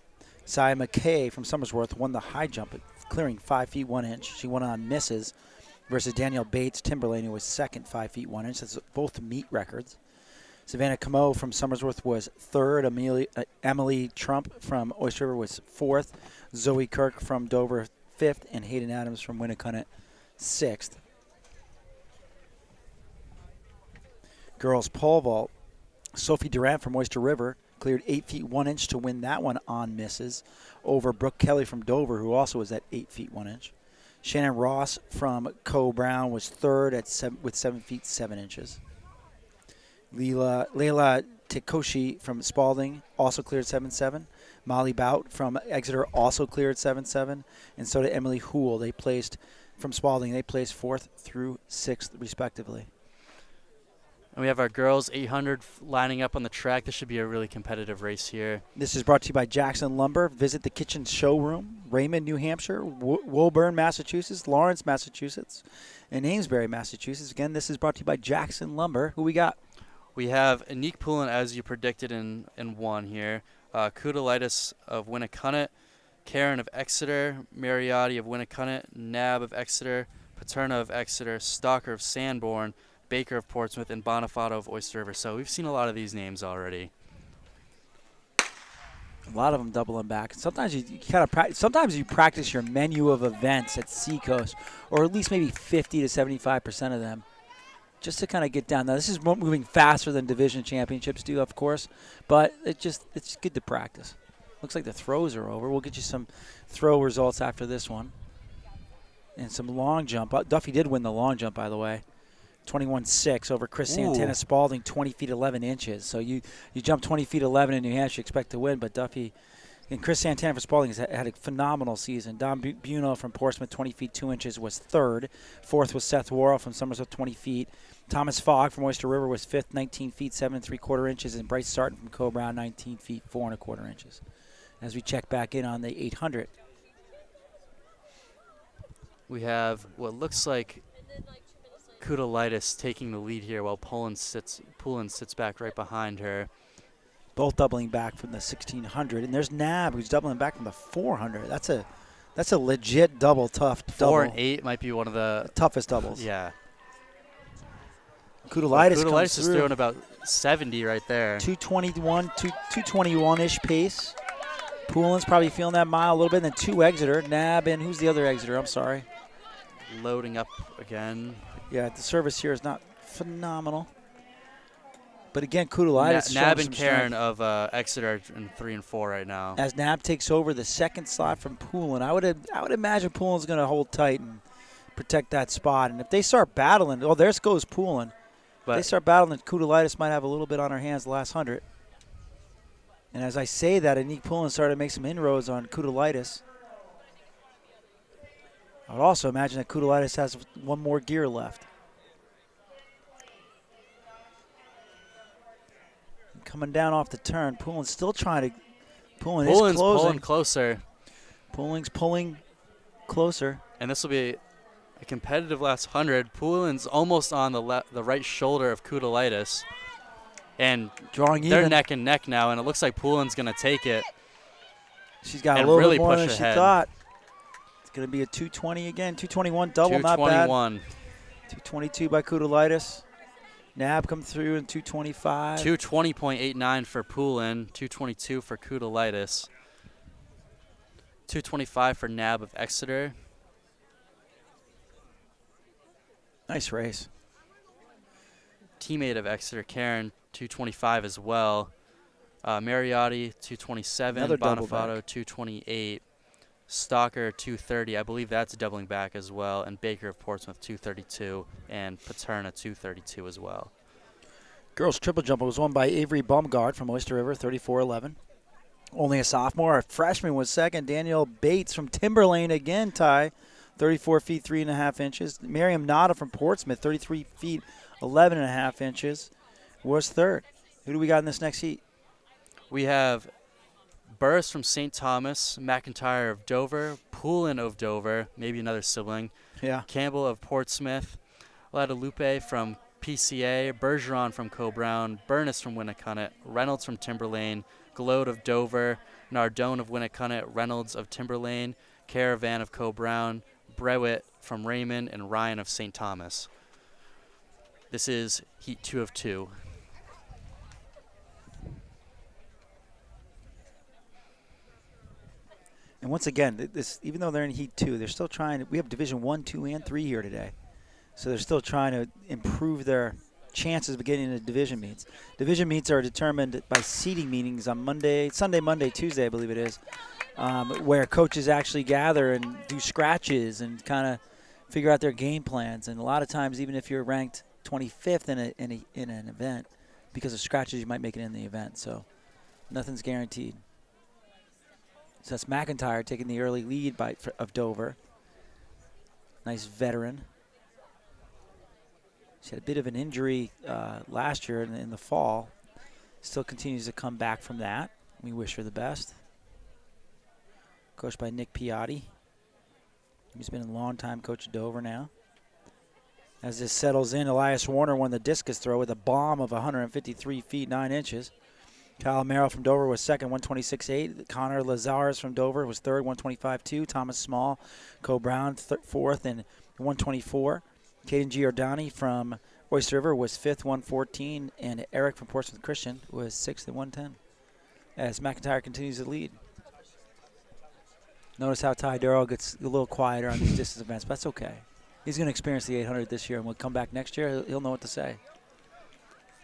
Sia McKay from Somersworth won the high jump, clearing 5 feet 1 inch. She won on misses versus Danielle Bates Timberlane, who was second, 5 feet 1 inch. That's both meet records. Savannah Camo from Somersworth was third. Emily Trump from Oyster River was fourth. Zoe Kirk from Dover fifth, and Hayden Adams from Winnicott sixth. Girls pole vault. Sophie Durant from Oyster River cleared 8 feet 1 inch to win that one on misses over Brooke Kelly from Dover, who also was at 8 feet 1 inch. Shannon Ross from Co Brown was third with 7 feet 7 inches. Leila Tekoshi from Spalding also cleared 7.7. Molly Bout from Exeter also cleared 7.7. And so did Emily Houle. They placed from Spalding. They placed 4th through 6th, respectively. And we have our girls 800 lining up on the track. This should be a really competitive race here. This is brought to you by Jackson Lumber. Visit the Kitchen Showroom, Raymond, New Hampshire, Woburn, Massachusetts, Lawrence, Massachusetts, and Amesbury, Massachusetts. Again, this is brought to you by Jackson Lumber. Who we got? We have Anique Poulin, as you predicted in one here. Kudalitis of Winnicott, Karen of Exeter, Mariotti of Winnicott, Nab of Exeter, Paterna of Exeter, Stalker of Sanborn, Baker of Portsmouth, and Bonifato of Oyster River. So we've seen a lot of these names already. A lot of them doubling back. Sometimes you kind of sometimes you practice your menu of events at Seacoast, or at least maybe 50 to 75% of them, just to kind of get down. Now this is moving faster than division championships do, of course, but it's good to practice. Looks like the throws are over. We'll get you some throw results after this one, and some long jump. Duffy did win the long jump, by the way. 21.6 over Chris Santana Spalding, 20 feet 11 inches. So you jump 20 feet 11 in New Hampshire, you expect to win, but Duffy and Chris Santana for Spalding has had a phenomenal season. Don Buno from Portsmouth, 20 feet 2 inches, was third. Fourth was Seth Worrell from Somersworth, 20 feet. Thomas Fogg from Oyster River was fifth, 19 feet 7 3/4 inches, and Bryce Sarton from Co Brown, 19 feet 4 1/4 inches. As we check back in on the 800. We have what looks like Kudalitis taking the lead here while Poulin sits back right behind her. Both doubling back from the 1600, and there's Nab who's doubling back from the 400. That's a legit double, tough double. 4 and 8 might be one of the toughest doubles. Yeah. Kudalitis is throwing about 70 right there. 221-ish pace. Poulin's probably feeling that mile a little bit, and then 2 Exeter. Nab and who's the other Exeter? I'm sorry. Loading up again. Yeah, the service here is not phenomenal. But again, Kudalitis. Nab and Karen of Exeter in 3 and 4 right now. As Nab takes over the second slot from Poulin, I would imagine Poulin's going to hold tight and protect that spot. And if they start battling, there goes Poulin. If they start battling, Kudalitis might have a little bit on her hands the last 100. And as I say that, Anique Poulin started to make some inroads on Kudalitis. I would also imagine that Kudalitis has one more gear left. Coming down off the turn, Poulin's still trying to. Poulin's pulling closer. Poulin's pulling closer. And this will be a competitive last 100. Poulin's almost on the right shoulder of Kudalitis. And drawing they're even. neck and neck now, and it looks like Poulin's going to take it. She's got a little bit more than she thought. It's going to be a 220 again. 221 double, not bad. 222 by Kudalitis. Nab come through in 225. 220.89 for Poulin. 222 for Kudalitis. 225 for Nab of Exeter. Nice race. Teammate of Exeter, Karen, 225 as well. Mariotti, 227. Another Bonifato, 228. Stalker, 230. I believe that's doubling back as well. And Baker of Portsmouth, 232. And Paterna, 232 as well. Girls triple jump was won by Avery Baumgart from Oyster River, 34-11. Only a sophomore. A freshman was second. Danielle Bates from Timberlane again, Ty. 34 feet 3 1/2 inches. Miriam Nada from Portsmouth, 33 feet 11 1/2 inches, was third. Who do we got in this next heat? We have Burris from St. Thomas, McIntyre of Dover, Poulin of Dover, maybe another sibling, Yeah. Campbell of Portsmouth, Guadalupe from PCA, Bergeron from Co-Brown, Burness from Winnicott, Reynolds from Timberlane, Glode of Dover, Nardone of Winnicott, Reynolds of Timberlane, Caravan of Co-Brown, Brewitt from Raymond, and Ryan of St. Thomas. This is Heat 2 of 2. And once again, this even though they're in Heat 2, they're still trying. We have Division 1, 2, and 3 here today. So they're still trying to improve their chances of getting into division meets. Division meets are determined by seeding meetings on Sunday, Monday, Tuesday, I believe it is, where coaches actually gather and do scratches and kind of figure out their game plans. And a lot of times, even if you're ranked 25th in an event, because of scratches, you might make it in the event. So nothing's guaranteed. So that's McIntyre taking the early lead of Dover. Nice veteran. She had a bit of an injury last year in the fall. Still continues to come back from that. We wish her the best. Coached by Nick Piatti. He's been a long-time coach at Dover now. As this settles in, Elias Warner won the discus throw with a bomb of 153 feet 9 inches. Kyle Merrill from Dover was second, 126.8. Connor Lazarus from Dover was third, 125.2. Thomas Small, Co-Brown, fourth, and 124. Caden Giordani from Oyster River was fifth, 114. And Eric from Portsmouth Christian was sixth at 110. As McIntyre continues to lead. Notice how Ty Durrell gets a little quieter on these distance events, but that's okay. He's going to experience the 800 this year, and we'll come back next year, he'll know what to say.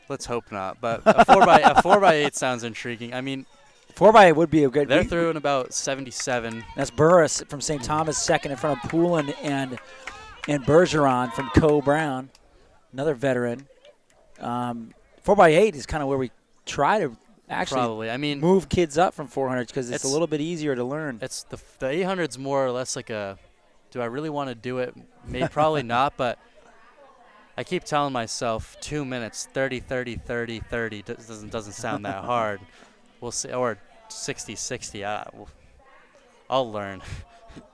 Let's hope not. But a 4x8 sounds intriguing. I mean, 4x8 would be a good. They're throwing about 77. That's Burris from St. Thomas, second in front of Poulin and Bergeron from Co-Brown, another veteran. 4x8 is kind of where we try to actually move kids up from 400s because it's a little bit easier to learn. It's the 800's more or less like a, do I really want to do it? Maybe probably not, but I keep telling myself 2 minutes, 30, 30, 30, 30 doesn't sound that hard. We'll see, or 60, 60. I'll learn.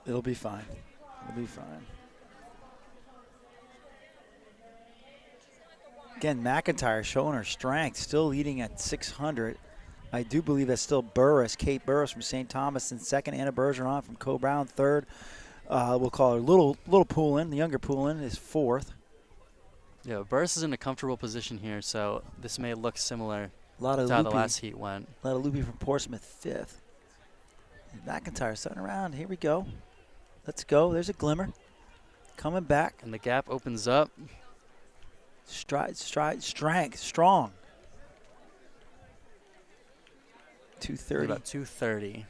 It'll be fine. It'll be fine. Again, McIntyre showing her strength, still leading at 600. I do believe that's still Burris, Kate Burris from St. Thomas in second, Anna Bergeron from Co-Brown third. We'll call her little Poulin, the younger Poulin, is fourth. Yeah, Burris is in a comfortable position here, so this may look similar to how the last heat went. A lot of Loopy from Portsmouth, fifth. And McIntyre starting around. Here we go. Let's go. There's a glimmer. Coming back. And the gap opens up. Strength, strong. 230. About 230.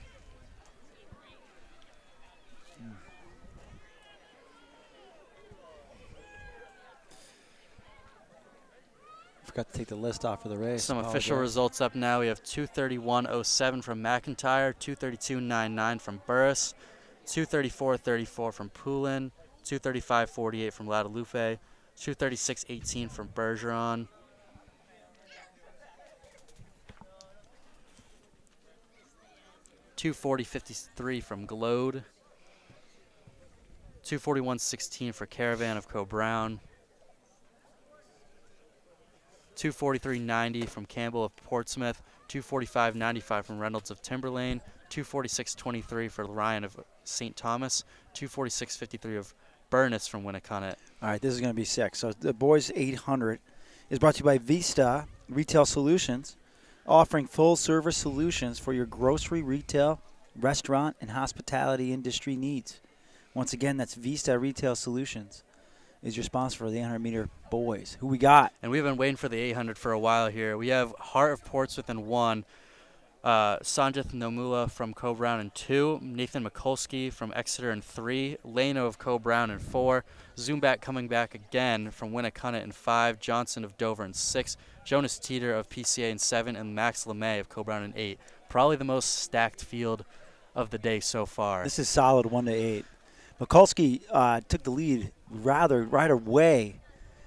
Forgot to take the list off for the race. Some official results up now. We have 231.07 from McIntyre, 232.99 from Burris, 234.34 from Poulin, 235.48 from Guadalupe, 236.18 from Bergeron. $240.53 from Glode, 241.16 for Caravan of Co-Brown, 243.90 from Campbell of Portsmouth, 245.95 from Reynolds of Timberlane, 246.23 for Ryan of St. Thomas, 246.53 of Burness from Winnicott. All right, this is going to be sick. So the boys 800 is brought to you by Vista Retail Solutions, offering full-service solutions for your grocery, retail, restaurant, and hospitality industry needs. Once again, that's Vista Retail Solutions is your sponsor for the 800-meter boys. Who we got? And we've been waiting for the 800 for a while here. We have Hart of Portsmouth in 1, Sanjith Nomula from Co-Brown in 2, Nathan Mikulski from Exeter in 3, Leno of Co-Brown in 4, Zumback coming back again from Winnicott in 5, Johnson of Dover in 6, Jonas Teeter of PCA in 7, and Max LeMay of Co-Brown in 8. Probably the most stacked field of the day so far. This is solid 1 to 8. Mikulski took the lead rather right away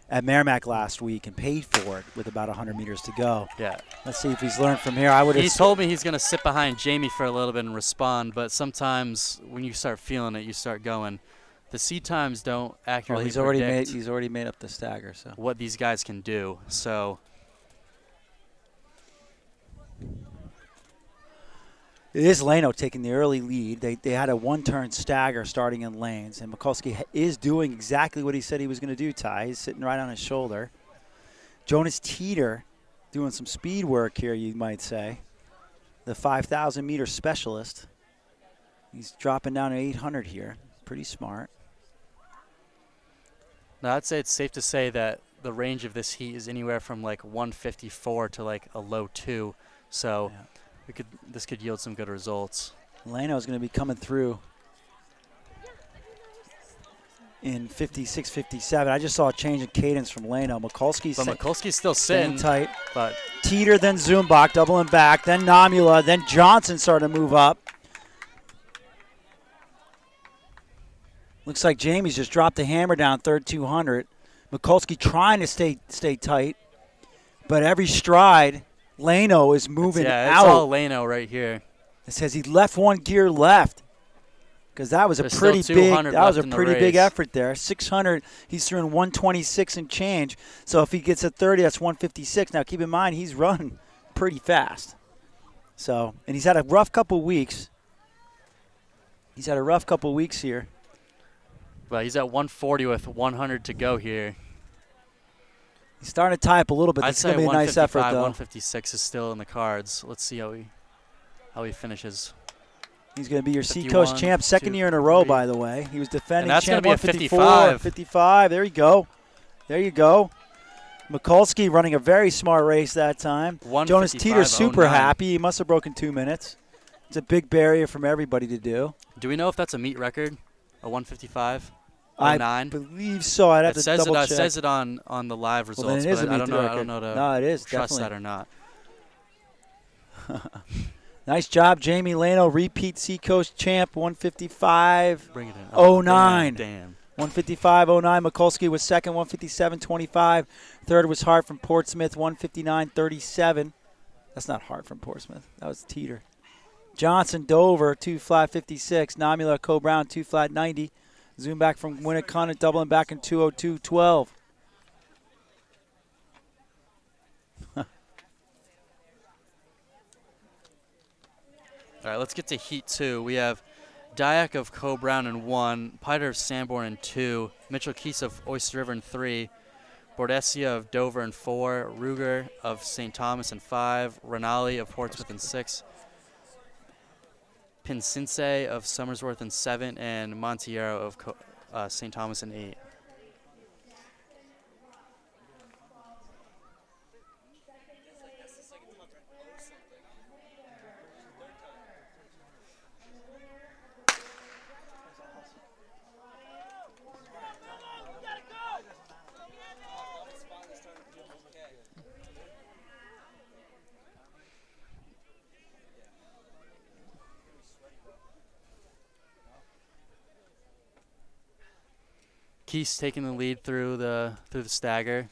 at Merrimack last week and paid for it with about 100 meters to go. Yeah. Let's see if he's learned from here. He told me he's going to sit behind Jamie for a little bit and respond, but sometimes when you start feeling it, you start going. The seed times don't accurately he's predict already made up the stagger. So what these guys can do. So it is Leno taking the early lead. They had a one-turn stagger starting in lanes, and Mikulski is doing exactly what he said he was going to do, Ty. He's sitting right on his shoulder. Jonas Teeter doing some speed work here, you might say. The 5,000-meter specialist. He's dropping down to 800 here. Pretty smart. now I'd say it's safe to say that the range of this heat is anywhere from like 154 to like a low 2. So this could yield some good results. Leno's going to be coming through in 56, 57. I just saw a change in cadence from Leno. Mikulski's still staying sitting tight. But Teeter, then Zumbach, doubling back, then Namula, then Johnson starting to move up. Looks like Jamie's just dropped the hammer down, third 200. Mikulski trying to stay tight, but every stride, Leno is moving out. It's all Leno right here. It says he left one gear left because that was a There's pretty still big. 200 That was a left in the pretty big race. effort there. 600. He's throwing 126 and change. So if he gets a 30, that's 156. Now keep in mind he's running pretty fast. So and he's had a rough couple weeks. Here. But he's at 140 with 100 to go here. He's starting to tie up a little bit. I'd It's say going to be a nice effort, 155, though. 156 is still in the cards. Let's see how he finishes. He's going to be your 51, Seacoast champ, second 2, year in a row, 3. by the way. He was defending And that's champ gonna be a 154, 55. 55. There you go. There you go. Mikulski running a very smart race that time. Jonas Teeter super 155.09. happy. He must have broken 2 minutes. It's a big barrier from everybody to do. Do we know if that's a meet record? A 155? I 09? believe so. I'd have to double check. It says it on the live results, Well, then it is but a I meet don't record. know to No, it is trust definitely. that or not. Nice job, Jamie Leno, repeat Seacoast champ, 155. Bring it in. 09. Damn. 155.09. Mikulski was second, 157.25. Third was Hart from Portsmouth, 159.37. That's not Hart from Portsmouth. That was Teeter. Johnson, Dover, 2 flat 56. Namula, Co-Brown, 2 flat 90. Zoom back from Winnicott, doubling back in 202.12. All right, let's get to Heat 2. We have Dyack of Co-Brown in 1, Piter of Sanborn in 2, Mitchell Keese of Oyster River in 3, Bordesia of Dover in 4, Ruger of St. Thomas in 5, Renali of Portsmouth in 6, Pincince of Somersworth in 7, and Montiero of St. Thomas in 8. Keese taking the lead through the stagger.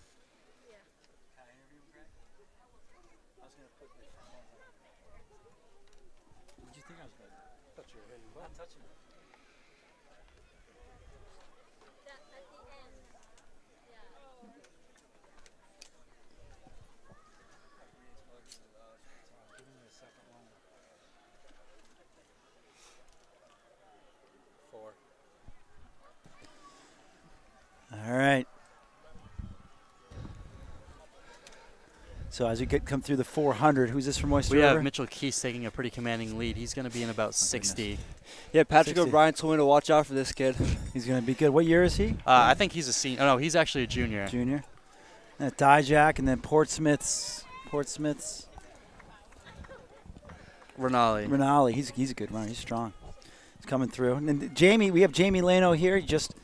All right. So as we come through the 400, who's this from Oyster We River? have Mitchell Keese taking a pretty commanding lead. He's going to be in about 60. Yeah, Patrick 60. O'Brien told me to watch out for this kid. He's going to be good. What year is he? I think he's a senior. Oh, no, he's actually a junior. Junior. Dijak, and then Portsmouth's Renali. He's a good runner. He's strong. He's coming through. And then Jamie, we have Jamie Leno here. He just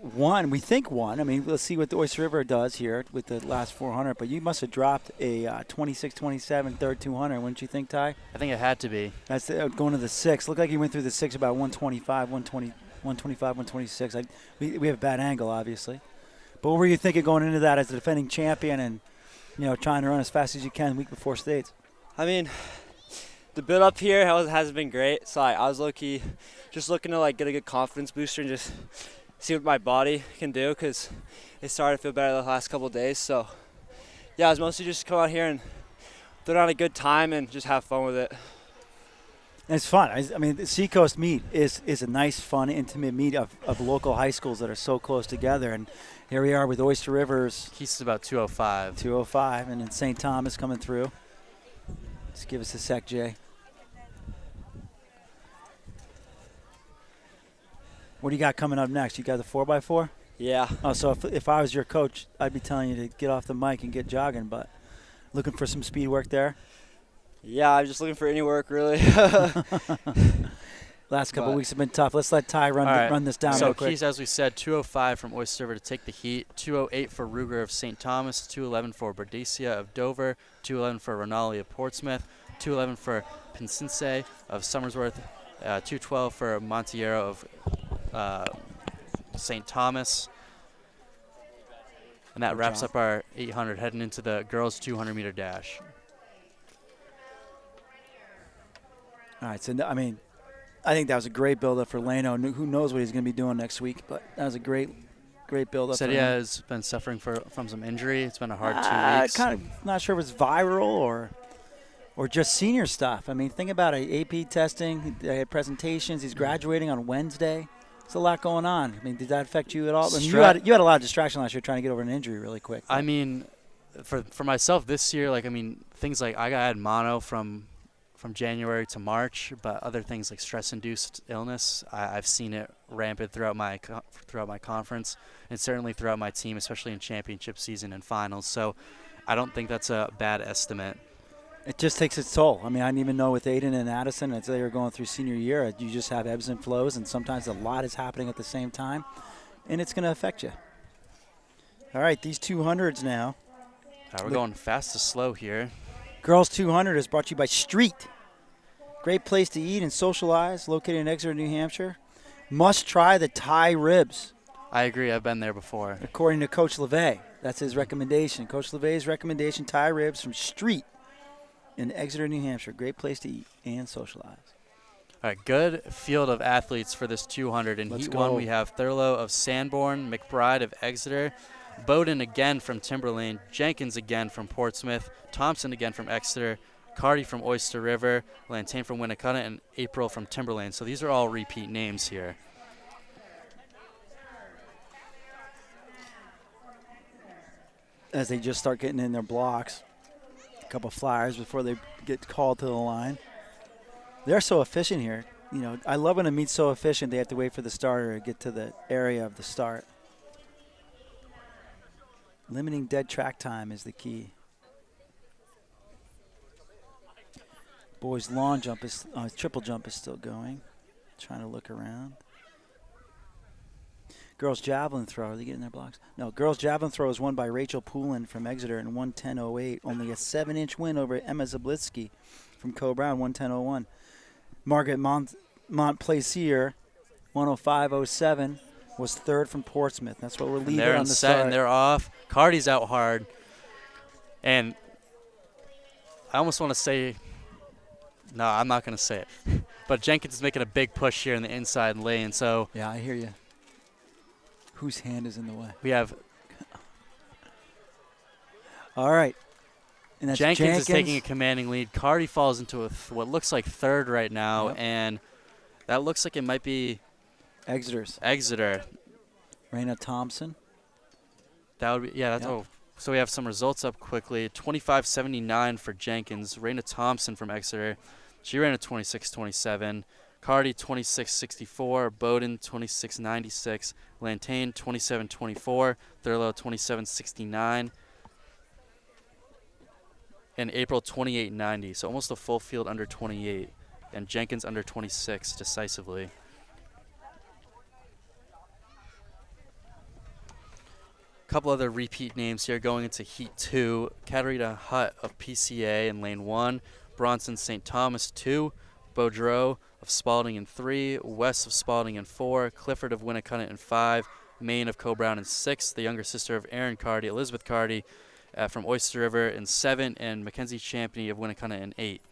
won. We think won. I mean, let's see what the Oyster River does here with the last 400. But you must have dropped a 26-27 third 200, wouldn't you think, Ty? I think it had to be. That's going to the 6. Looked like he went through the 6 about 125, 125, 126. We have a bad angle, obviously. But what were you thinking going into that as a defending champion and, trying to run as fast as you can the week before states? I mean, the build up here hasn't been great. So I was low-key just looking to get a good confidence booster and just see what my body can do, because it started to feel better the last couple of days. So yeah, I was mostly just come out here and throw down a good time and just have fun with it. And it's fun. I mean, the Seacoast meet is a nice, fun, intimate meet of local high schools that are so close together. And here we are with Oyster Rivers. He's about 205. 205, and then St. Thomas coming through. Just give us a sec, Jay. What do you got coming up next? You got the 4x4? Yeah. Oh, so if I was your coach, I'd be telling you to get off the mic and get jogging, but looking for some speed work there? Yeah, I'm just looking for any work, really. Last couple of weeks have been tough. Let's let Ty run this down so real quick. Keys, as we said, 205 from Oyster River to take the heat, 208 for Ruger of St. Thomas, 211 for Berdecia of Dover, 211 for Rinaldi of Portsmouth, 211 for Pincince of Somersworth, 212 for Montiero of St. Thomas. And that wraps up our 800 heading into the girls' 200-meter dash. All right, so I mean, I think that was a great build-up for Leno. Who knows what he's going to be doing next week, but that was a great build-up. Said for he him. has been suffering from some injury. It's been a hard 2 weeks. Kind of not sure if it's viral or just senior stuff. I mean, think about it. AP testing, they had presentations. He's graduating on Wednesday. There's a lot going on. I mean, did that affect you at all? I mean, you had a lot of distraction last year trying to get over an injury really quick. I mean, for myself this year, things like I had mono from January to March, but other things like stress-induced illness, I've seen it rampant throughout my conference and certainly throughout my team, especially in championship season and finals. So I don't think that's a bad estimate. It just takes its toll. I mean, I didn't even know with Aiden and Addison, as they were going through senior year, you just have ebbs and flows, and sometimes a lot is happening at the same time, and it's going to affect you. All right, these 200s now. We're going fast to slow here. Girls 200 is brought to you by Street. Great place to eat and socialize, located in Exeter, New Hampshire. Must try the Thai ribs. I agree. I've been there before. According to Coach LeVay, that's his recommendation. Coach LeVay's recommendation, Thai ribs from Street in Exeter, New Hampshire. Great place to eat and socialize. All right, good field of athletes for this 200. In Heat 1, we have Thurlow of Sanborn, McBride of Exeter, Bowden again from Timberlane, Jenkins again from Portsmouth, Thompson again from Exeter, Carty from Oyster River, Lantain from Winnicott, and April from Timberlane. So these are all repeat names here. As they just start getting in their blocks, a couple flyers before they get called to the line. They're so efficient here. You know, I love when a meet's so efficient they have to wait for the starter to get to the area of the start. Limiting dead track time is the key. Boys' long jump is, triple jump is still going. Trying to look around. Girls' javelin throw, are they getting their blocks? No, girls' javelin throw is won by Rachel Poulin from Exeter in 1:10.08. Only a 7-inch win over Emma Zablitsky from Co-Brown, 1:10.01. Margaret Montplaisir, 1:05.07, was third from Portsmouth. That's what we're leaving on the start. And they're off. Carty's out hard. And I almost want to say, no, I'm not going to say it. But Jenkins is making a big push here in the inside lane. So yeah, I hear you. Whose hand is in the way? We have all right. And that's Jenkins is taking a commanding lead. Carty falls into what looks like third right now, and that looks like it might be Exeter. Raina Thompson. That would be So we have some results up quickly. 25.79 for Jenkins. Raina Thompson from Exeter, she ran a 26.27. Carty 26.64. Bowden 26.96. Lantain 27.24. Thurlow 27.69. And April 28.90. So almost a full field under 28. And Jenkins under 26 decisively. Couple other repeat names here going into Heat 2. Katarina Hutt of PCA in lane 1. Bronson St. Thomas 2. Beaudreau of Spalding in 3. West of Spalding in 4. Clifford of Winnicott in 5. Maine of Co-Brown in 6, the younger sister of Aaron Cardy, Elizabeth Cardy from Oyster River in 7, and Mackenzie Champney of Winnacunnet in 8.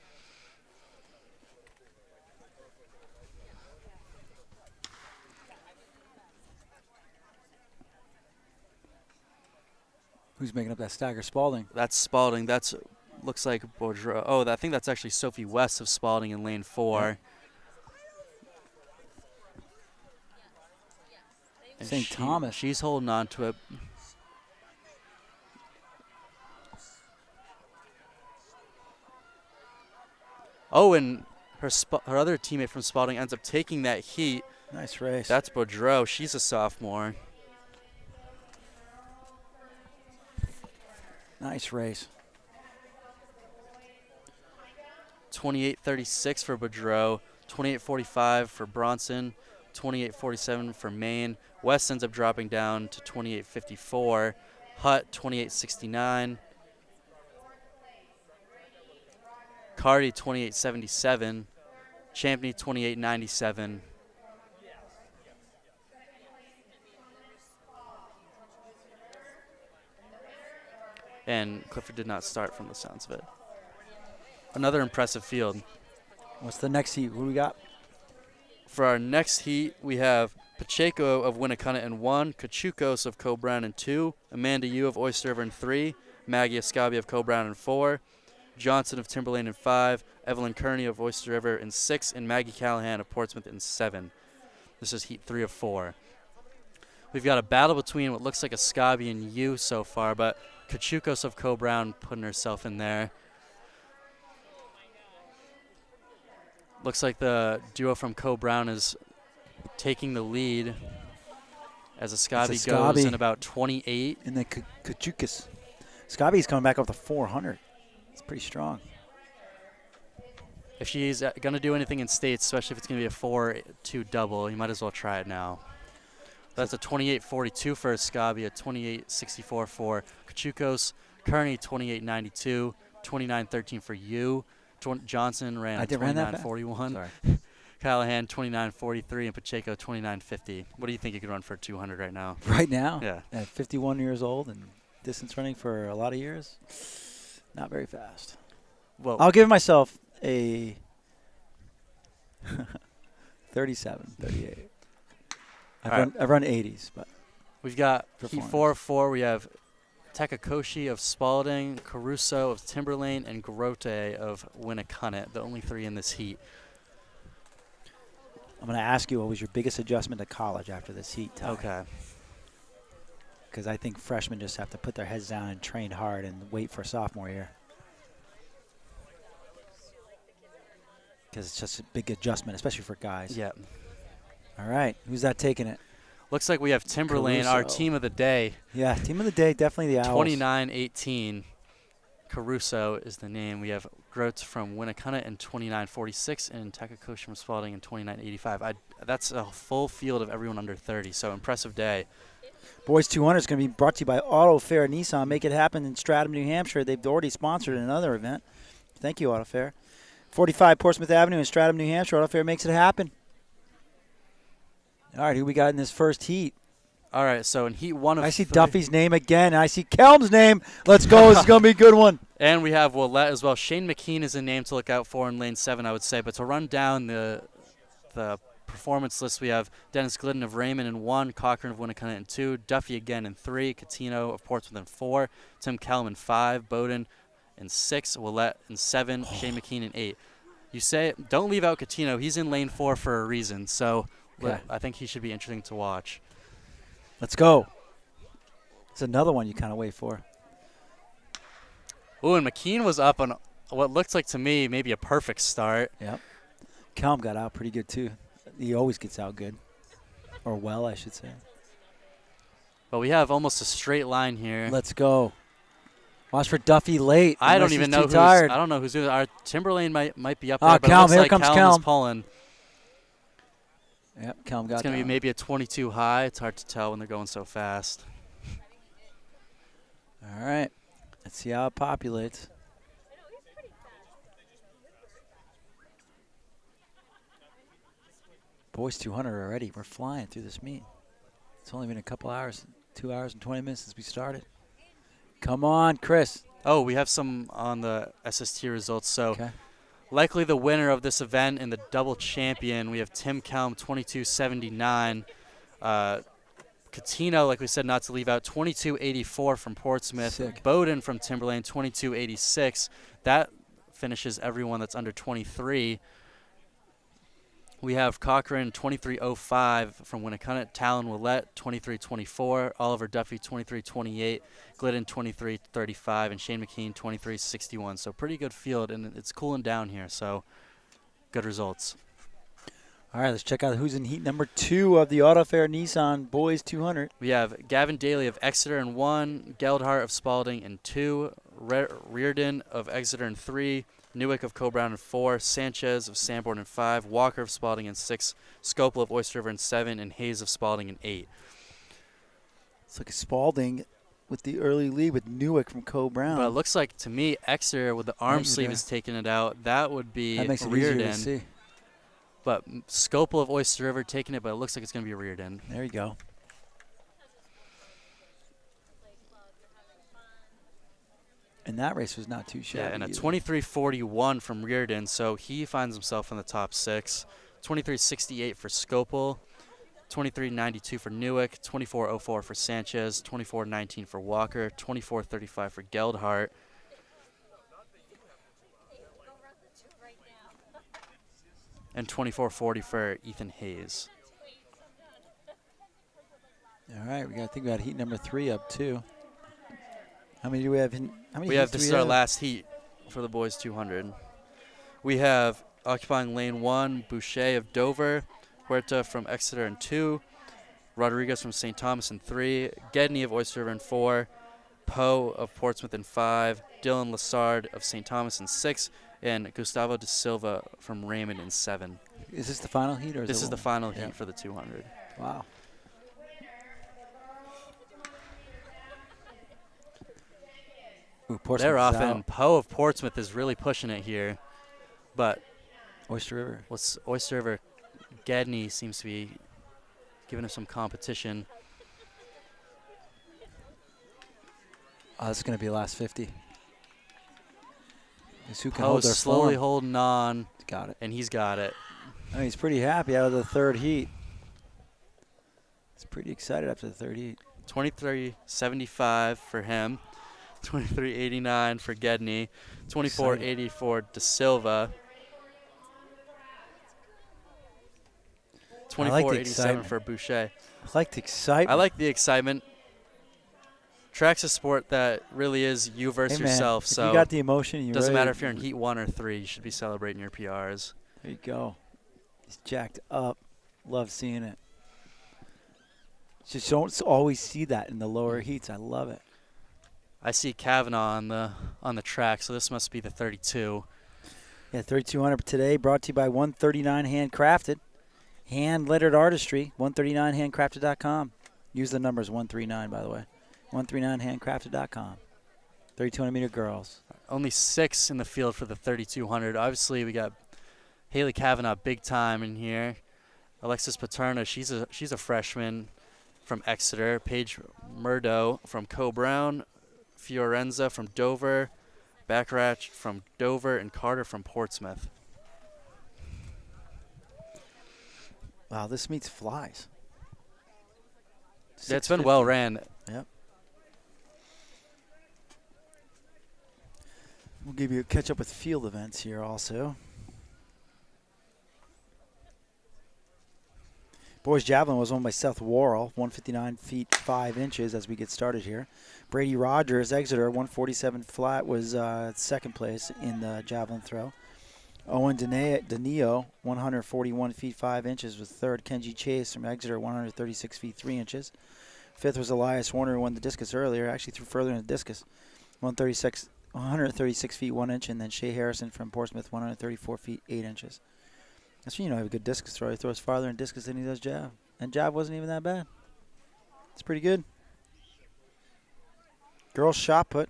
Who's making up that stagger? Spalding. That's Spalding. That's looks like Boudreaux. Oh, I think that's actually Sophie West of Spalding in lane 4. Yeah. St. Thomas. She's holding on to it. Oh, and her other teammate from Spalding ends up taking that heat. Nice race. That's Boudreaux. She's a sophomore. Nice race. 28:36 for Boudreaux, 28:45 for Bronson, 28:47 for Maine. West ends up dropping down to 28:54. Hutt 28:69. Cardy 28:77. Champney 28:97. And Clifford did not start from the sounds of it. Another impressive field. What's the next heat? What do we got? For our next heat, we have Pacheco of Winnacunnet in 1, Kachukos of Co-Brown in 2, Amanda Yu of Oyster River in 3, Maggie Escabi of Co-Brown in 4, Johnson of Timberlane in 5, Evelyn Kearney of Oyster River in 6, and Maggie Callahan of Portsmouth in 7. This is heat 3 of 4. We've got a battle between what looks like Escabi and Yu so far, but Kachukos of Co-Brown putting herself in there. Looks like the duo from Co-Brown is taking the lead as Escabi goes in about 28. And then Kachukis. Escabi's coming back up to 400. It's pretty strong. If she's going to do anything in states, especially if it's going to be a 4-2 double, you might as well try it now. That's a 28:42 for Escabi, a 28:64 for Kachukos. Kearney 28:92, 29:13 for Yu. Johnson ran a 29:41. Callahan 29:43 and Pacheco 29:50. What do you think you could run for 200 right now? Right now? Yeah. At 51 years old and distance running for a lot of years? Not very fast. Well, I'll give myself a 37, 38. I've run 80s, but we've got heat 4 of 4. We have Takakoshi of Spalding, Caruso of Timberlane, and Grote of Winnacunnet, the only 3 in this heat. I'm going to ask you, what was your biggest adjustment to college after this heat, Ty? Okay. Because I think freshmen just have to put their heads down and train hard and wait for sophomore year. Because it's just a big adjustment, especially for guys. Yeah. All right. Who's that taking it? Looks like we have Timberlane, Caruso. our team of the day. Yeah, team of the day, definitely the Owls. 29:18. Caruso is the name. We have Grote from Winnacunnet in 29:46 and Takakoshi from Spalding in 29:85. That's a full field of everyone under 30, so impressive day. Boys 200 is going to be brought to you by Auto Fair Nissan. Make it happen in Stratham, New Hampshire. They've already sponsored another event. Thank you, Auto Fair. 45 Portsmouth Avenue in Stratham, New Hampshire. Auto Fair makes it happen. All right, who we got in this first heat? All right, so in heat 1 of 3. I see Duffy's name again. I see Kelm's name. Let's go. This is going to be a good one. And we have Willette as well. Shane McKean is a name to look out for in lane 7, I would say. But to run down the performance list, we have Dennis Glidden of Raymond in 1, Cochran of Winnacunnet in 2, Duffy again in 3, Catino of Portsmouth in 4, Tim Kellum in 5, Bowden in 6, Willette in 7, Shane McKean in 8. You say, don't leave out Catino. He's in lane 4 for a reason. So okay. I think he should be interesting to watch. Let's go. It's another one you kind of wait for. Ooh, and McKean was up on what looked like to me maybe a perfect start. Yep. Kelm got out pretty good, too. He always gets out good. Or well, I should say. But we have almost a straight line here. Let's go. Watch for Duffy late. I don't even know who's tired. I don't know who's doing it. Our Timberlane might be up there, but Kelm, it looks here like comes Kelm Kelm. is pulling. Yep, Kelm got It's going to be down. maybe a 22 high. It's hard to tell when they're going so fast. All right. Let's see how it populates. Boys 200 already. We're flying through this meet. It's only been a couple hours, 2 hours and 20 minutes since we started. Come on, Chris. Oh, we have some on the SST results. So Okay. likely the winner of this event and the double champion, we have Tim Kelm, 22.79. Catino, like we said, not to leave out, 22.84 from Portsmouth. Sick. Bowden from Timberlane, 22.86. That finishes everyone that's under 23. We have Cochran, 23.05 from Winnacunnet. Talon Willette, 23.24. Oliver Duffy, 23.28. Glidden, 23.35. And Shane McKean, 23.61. So pretty good field, and it's cooling down here, so good results. All right, let's check out who's in heat number 2 of the Auto Fair Nissan Boys 200. We have Gavin Daly of Exeter in 1, Geldhart of Spalding in 2, Reardon of Exeter in 3, Newick of Coe-Brown in 4, Sanchez of Sanborn in 5, Walker of Spalding in 6, Scopel of Oyster River in 7, and Hayes of Spalding in 8. It's like Spalding with the early lead with Newick from Coe-Brown. But it looks like, to me, Exeter with the arm Maybe sleeve there. is taking it out. That would be That makes it easier to Reardon. see. But Scopel of Oyster River taking it, but it looks like it's going to be Reardon. There you go. And that race was not too shabby. Yeah, and a either. 23.41 from Reardon, so he finds himself in the top 6. 23.68 for Scopel, 23.92 for Newick, 24.04 for Sanchez, 24.19 for Walker, 24.35 for Geldhart. And 24.40 for Ethan Hayes. All right, I think we got heat number 3 up too. How many do we have? This is our last heat for the boys 200. We have occupying lane 1, Boucher of Dover, Huerta from Exeter in 2, Rodriguez from St. Thomas in 3, Gedney of Oyster River in 4, Poe of Portsmouth in 5, Dylan Lassard of St. Thomas in 6, and Gustavo de Silva from Raymond in 7. Is this the final heat, or This is the final Yeah. heat for the 200. Wow. Ooh, Portsmouth They're is off, out. and Poe of Portsmouth is really pushing it here. But Oyster River. what's Oyster River, Gedney seems to be giving him some competition. Oh, this is going to be the last 50. Is who can Poe hold their slowly form. holding on, Got it. and he's got it. I mean, he's pretty happy out of the third heat. He's pretty excited after the third heat. 23.75 for him, 23.89 for Gedney, 24.80 for De Silva, I like the 24.87 excitement. for Boucher. I like the excitement. I like the excitement. Track's a sport that really is you versus Hey, man, yourself, if so you got the emotion. doesn't matter if you're in heat 1 or 3. You should be celebrating your PRs. There you go. He's jacked up. Love seeing it. Just don't always see that in the lower heats. I love it. I see Kavanaugh on the track, so this must be the 32. Yeah, 3200 today, brought to you by 139 Handcrafted. Hand-lettered artistry, 139handcrafted.com. Use the numbers 139, by the way. 139handcrafted.com. 3200-meter girls. Only 6 in the field for the 3200. Obviously, we got Haley Kavanaugh big time in here. Alexis Paterno, she's a freshman from Exeter. Paige Murdo from Coe-Brown. Fiorenza from Dover. Backrach from Dover, and Carter from Portsmouth. Wow, this meets flies. Yeah, it's been well 650. ran. Yep. We'll give you a catch up with field events here also. Boys javelin was won by Seth Worrell, 159 feet 5 inches as we get started here. Brady Rogers, Exeter, 147 flat, was second place in the javelin throw. Owen Danio, 141 feet 5 inches, was third. Kenji Chase from Exeter, 136 feet 3 inches. Fifth was Elias Warner, who won the discus earlier, actually threw further in the discus, 136 feet 1 inch, and then Shea Harrison from Portsmouth, 134 feet 8 inches. That's when you know you have a good discus thrower. He throws farther in discus than he does jab. And jab wasn't even that bad. It's pretty good. Girls shot put.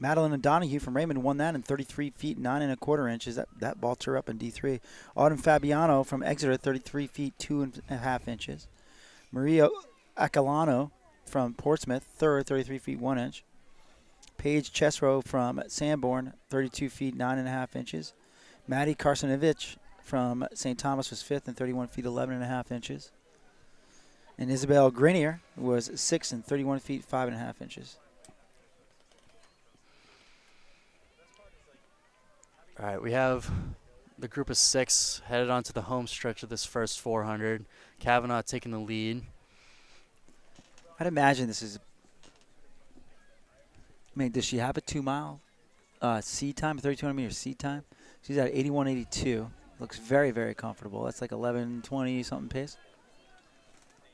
Madeline and Donahue from Raymond won that in 33 feet 9 1/4 inches. That ball tore up in D3. Autumn Fabiano from Exeter, 33 feet 2 1/2 inches. Maria Acalano from Portsmouth, third, 33 feet 1 inch. Paige Chesrow from Sanborn, 32 feet 9.5 inches. Maddie Karsonovich from St. Thomas was fifth and 31 feet 11.5 inches. And Isabel Grenier was sixth and 31 feet 5.5 inches. All right, we have the group of 6 headed on to the home stretch of this first 400. Kavanaugh taking the lead. I'd imagine this is, does she have a 2-mile seed time, a 3,200 meter seed time? She's at 81.82. Looks very, very comfortable. That's like 11:20 something pace.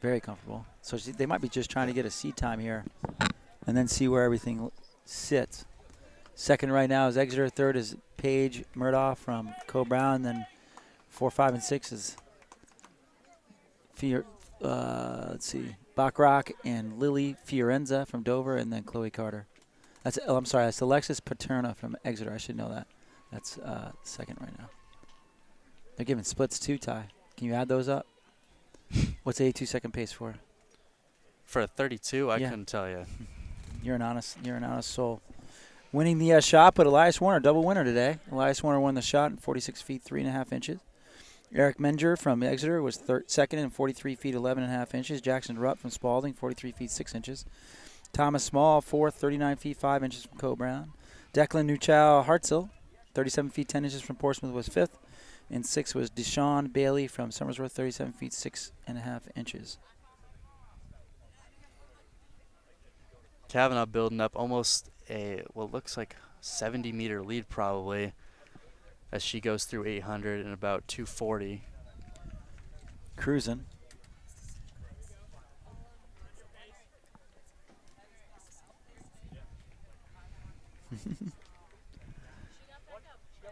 Very comfortable. So they might be just trying to get a seed time here and then see where everything sits. Second right now is Exeter. Third is Paige Murdaugh from Co-Brown. Then 4, 5, and 6 is Bachrach and Lily Fiorenza from Dover, and then Chloe Carter. That's Alexis Paterna from Exeter. I should know that. That's second right now. They're giving splits too, Ty. Can you add those up? What's 82-second pace for? For a 32, I couldn't tell you. You're an honest soul. Winning the shot, but Elias Warner, double winner today. Elias Warner won the shot in 46 feet 3.5 inches. Eric Menger from Exeter was second in 43 feet 11.5 inches. Jackson Rupp from Spalding, 43 feet 6 inches. Thomas Small, fourth, 39 feet 5 inches from Co-Brown. Declan Nuchow Hartzell, 37 feet 10 inches from Portsmouth, was fifth. And sixth was Deshaun Bailey from Somersworth, 37 feet 6.5 inches. Kavanaugh building up almost what looks like 70-meter lead probably as she goes through 800 in about 2:40. Cruising.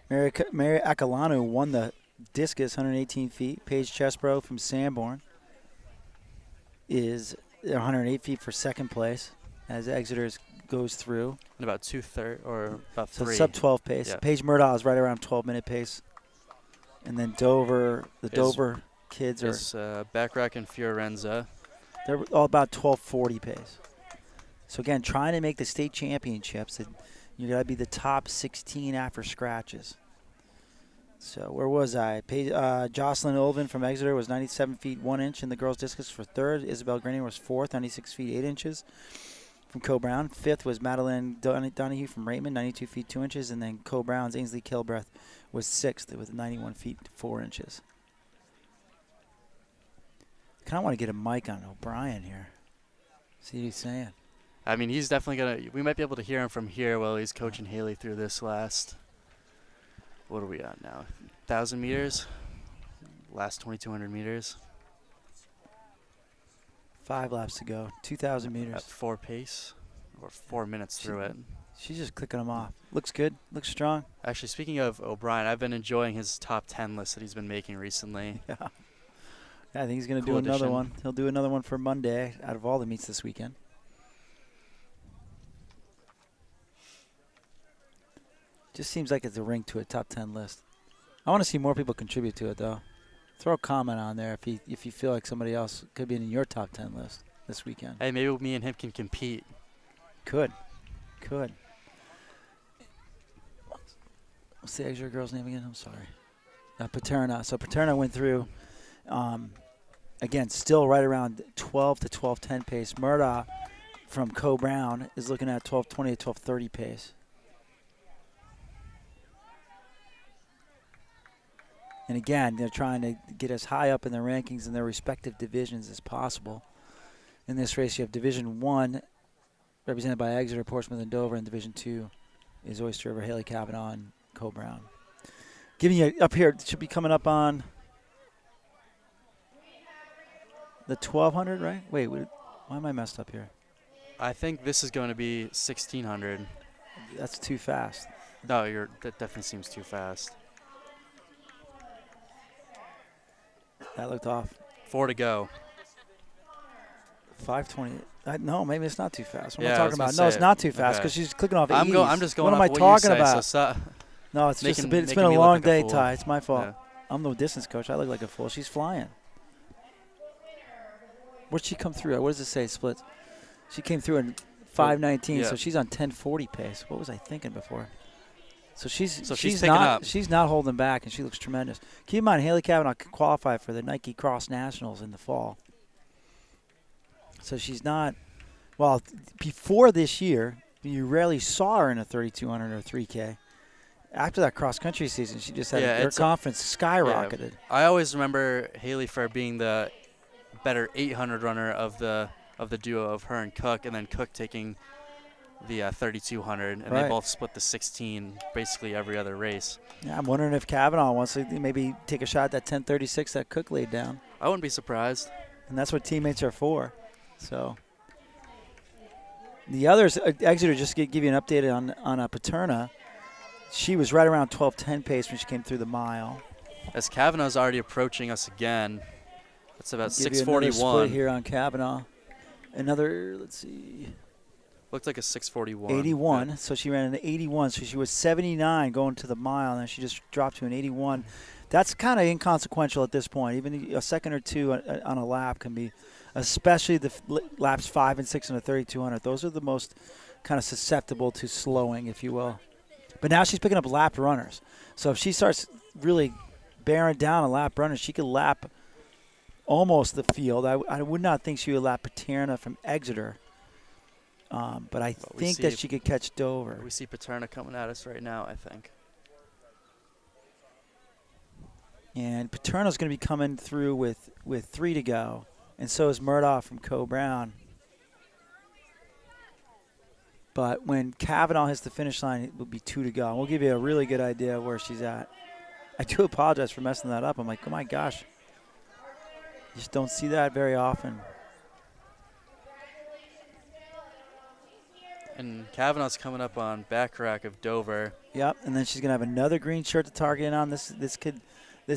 Mary Acalano won the discus, 118 feet. Paige Chesbrough from Sanborn is 108 feet for second place as Exeter goes through. In about 2:30 or about 3. So sub-12 pace. Yeah. Paige Murdaugh is right around 12-minute pace. And then Dover kids are... It's Bachrach and Fiorenza. They're all about 12:40 pace. So, again, trying to make the state championships, you got to be the top 16 after scratches. So, where was I? Jocelyn Ulvin from Exeter was 97 feet 1 inch in the girls' discus for third. Isabel Grenier was fourth, 96 feet 8 inches from Co-Brown. Fifth was Madeline Donahue from Raymond, 92 feet 2 inches. And then Co-Brown's Ainsley Kilbreth was sixth with 91 feet 4 inches. I kind of want to get a mic on O'Brien here. See what he's saying. I mean, he's definitely going to – we might be able to hear him from here while he's coaching Haley through this last – what are we at now? 1,000 meters? Last 2,200 meters. 5 laps to go. 2,000 meters. At 4 pace or 4 minutes through it. She's just clicking them off. Looks good. Looks strong. Actually, speaking of O'Brien, I've been enjoying his top 10 list that he's been making recently. Yeah. I think he's going to Cool do another addition. one. He'll do another one for Monday out of all the meets this weekend. Just seems like it's a ring to a top 10 list. I want to see more people contribute to it, though. Throw a comment on there if you feel like somebody else could be in your top 10 list this weekend. Hey, maybe me and him can compete. Could. What's the Exeter girl's name again? I'm sorry. Paterna. So Paterna went through, again, still right around 12 to 12:10 pace. Murdaugh from Co-Brown is looking at 12:20 to 12:30 pace. And again, they're trying to get as high up in the rankings in their respective divisions as possible. In this race, you have Division 1, represented by Exeter, Portsmouth, and Dover, and Division 2 is Oyster River, Haley Kavanaugh, and Co-Brown. Giving you up here, it should be coming up on the 1,200, right? Wait, why am I messed up here? I think this is going to be 1,600. That's too fast. No, that definitely seems too fast. That looked off. 4 to go. 5:20. No, maybe it's not too fast. What Yeah, am I I was talking gonna about? No, it's say, not too fast okay. because she's clicking off I'm ease. just going What am I off talking you say, about? So No, it's just a bit. It's been making a me look long like a day, fool. Ty. It's my fault. Yeah. I'm the distance coach. I look like a fool. She's flying. What'd she come through at? What does it say, splits? She came through in 5:19, so she's on 10:40 pace. What was I thinking before? So she's picking up. She's not holding back, and she looks tremendous. Keep in mind, Haley Kavanaugh qualified for the Nike Cross Nationals in the fall. So she's not. Well, before this year, you rarely saw her in a 3,200 or 3K. After that cross-country season, she just had her confidence skyrocketed. Yeah. I always remember Haley for being the better 800 runner of the duo of her and Cook, and then Cook taking the 3,200, and they both split the 16 basically every other race. Yeah, I'm wondering if Kavanaugh wants to maybe take a shot at that 10:36 that Cook laid down. I wouldn't be surprised. And that's what teammates are for. So the others, Exeter, just to give you an update on Paterna. She was right around 12:10 pace when she came through the mile. As Kavanaugh's already approaching us again, that's about 6:41. Split here on Kavanaugh. Another, let's see. Looked like a 6:41. 81. So she ran an 81. So she was 79 going to the mile, and then she just dropped to an 81. That's kind of inconsequential at this point. Even a second or two on a lap can be, especially the laps 5 and 6 in a 3,200. Those are the most kind of susceptible to slowing, if you will. But now she's picking up lap runners. So if she starts really bearing down a lap runner, she could lap almost the field. I would not think she would lap Paterna from Exeter. But I think that she could catch Dover. We see Paterna coming at us right now, I think. And Paterna's going to be coming through with 3 to go. And so is Murdoch from Co Brown. But when Kavanaugh hits the finish line, it will be 2 to go. And we'll give you a really good idea of where she's at. I do apologize for messing that up. I'm like, oh my gosh. You just don't see that very often. And Kavanaugh's coming up on back rack of Dover. Yep, and then she's going to have another green shirt to target in on. This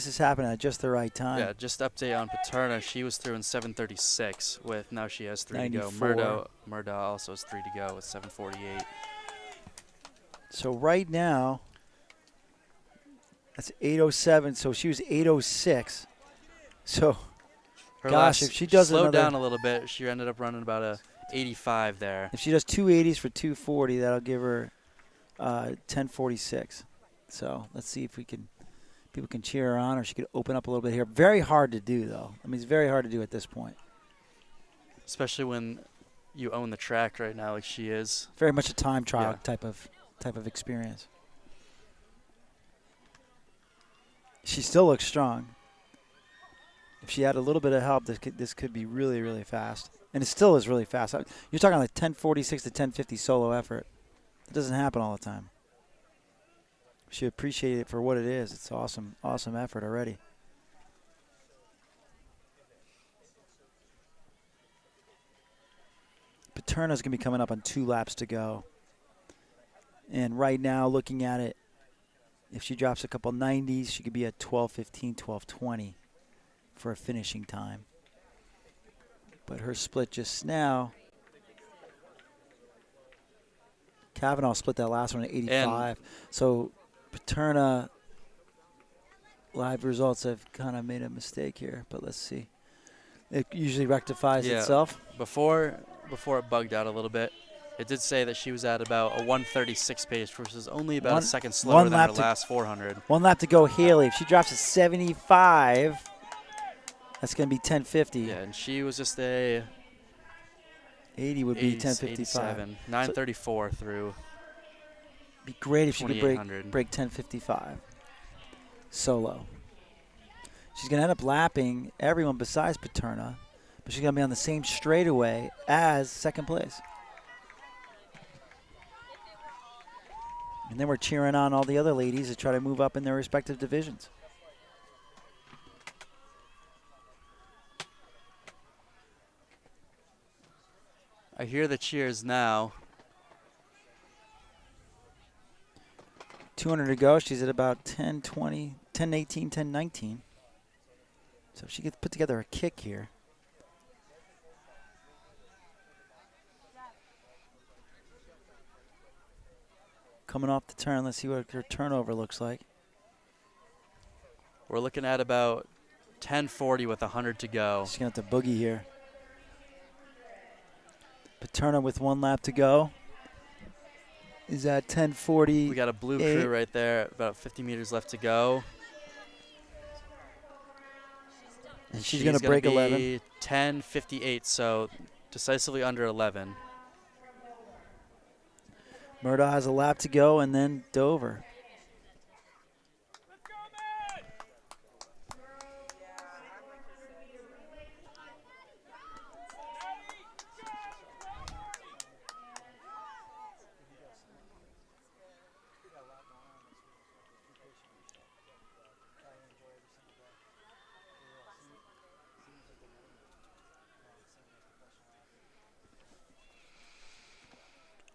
is happening at just the right time. Yeah, just update on Paterna. She was through in 7:36 with, now she has 3 94. to go. Murdoch also has 3 to go with 7:48. So right now, that's 8:07. So she was 8:06. So, gosh, if she does slowed down a little bit, she ended up running about a 85 there. If she does 280s for 240, that'll give her 10:46. So let's see if people can cheer her on, or she could open up a little bit here. Very hard to do, though. I mean, it's very hard to do at this point. Especially when you own the track right now, like she is. Very much a time trial type of experience. She still looks strong. If she had a little bit of help, this could be really, really fast. And it still is really fast. You're talking like 10:46 to 10:50 solo effort. It doesn't happen all the time. We should appreciate it for what it is. It's awesome effort already. Paterna's going to be coming up on 2 laps to go. And right now, looking at it, if she drops a couple 90s, she could be at 12:15, 12:20 for a finishing time. But her split just now, Kavanaugh split that last one at 85. So Paterna, live results have kind of made a mistake here, but let's see. It usually rectifies itself. Before it bugged out a little bit, it did say that she was at about a 136 pace, which is only about a second slower than her last 400. 1 lap to go, Haley. If she drops to 75, that's going to be 10:50. Yeah, and she was just a 80 would be 10:55. 9:34 through. Be great if she could break 10:55 solo. She's going to end up lapping everyone besides Paterna, but she's going to be on the same straightaway as second place. And then we're cheering on all the other ladies to try to move up in their respective divisions. I hear the cheers now. 200 to go. She's at about 10:20, 10:18, 10:19. So if she could put together a kick here. Coming off the turn, let's see what her turnover looks like. We're looking at about 10:40 with 100 to go. She's going to have to boogie here. Paterno with 1 lap to go. Is at 10:40. We got a blue crew right there, about 50 meters left to go. And she's going to break 11. 10:58, so decisively under 11. Murdaugh has a lap to go, and then Dover.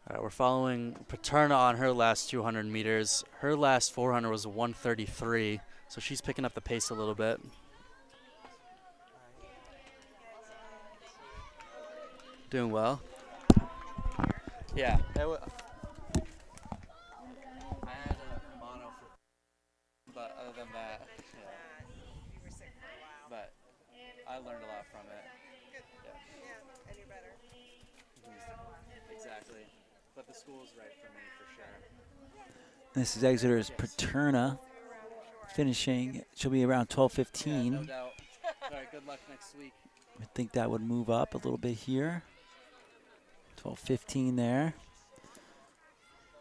All right, we're following Paterna on her last 200 meters. Her last 400 was 1:33, so she's picking up the pace a little bit. Doing well. Yeah. I had a mono, but other than that, yeah. You were sick for a while. But I learned a lot from it. Yeah, and you're better. Exactly. But the school's right for me, for sure. This is Exeter's Paterna finishing. She'll be around 12:15. Yeah, no doubt. All right, good luck next week. I think that would move up a little bit here. 12:15 there.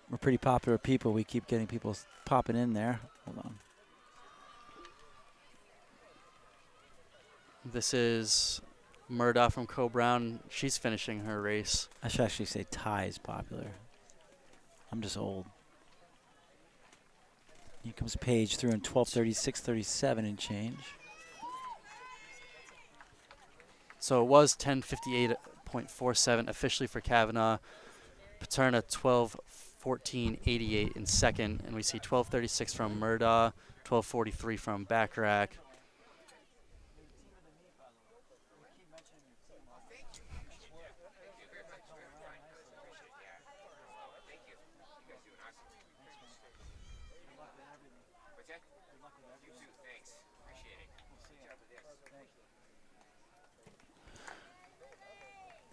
We're pretty popular people. We keep getting people popping in there. Hold on. This is Murdaugh from Co-Brown. She's finishing her race. I should actually say Ty is popular. I'm just old. Here comes Paige through in 12:36.37 and change. So it was 10:58.47 officially for Kavanaugh. Paterna 12:14.88 in second, and we see 12:36 from Murdaugh, 12:43 from Bacharach.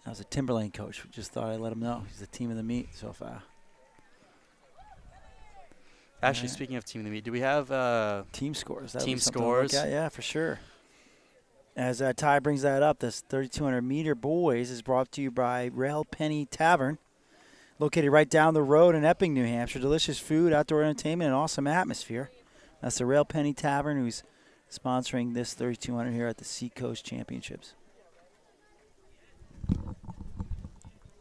That was a Timberlane coach. We just thought I'd let him know. He's the team of the meet so far. Actually, speaking of team of the meet, do we have team scores? Team scores? Yeah, for sure. As Ty brings that up, this 3,200 meter boys is brought to you by Rail Penny Tavern, located right down the road in Epping, New Hampshire. Delicious food, outdoor entertainment, and awesome atmosphere. That's the Rail Penny Tavern, who's sponsoring this 3,200 here at the Seacoast Championships.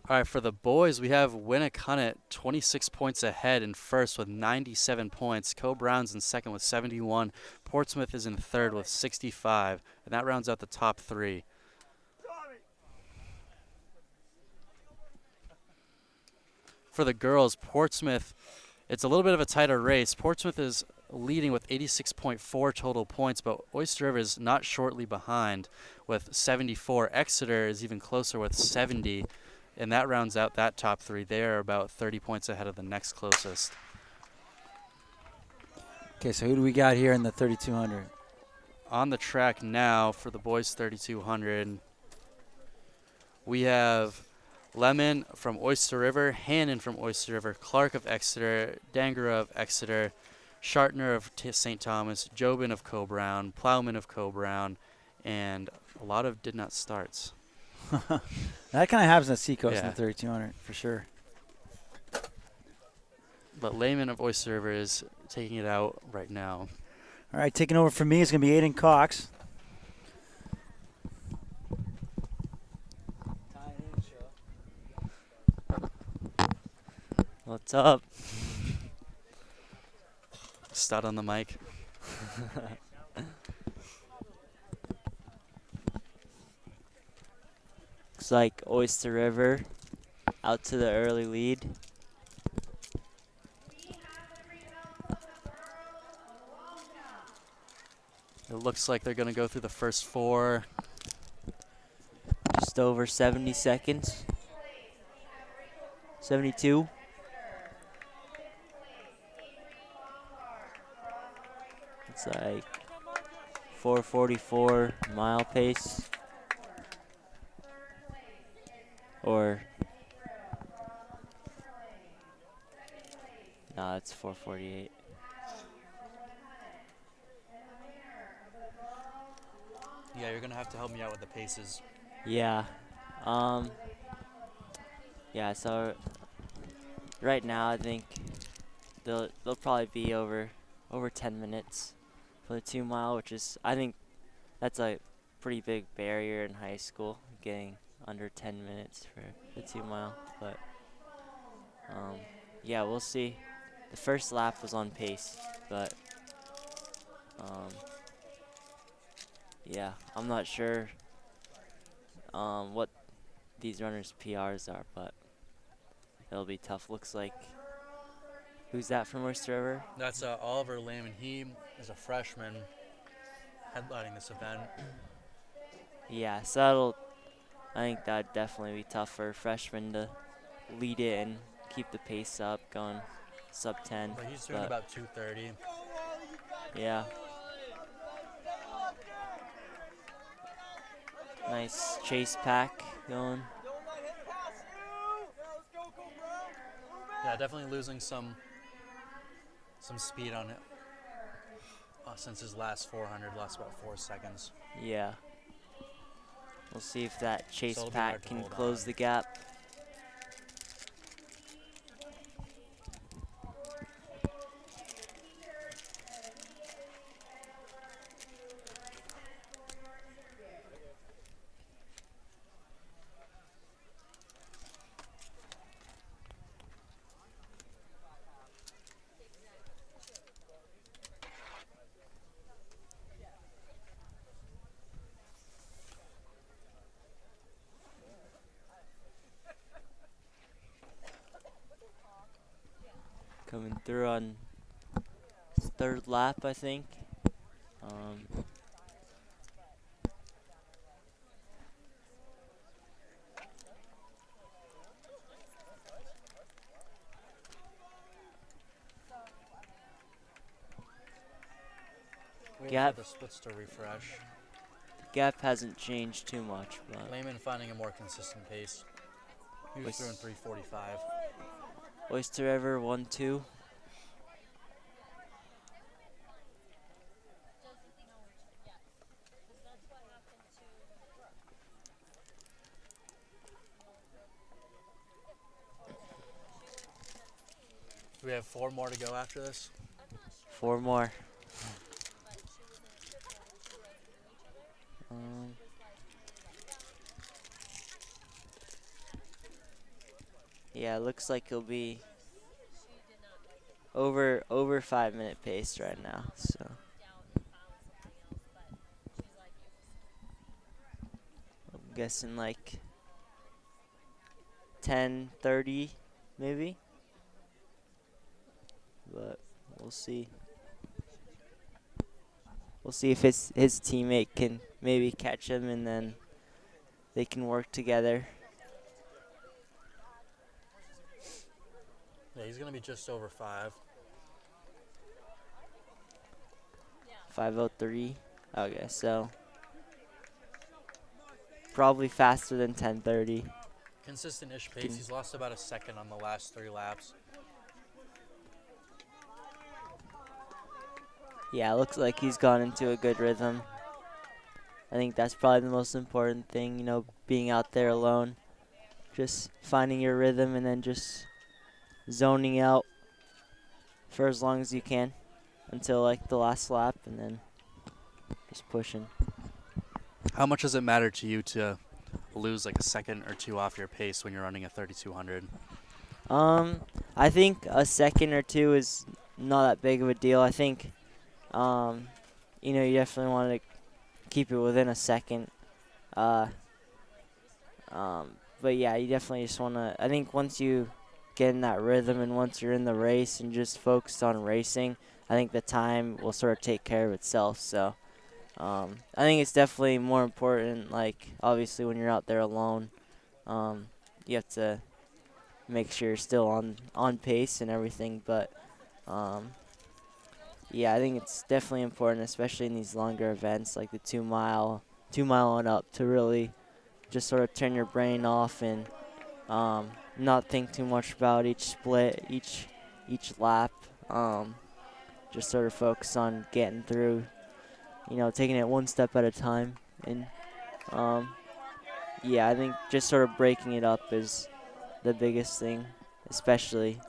All right, for the boys, we have Winnicott 26 points ahead in first with 97 points. Co-Brown's in second with 71. Portsmouth is in third with 65, and that rounds out the top three. For the girls, Portsmouth, it's a little bit of a tighter race. Portsmouth is leading with 86.4 total points, but Oyster River is not shortly behind with 74. Exeter is even closer with 70. And that rounds out that top three. They are about 30 points ahead of the next closest. Okay, so who do we got here in the 3,200? On the track now for the boys 3,200, we have Lemon from Oyster River, Hannon from Oyster River, Clark of Exeter, Dangera of Exeter, Shartner of St. Thomas, Jobin of Co-Brown, Plowman of Co-Brown, and a lot of did not starts. That kind of happens at Seacoast in Yeah. the 3,200 for sure. But Lehman of Oyster River is taking it out right now. All right, taking over for me is going to be Aiden Cox. What's up? Stud on the mic. Looks like Oyster River out to the early lead. It looks like they're going to go through the first four. Just over 70 seconds. 72. It's like 4:44 mile pace. Or 4:48. Yeah, you're gonna have to help me out with the paces. Yeah. Yeah. So right now, I think they'll probably be over 10 minutes for the 2 mile, which is, I think that's a pretty big barrier in high school, getting under 10 minutes for the 2 mile. But yeah, we'll see. The first lap was on pace, but yeah, I'm not sure what these runners' PRs are, but it'll be tough. Looks like, who's that from Oyster River? That's Oliver Lehman. He is a freshman headlining this event. Yeah, so I think that'd definitely be tough for a freshman to lead it and keep the pace up, going sub 10. But he's doing about 2:30. Yeah. Nice chase pack going. Yeah, definitely losing some speed on it since his last 400, lost about 4 seconds. Yeah. We'll see if that chase it'll be pack hard to can hold close on. the gap. Coming through on his third lap, I think. Gap. The splits to refresh. Gap hasn't changed too much, but Lehman finding a more consistent pace. He was doing 3:45. Oyster River 1-2. Do we have 4 more to go after this? 4 more. Yeah, it looks like it'll be over 5-minute pace right now. So I'm guessing like 10:30 maybe. But we'll see. We'll see if his teammate can maybe catch him, and then they can work together. Yeah, he's going to be just over 5. 5:03. Okay, so probably faster than 10:30. Consistent-ish pace. He's lost about a second on the last 3 laps. Yeah, it looks like he's gone into a good rhythm. I think that's probably the most important thing, you know, being out there alone. Just finding your rhythm and then just zoning out for as long as you can until like the last lap, and then just pushing. How much does it matter to you to lose like a second or 2 off your pace when you're running a 3200? I think a second or 2 is not that big of a deal. I think, you know, you definitely want to keep it within a second. But yeah, you definitely just want to, I think once you get in that rhythm and once you're in the race and just focused on racing, I think the time will sort of take care of itself. So I think it's definitely more important, like obviously when you're out there alone, you have to make sure you're still on pace and everything. But yeah, I think it's definitely important, especially in these longer events like the 2 mile and up, to really just sort of turn your brain off and not think too much about each split, each lap, Just sort of focus on getting through, taking it one step at a time. And yeah, I think just sort of breaking it up is the biggest thing, especially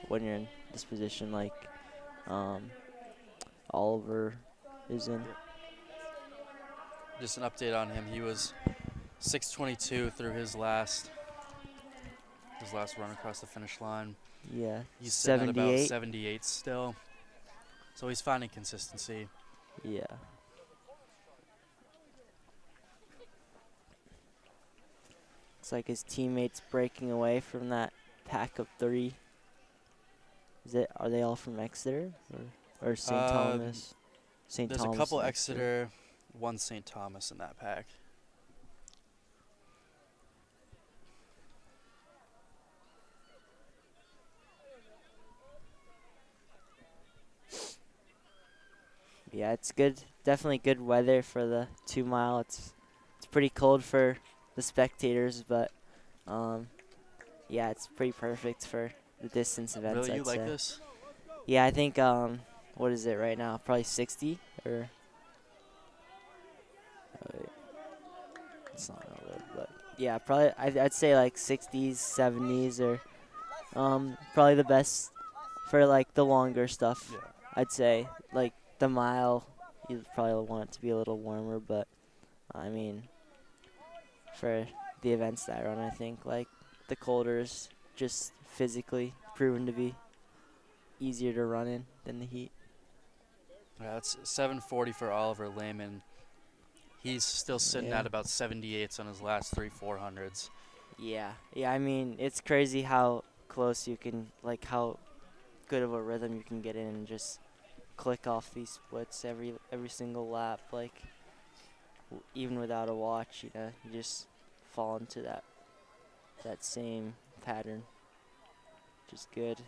when you're in this position like Oliver is in. Just an update on him. He was 6:22 through his last run across the finish line. Yeah, He's sitting at about 78. 78 still. So he's finding consistency. Yeah. Looks like his teammates breaking away from that pack of 3. Are they all from Exeter or St. Thomas? St. There's Thomas. a couple and Exeter, one St. Thomas in that pack. Yeah, it's good. Definitely good weather for the 2 mile. It's pretty cold for the spectators, but yeah, it's pretty perfect for the distance events. Really, you I'd like say. this? Yeah, I think what is it right now? Probably 60 or wait. It's not gonna load, but yeah, probably I'd say like 60s, 70s, or probably the best for like the longer stuff. Yeah. I'd say like the mile, you probably want it to be a little warmer, but I mean, for the events that I run, I think like the colder is just physically proven to be easier to run in than the heat. Yeah, it's 7:40 for Oliver Lehman. He's still sitting Yeah. at about 78s on his last 3 400s. Yeah, I mean, it's crazy how close you can, like how good of a rhythm you can get in and just click off these splits every single lap, like even without a watch, you just fall into that same pattern, which is good.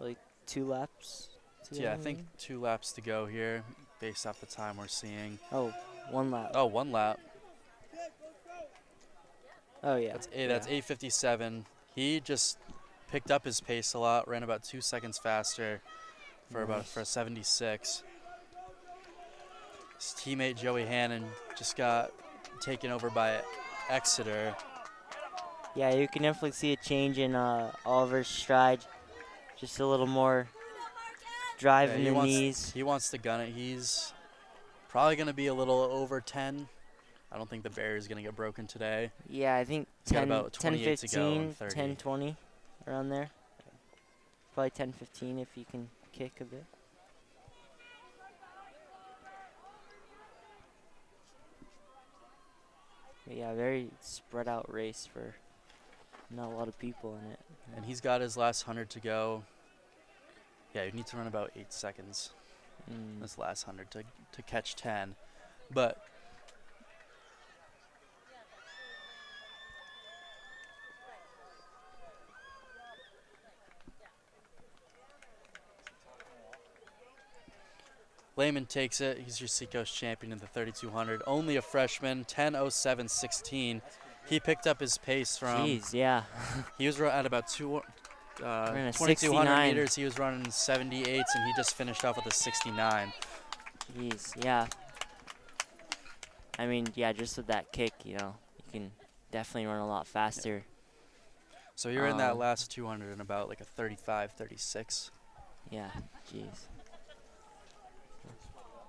Like 2 laps. Yeah, I think 2 laps to go here based off the time we're seeing. Oh, 1 lap. Oh, 1 lap. Oh yeah. That's 8:57. He just picked up his pace a lot, ran about 2 seconds faster for 76. His teammate Joey Hannon just got taken over by Exeter. Yeah, you can definitely see a change in Oliver's stride. Just a little more drive in the knees. He wants to gun it. He's probably going to be a little over 10. I don't think the barrier is going to get broken today. Yeah, I think He's got 10, about 28 to go 15, in 30. 10, 20, around there. Probably 10, 15 if you can kick a bit. But yeah, very spread out race for not a lot of people in it. And he's got his last 100 to go. Yeah, you need to run about 8 seconds this last 100 to catch 10. But Lehman takes it. He's your Seacoast champion in the 3200. Only a freshman, 10:07.16. He picked up his pace from. Jeez, yeah. He was at about 69. 2,200 meters. He was running 78s, and he just finished off with a 69. Jeez, yeah. I mean, yeah, just with that kick, you can definitely run a lot faster. So you're in that last 200 in about like a 35, 36. Yeah, jeez.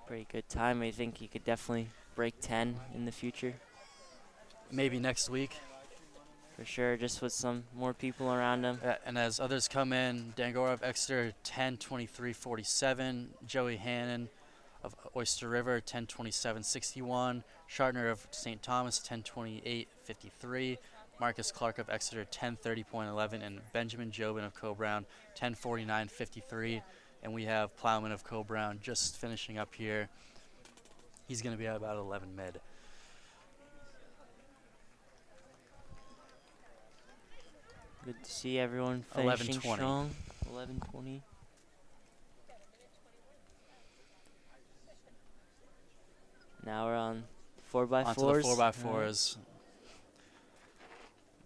Pretty good time. I think he could definitely break 10 in the future. Maybe next week. For sure, just with some more people around him. And as others come in, Dangora of Exeter, 10:23.47. Joey Hannon of Oyster River, 10:27.61. Shartner of St. Thomas, 10:28.53. Marcus Clark of Exeter, 10:30.11. And Benjamin Jobin of Co-Brown, 10:49.53. And we have Plowman of Co-Brown just finishing up here. He's going to be at about 11 mid. Good to see everyone finishing 11:20. strong. 11:20. Now we're on 4x4s. Onto the 4x4s.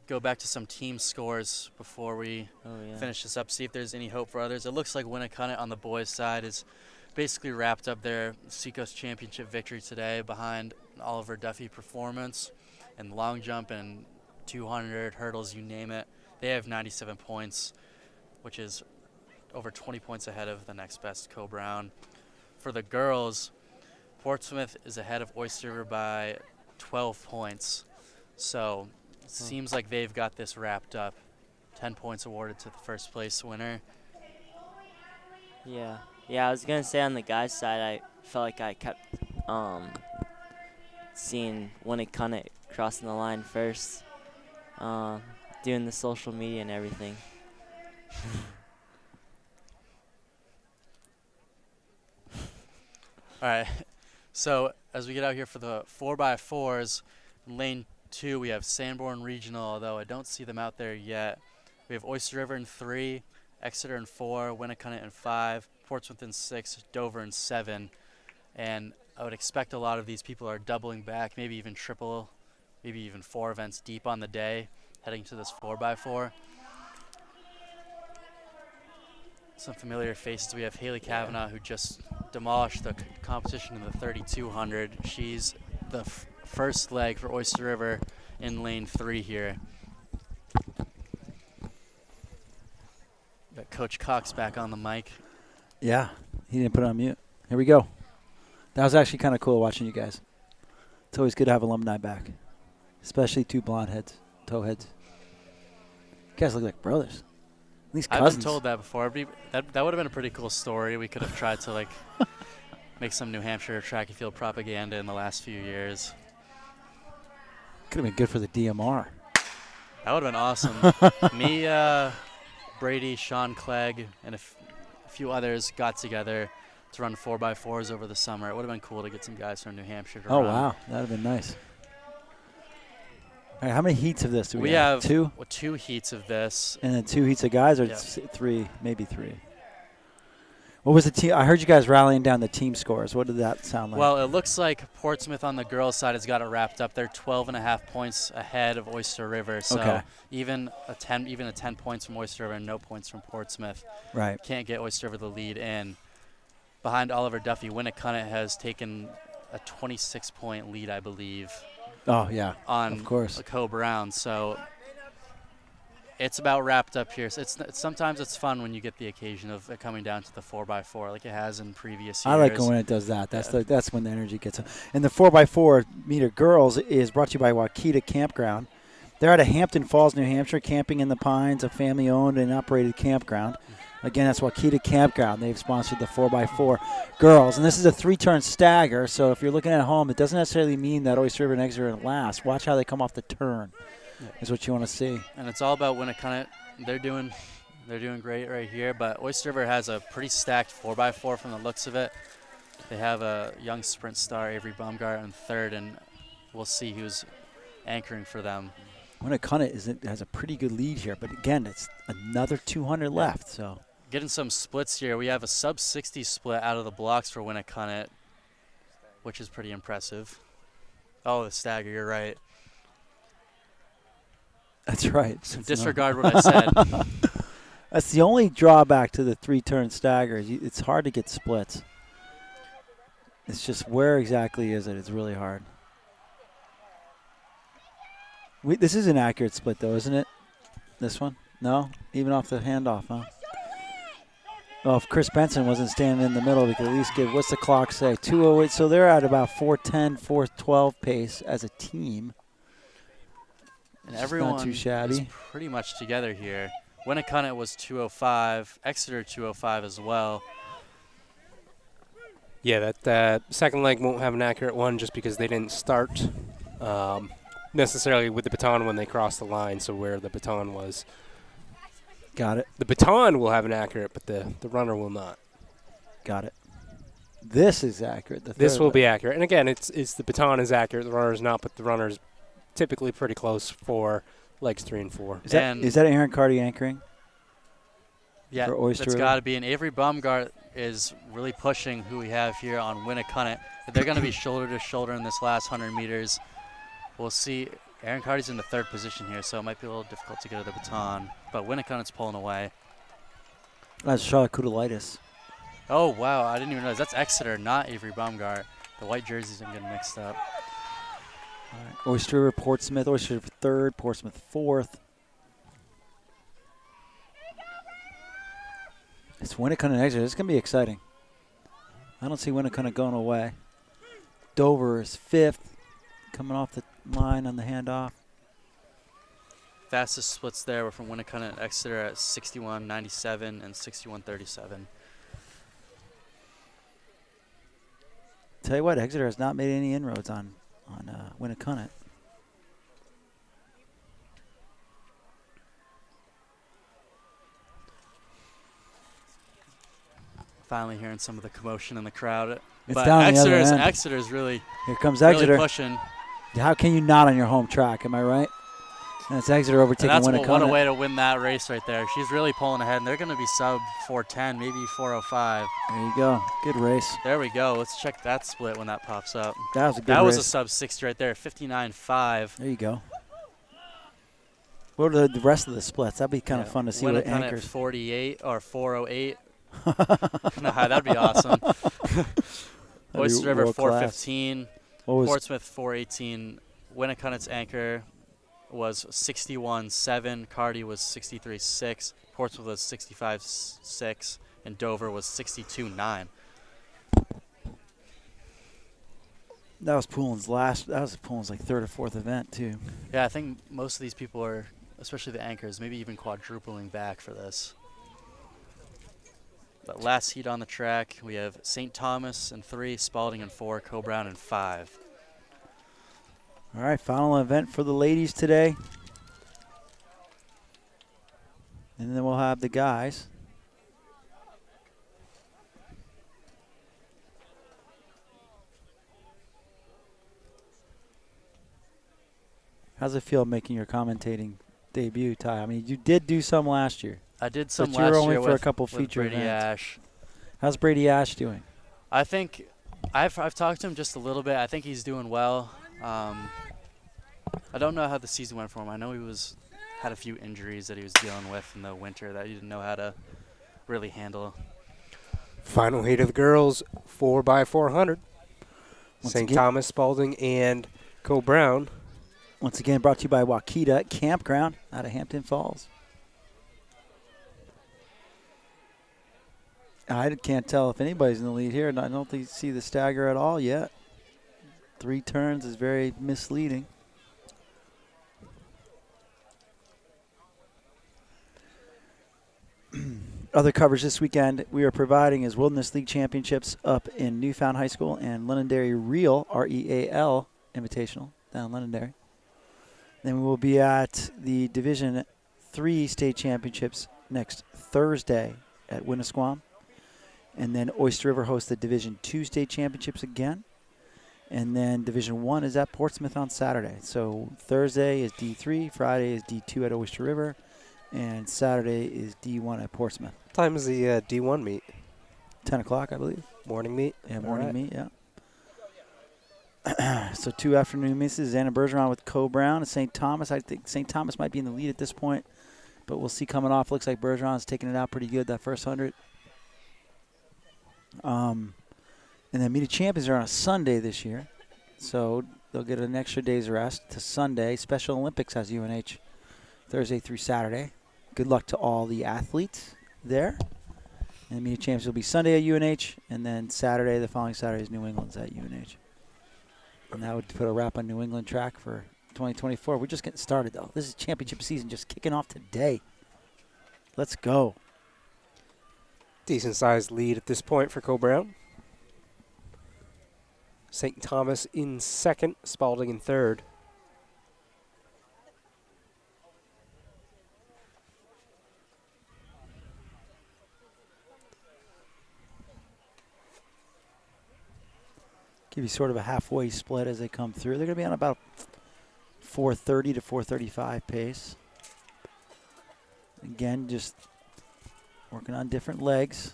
Go back to some team scores before we finish this up, see if there's any hope for others. It looks like Winnicott on the boys' side is basically wrapped up their Seacoast Championship victory today behind Oliver Duffy performance and long jump and 200 hurdles, you name it. They have 97 points, which is over 20 points ahead of the next best, Co Brown. For the girls, Portsmouth is ahead of Oyster River by 12 points. So seems like they've got this wrapped up. 10 points awarded to the first place winner. Yeah. Yeah, I was going to say on the guys' side, I felt like I kept seeing Winnicott crossing the line first, doing the social media and everything. All right. So as we get out here for the 4x4s, in lane 2 we have Sanborn Regional, although I don't see them out there yet. We have Oyster River in 3, Exeter in 4, Winnicott in 5, Portsmouth in 6, Dover in 7. And I would expect a lot of these people are doubling back, maybe even triple, maybe even 4 events deep on the day, heading to this 4x4. Some familiar faces. We have Haley Kavanaugh, who just demolished the competition in the 3200. She's the first leg for Oyster River in lane 3 here. Got Coach Cox back on the mic. Yeah, he didn't put it on mute. Here we go. That was actually kind of cool watching you guys. It's always good to have alumni back, especially 2 blonde heads, toe heads. You guys look like brothers. At least cousins. I've been told that before. That would have been a pretty cool story. We could have tried to like make some New Hampshire track and field propaganda in the last few years. Could have been good for the DMR. That would have been awesome. Me, Brady, Sean Clegg, and a few others got together to run 4x4s over the summer. It would have been cool to get some guys from New Hampshire to run. Oh, wow. That would have been nice. All right, how many heats of this do we have? 2? 2 heats of this. And then 2 heats of guys, or 3, maybe 3. What was the team? I heard you guys rallying down the team scores. What did that sound like? Well, it looks like Portsmouth on the girls' side has got it wrapped up. They're 12.5 points ahead of Oyster River. So even a 10 points from Oyster River and no points from Portsmouth. Right. Can't get Oyster River the lead in. Behind Oliver Duffy, Winnicott has taken a 26-point lead, I believe. Oh, yeah, on of course. Co Brown. So it's about wrapped up here. So sometimes it's fun when you get the occasion of it coming down to the 4x4 like it has in previous years. I like when it does that. That's when the energy gets up. And the 4x4 meter girls is brought to you by Waukeeta Campground. They're out of Hampton Falls, New Hampshire, camping in the Pines, a family-owned and operated campground. Again, that's Waukeeta Campground. They've sponsored the 4x4 girls. And this is a 3-turn stagger, so if you're looking at home, it doesn't necessarily mean that Oyster River and Exeter are last. Watch how they come off the turn is what you want to see. And it's all about Winnicott. They're doing great right here, but Oyster River has a pretty stacked 4x4 from the looks of it. They have a young sprint star, Avery Baumgart, in 3rd, and we'll see who's anchoring for them. Winnicott has a pretty good lead here, but again, it's another 200 left, so. Getting some splits here. We have a sub-60 split out of the blocks for Winnicott, which is pretty impressive. Oh, the stagger, you're right. That's right. Disregard what I said. That's the only drawback to the 3-turn stagger. It's hard to get splits. It's just where exactly is it? It's really hard. This is an accurate split, though, isn't it? This one? No? Even off the handoff, huh? Well, if Chris Benson wasn't standing in the middle, we could at least give, what's the clock say? 2:08. So they're at about 4:10, 4:12 pace as a team. And everyone not too shabby. is pretty much together here. Winnicott was 2:05, Exeter 2:05 as well. Yeah, that second leg won't have an accurate one just because they didn't start necessarily with the baton when they crossed the line, so where the baton was. Got it. The baton will have an accurate, but the runner will not. Got it. This is accurate. This will be accurate. And again, it's the baton is accurate, the runner is not, but the runner's typically pretty close for legs 3 and 4. Is that Aaron Carty anchoring? Yeah, for Oyster that's River? got to be. And Avery Baumgart, is really pushing who we have here on Winnicott. They're going to be shoulder to shoulder in this last 100 meters. We'll see. Aaron Carty's in the 3rd position here, so it might be a little difficult to get to the baton. But Winnicott's pulling away. That's Charlotte Kudalitis. Oh, wow. I didn't even realize. That's Exeter, not Avery Baumgart. The white jerseys I'm getting mixed up. All right. Oyster River, Portsmouth. Oyster River 3rd, Portsmouth 4th. It's Winnicott and Exeter. It's going to be exciting. I don't see Winnicott going away. Dover is 5th, coming off the line on the handoff. Fastest splits there were from Winnicott and Exeter at 61.97 and 61.37. Tell you what, Exeter has not made any inroads on Winnicott. Finally hearing some of the commotion in the crowd. It's But down the other end. Exeter's really, Here comes really Exeter. pushing. How can you not on your home track? Am I right? And it's Exeter And overtaking that's Winnicott. what a way to win that race right there. She's really pulling ahead, and they're going to be sub 410, maybe 405. There you go. Good race. There we go. Let's check that split when that pops up. That was a good That race. was a sub 60 right there, 59.5. There you go. What are the rest of the splits? That'd be kind of fun to see what Winnicott at anchors. 48 or 408. Nah, that'd be awesome. Oyster River world class. 415, What was Portsmouth 418. Winnicott's anchor was 61.7. Carty was 63.6. Portsmouth was 65.6. And Dover was 62.9. that was Poulin's last? That was Poulin's like 3rd or 4th event too. Yeah, I think most of these people are, especially the anchors, maybe even quadrupling back for this. But last heat on the track, we have St. Thomas in 3, Spalding in 4, Coe-Brown in 5. All right, final event for the ladies today. And then we'll have the guys. How's it feel making your commentating debut, Ty? I mean, you did do some last year. I did some But you were last only year for a with, couple with feature Brady events. Ash. How's Brady Ash doing? I think I've talked to him just a little bit. I think he's doing well. I don't know how the season went for him. I know he had a few injuries that he was dealing with in the winter that he didn't know how to really handle. Final heat of the girls, 4x400. Once St. again- Thomas, Spalding, and Coe-Brown. Once again, brought to you by Wakita Campground out of Hampton Falls. I can't tell if anybody's in the lead here. I don't think see the stagger at all yet. 3 turns is very misleading. Other coverage this weekend we are providing is Wilderness League Championships up in Newfound High School and Londonderry Real, REAL, Invitational down in Londonderry. Then we will be at the Division 3 State Championships next Thursday at Winnisquam. And then Oyster River hosts the Division 2 State Championships again. And then Division 1 is at Portsmouth on Saturday. So Thursday is D3, Friday is D2 at Oyster River, and Saturday is D1 at Portsmouth. What time is the D1 meet? 10 o'clock, I believe. Morning meet? Yeah, All morning right. meet, yeah. So 2 afternoon meets. Anna Bergeron with Coe-Brown and St. Thomas. I think St. Thomas might be in the lead at this point, but we'll see coming off. Looks like Bergeron's taking it out pretty good that first 100. And then Meet of Champions are on a Sunday this year, so they'll get an extra day's rest to Sunday. Special Olympics has UNH Thursday through Saturday. Good luck to all the athletes there. And the Meet of Champions will be Sunday at UNH, and then Saturday, the following Saturday, is New England's at UNH. And that would put a wrap on New England track for 2024. We're just getting started, though. This is championship season just kicking off today. Let's go. Decent-sized lead at this point for Coe-Brown. St. Thomas in 2nd, Spalding in 3rd. Give you sort of a halfway split as they come through. They're going to be on about 4:30 to 4:35 pace. Again, just working on different legs.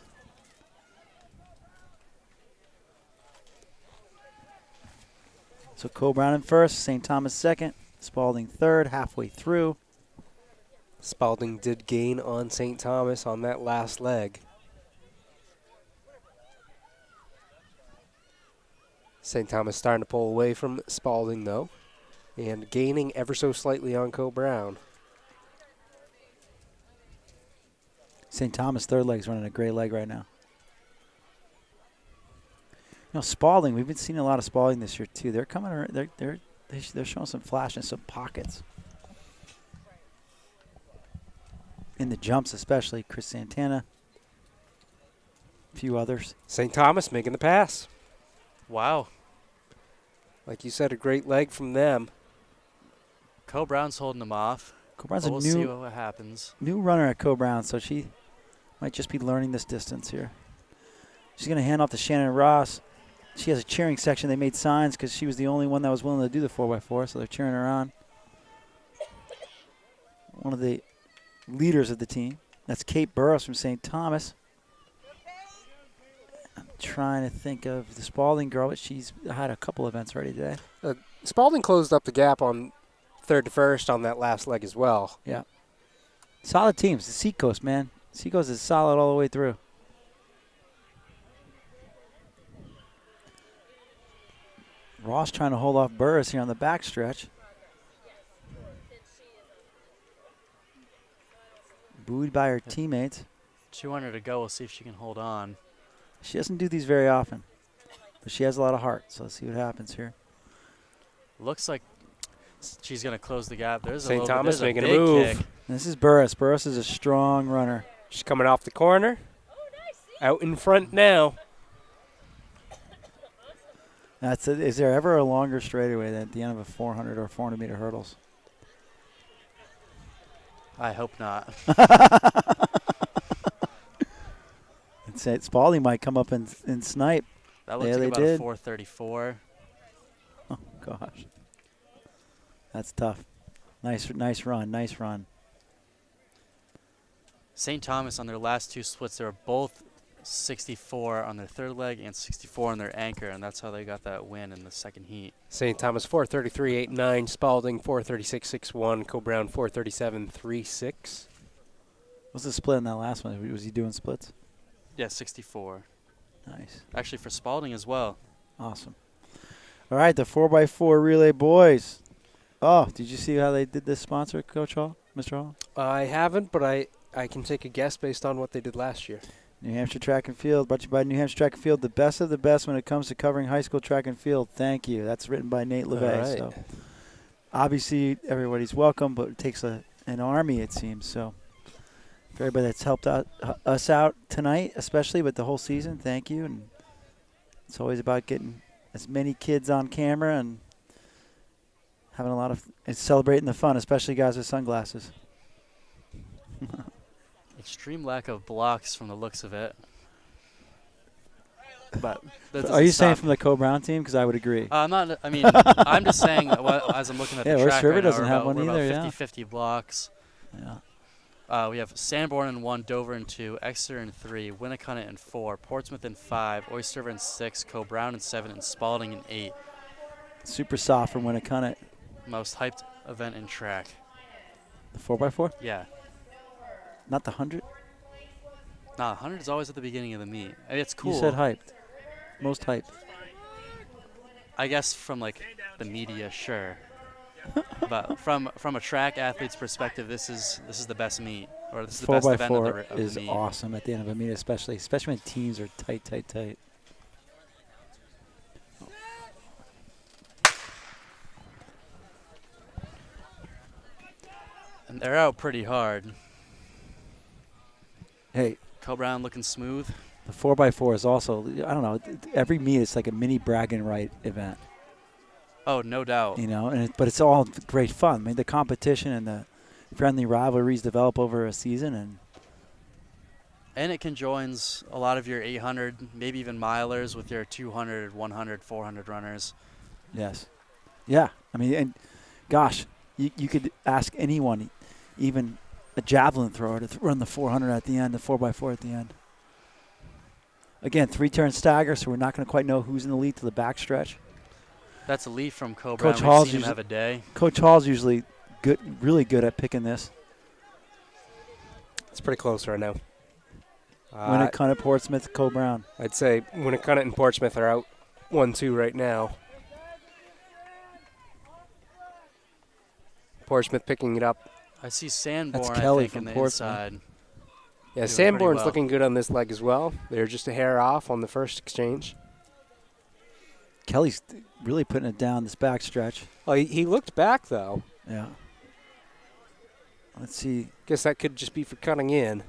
So Cole Brown in first, St. Thomas second, Spalding third, halfway through. Spalding did gain on St. Thomas on that last leg. St. Thomas starting to pull away from Spalding, though, and gaining ever so slightly on Cole Brown. St. Thomas third leg's running a great leg right now. You know, Spalding, we've been seeing a lot of Spalding this year too. They're coming around, they're showing some flash in some pockets. In the jumps especially, Chris Santana, a few others. St. Thomas making the pass. Wow. Like you said, a great leg from them. Cole Brown's holding them off. Cole Brown's But a we'll see what happens. new runner at Cole Brown, so she might just be learning this distance here. She's going to hand off to Shannon Ross. She has a cheering section. They made signs because she was the only one that was willing to do the 4x4, so they're cheering her on. One of the leaders of the team. That's Kate Burrows from St. Thomas. I'm trying to think of the Spalding girl, but she's had a couple events already today. Spalding closed up the gap on third to first on that last leg as well. Yeah. Solid teams. The Seacoast, man. Seacoast is solid all the way through. Ross trying to hold off Burris here on the backstretch. Buoyed by her teammates. 200 to go. We'll see if she can hold on. She doesn't do these very often, but she has a lot of heart, so let's see what happens here. Looks like she's going to close the gap. There's St. a Thomas there's making a big move. kick. This is Burris. Burris is a strong runner. She's coming off the corner. Out in front now. Is there ever a longer straightaway than at the end of a 400 or 400 meter hurdles? I hope not. Spalding might come up and snipe. That looks Yeah, like they about did. a 434. Oh gosh, that's tough. Nice run. St. Thomas on their last two splits, they were both 64 on their third leg and 64 on their anchor, and that's how they got that win in the second heat. St. Thomas 433.89, Spalding 436.61, Cole Brown 437.36. What's the split in that last one? Was he doing splits? Yeah, 64. Nice. Actually, for Spalding as well. Awesome. All right, the 4x4 relay boys. Oh, did you see how they did this sponsor, Coach Hall, Mr. Hall? I haven't, but I can take a guess based on what they did last year. New Hampshire Track and Field, brought to you by New Hampshire Track and Field, the best of the best when it comes to covering high school track and field. Thank you. That's written by Nate LeVay. All right. So obviously, everybody's welcome, but it takes an army, it seems. So for everybody that's helped us out tonight, especially, but the whole season, thank you. And it's always about getting as many kids on camera and having a lot of celebrating the fun, especially guys with sunglasses. Extreme lack of blocks from the looks of it. But that Are you doesn't saying stop. from the Cole Brown team? Because I would agree. I'm not. I mean, I'm just saying that as I'm looking at Yeah, the West track River right now, doesn't have one either, we're yeah. about 50-50 blocks. Yeah. We have Sanborn in 1, Dover in 2, Exeter in 3, Winnicott in 4, Portsmouth in 5, Oyster River in 6, Cole Brown in 7, and Spalding in 8. Super soft from Winnicott. Most hyped event in track. The 4x4? Yeah. Not the 100? Nah, 100 is always at the beginning of the meet. I mean, it's cool. You said hyped. Most hyped. I guess from like the media, sure. But from a track athlete's perspective, this is the best meet, or this is the best event of 4x4 the is meet. awesome at the end of a meet, especially when teams are tight. And they're out pretty hard. Hey, Cole Brown looking smooth. the 4x4 is also, I don't know, every meet is like a mini bragging right event, Oh, no doubt. you know, but it's all great fun. I mean, the competition and the friendly rivalries develop over a season, And it conjoins a lot of your 800, maybe even milers with your 200, 100, 400 runners. yes. Yeah, I mean, and gosh, you could ask anyone, even a javelin thrower, to run the 400 at the end, the 4x4 at the end. Again, 3-turn stagger, so we're not going to quite know who's in the lead to the backstretch. That's a lead from Cobra. Coach Hall's We've seen him usually- have a day. Coach Hall's usually good, really good at picking this. It's pretty close right now. Winnicott, Portsmouth, Co-Brown. I'd say Winnicott and Portsmouth are out 1-2 right now. Portsmouth picking it up. I see Sanborn, Kelly I think, from in the Portsmouth. inside. Yeah, Doing pretty Sanborn's well. looking good on this leg as well. They're just a hair off on the first exchange. Kelly's really putting it down this back stretch. Oh, he looked back, though. Yeah. Let's see. Guess that could just be for cutting in.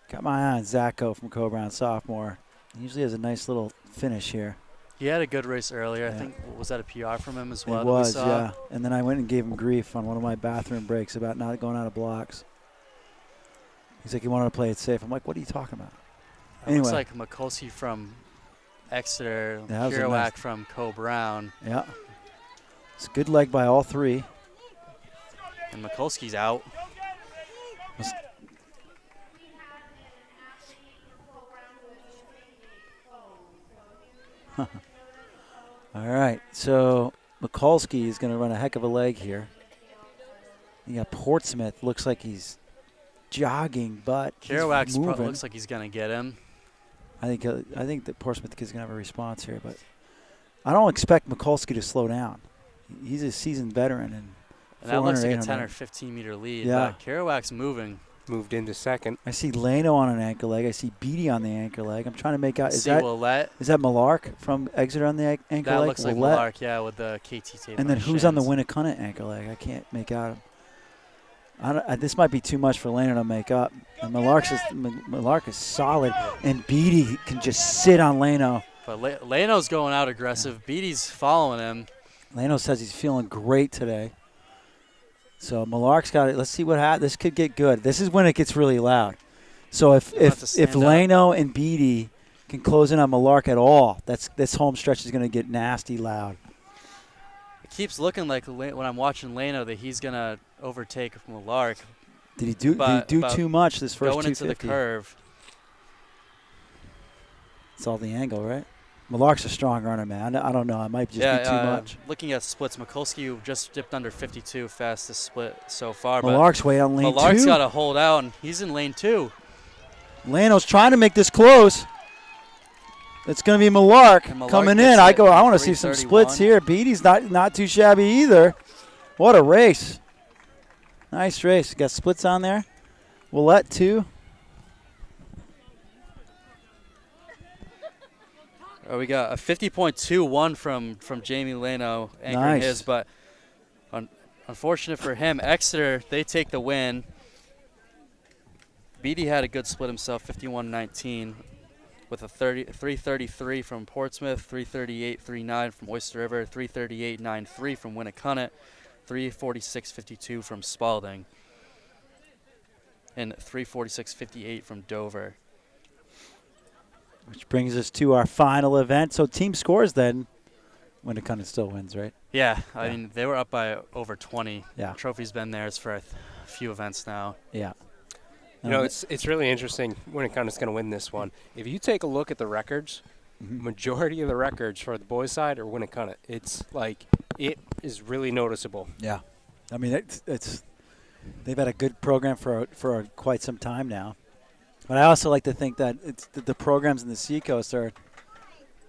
Got my eye on Zacco from Co-Brown, sophomore. He usually has a nice little finish here. He had a good race earlier. I Yeah. think, was that a PR from him as well? It that we was, saw? yeah. And then I went and gave him grief on one of my bathroom breaks about not going out of blocks. He's like, he wanted to play it safe. I'm like, what are you talking about? It looks Anyway. like Mikulski from Exeter, That was a Kerouac nice- from Co-Brown, Yeah. It's a good leg by all three. and Mikulski's out. All right, so Mikulski is going to run a heck of a leg here. You got Portsmouth. Looks like he's jogging, but he's Kerouac moving. looks like he's going to get him. I think that Portsmouth kid's going to have a response here, but I don't expect Mikulski to slow down. He's a seasoned veteran, and And that looks like a 400, 10 or 800. 15-meter lead. Yeah. But Kerouac's moving. Moved into second. I see Leno on an ankle leg. I see Beatty on the ankle leg. I'm trying to make out. Is See that Willett. Malark from Exeter on the ankle That leg? looks like Willett? Malark, yeah, with the KT tape. And then his who's on the shins. Winnicott ankle leg? I can't make out. This might be too much for Leno to make up. And Malark is solid, and Beatty can just sit on Leno. But Leno's going out aggressive. Beatty's following him. Leno says he's feeling great today. So Malark's got it. Let's see what happens. This could get good. This is when it gets really loud. So if He'll have to stand up. Leno and Beatty can close in on Malark at all, this home stretch is going to get nasty loud. It keeps looking like when I'm watching Leno that he's going to overtake Malark Did he do But too much this first going into the 250? curve. It's all the angle, right? Malark's a strong runner, man. I don't know. It might just be too much. Looking at splits, Mikulski just dipped under 52, fastest split so far. Malark's way on but lane Malark's 2. got to hold out, and he's in lane 2. Leno's trying to make this close. It's going to be Malark And Malark coming gets in. I it want in to see some 3:31. splits here. Beatty's not too shabby either. What a race. Nice race. Got splits on there. Willett, too. We got a 50.21 from Jamie Leno anchoring Nice. his, but unfortunate for him, Exeter, they take the win. Beatty had a good split himself, 51-19, with a 333 from Portsmouth, 338.39 from Oyster River, 338.93 from Winnicott, 346.52 from Spalding, and 346.58 from Dover. Which brings us to our final event. So team scores then. Winnicott still wins, right? Yeah, I Yeah. mean, they were up by over 20. Yeah. Trophy's been theirs for a few events now. Yeah. You know, it's really interesting. Winnicott's going to win this one. If you take a look at the records, majority of the records for the boys' side are Winnicott. It's like it is really noticeable. Yeah. I mean, it's they've had a good program for quite some time now. But I also like to think that it's the programs in the Seacoast are.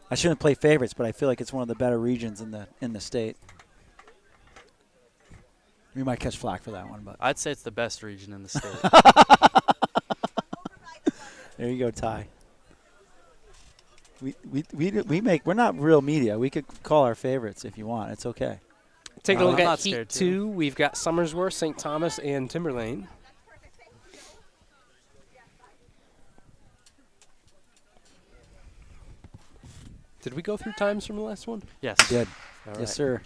I shouldn't play favorites, but I feel like it's one of the better regions in the state. We might catch flack for that one, but I'd say it's the best region in the state. there you go, Ty. We're not real media. We could call our favorites if you want. It's okay. Take a I'm look not at Heat scared, 2. We've got Summersworth, St. Thomas, and Timberlane. Did we go through times from the last one? Yes. Good. All Yes, right. sir.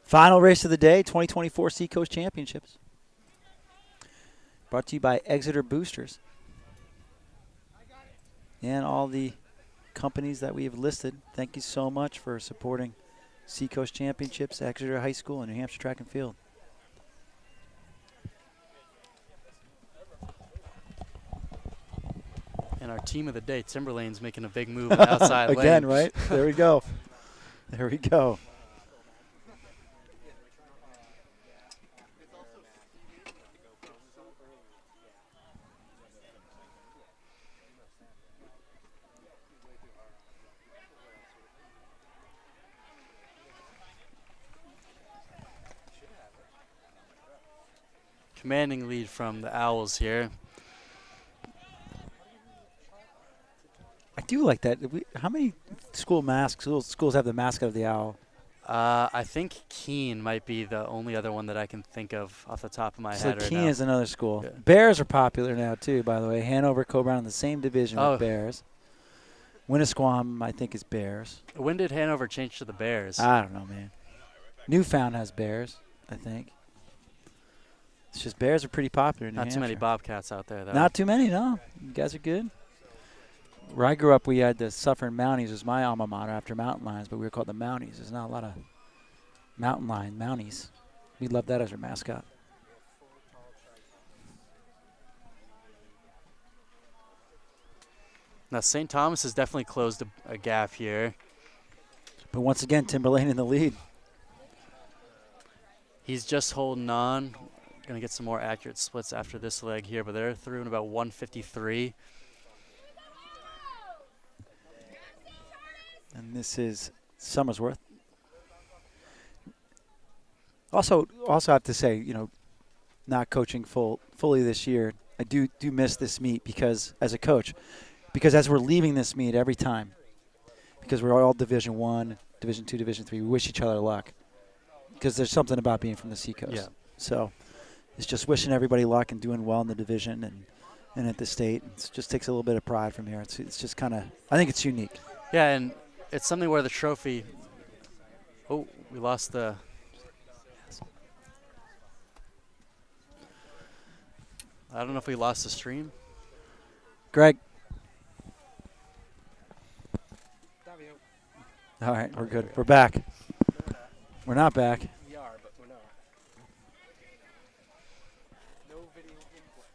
Final race of the day, 2024 Seacoast Championships. Brought to you by Exeter Boosters. And all the companies that we have listed. Thank you so much for supporting Seacoast Championships, Exeter High School, and New Hampshire Track and Field. And our team of the day, Timberlane's making a big move on the outside lane. Again, right? There we go. There we go. Commanding lead from the Owls here. I do like that. How many schools have the mascot of the owl? I think Keene might be the only other one that I can think of off the top of my So head right Keene now. is another school. Yeah. Bears are popular now too, by the way. Hanover, Coburn in the same division Oh. with Bears. Winnisquam, I think, is Bears. When did Hanover change to the Bears? I don't know, man. Newfound has Bears, I think. It's just Bears are pretty popular in New Not too many Hampshire. Bobcats out there, though. Not too many, no. You guys are good. Where I grew up, we had the Suffern Mounties was my alma mater after Mountain Lions, but we were called the Mounties. There's not a lot of Mountain Lion Mounties. We loved that as our mascot. Now, St. Thomas has definitely closed a gap here. But once again, Timberlane in the lead. He's just holding on. Going to get some more accurate splits after this leg here, but they're through in about 153. And this is Summersworth. Also have to say, you know, not coaching fully this year, I do miss this meet because as a coach, because as we're leaving this meet every time, because we're all Division I, Division II, Division III, we wish each other luck. Because there's something about being from the Seacoast. Yeah. So it's just wishing everybody luck and doing well in the division and at the state. It just takes a little bit of pride from here. It's just kind of, I think it's unique. Yeah, and it's something where the trophy. Oh, we lost the. I don't know if we lost the stream. Greg. All right, we're good. We're back. We're not back. We are, but we're not. No video input.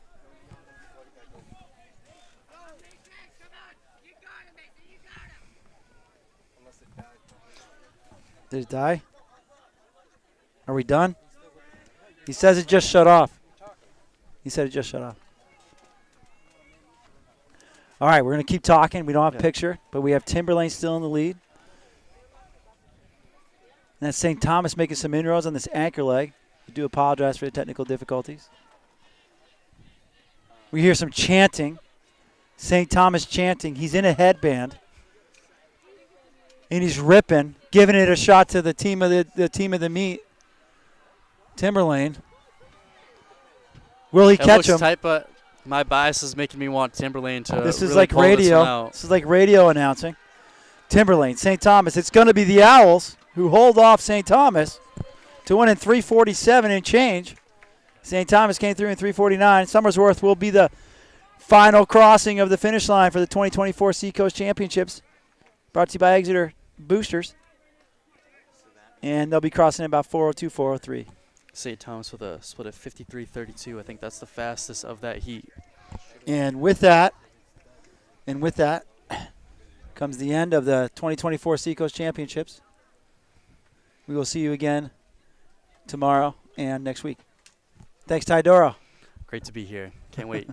Unless it died. Did it die? Are we done? He says it just shut off. He said it just shut off. All right, we're going to keep talking. We don't have a picture, but we have Timberlane still in the lead. And that's St. Thomas making some inroads on this anchor leg. We do apologize for the technical difficulties. We hear some chanting. St. Thomas chanting. He's in a headband. And he's ripping, giving it a shot to the team of the meet. Timberlane. Will he catch him? Tight, but my bias is making me want Timberlane to. This is really like pull this one radio. out. This is like radio announcing. Timberlane, St. Thomas. It's going to be the Owls who hold off St. Thomas to win in 3:47 and change. St. Thomas came through in 3:49. Summersworth will be the final crossing of the finish line for the 2024 Seacoast Championships, brought to you by Exeter Boosters. And they'll be crossing in about 4:02, 4:03. St. Thomas with a split of 53-32. I think that's the fastest of that heat. And with that comes the end of the 2024 Seacoast Championships. We will see you again tomorrow and next week. Thanks, Ty Doro. Great to be here. Can't wait.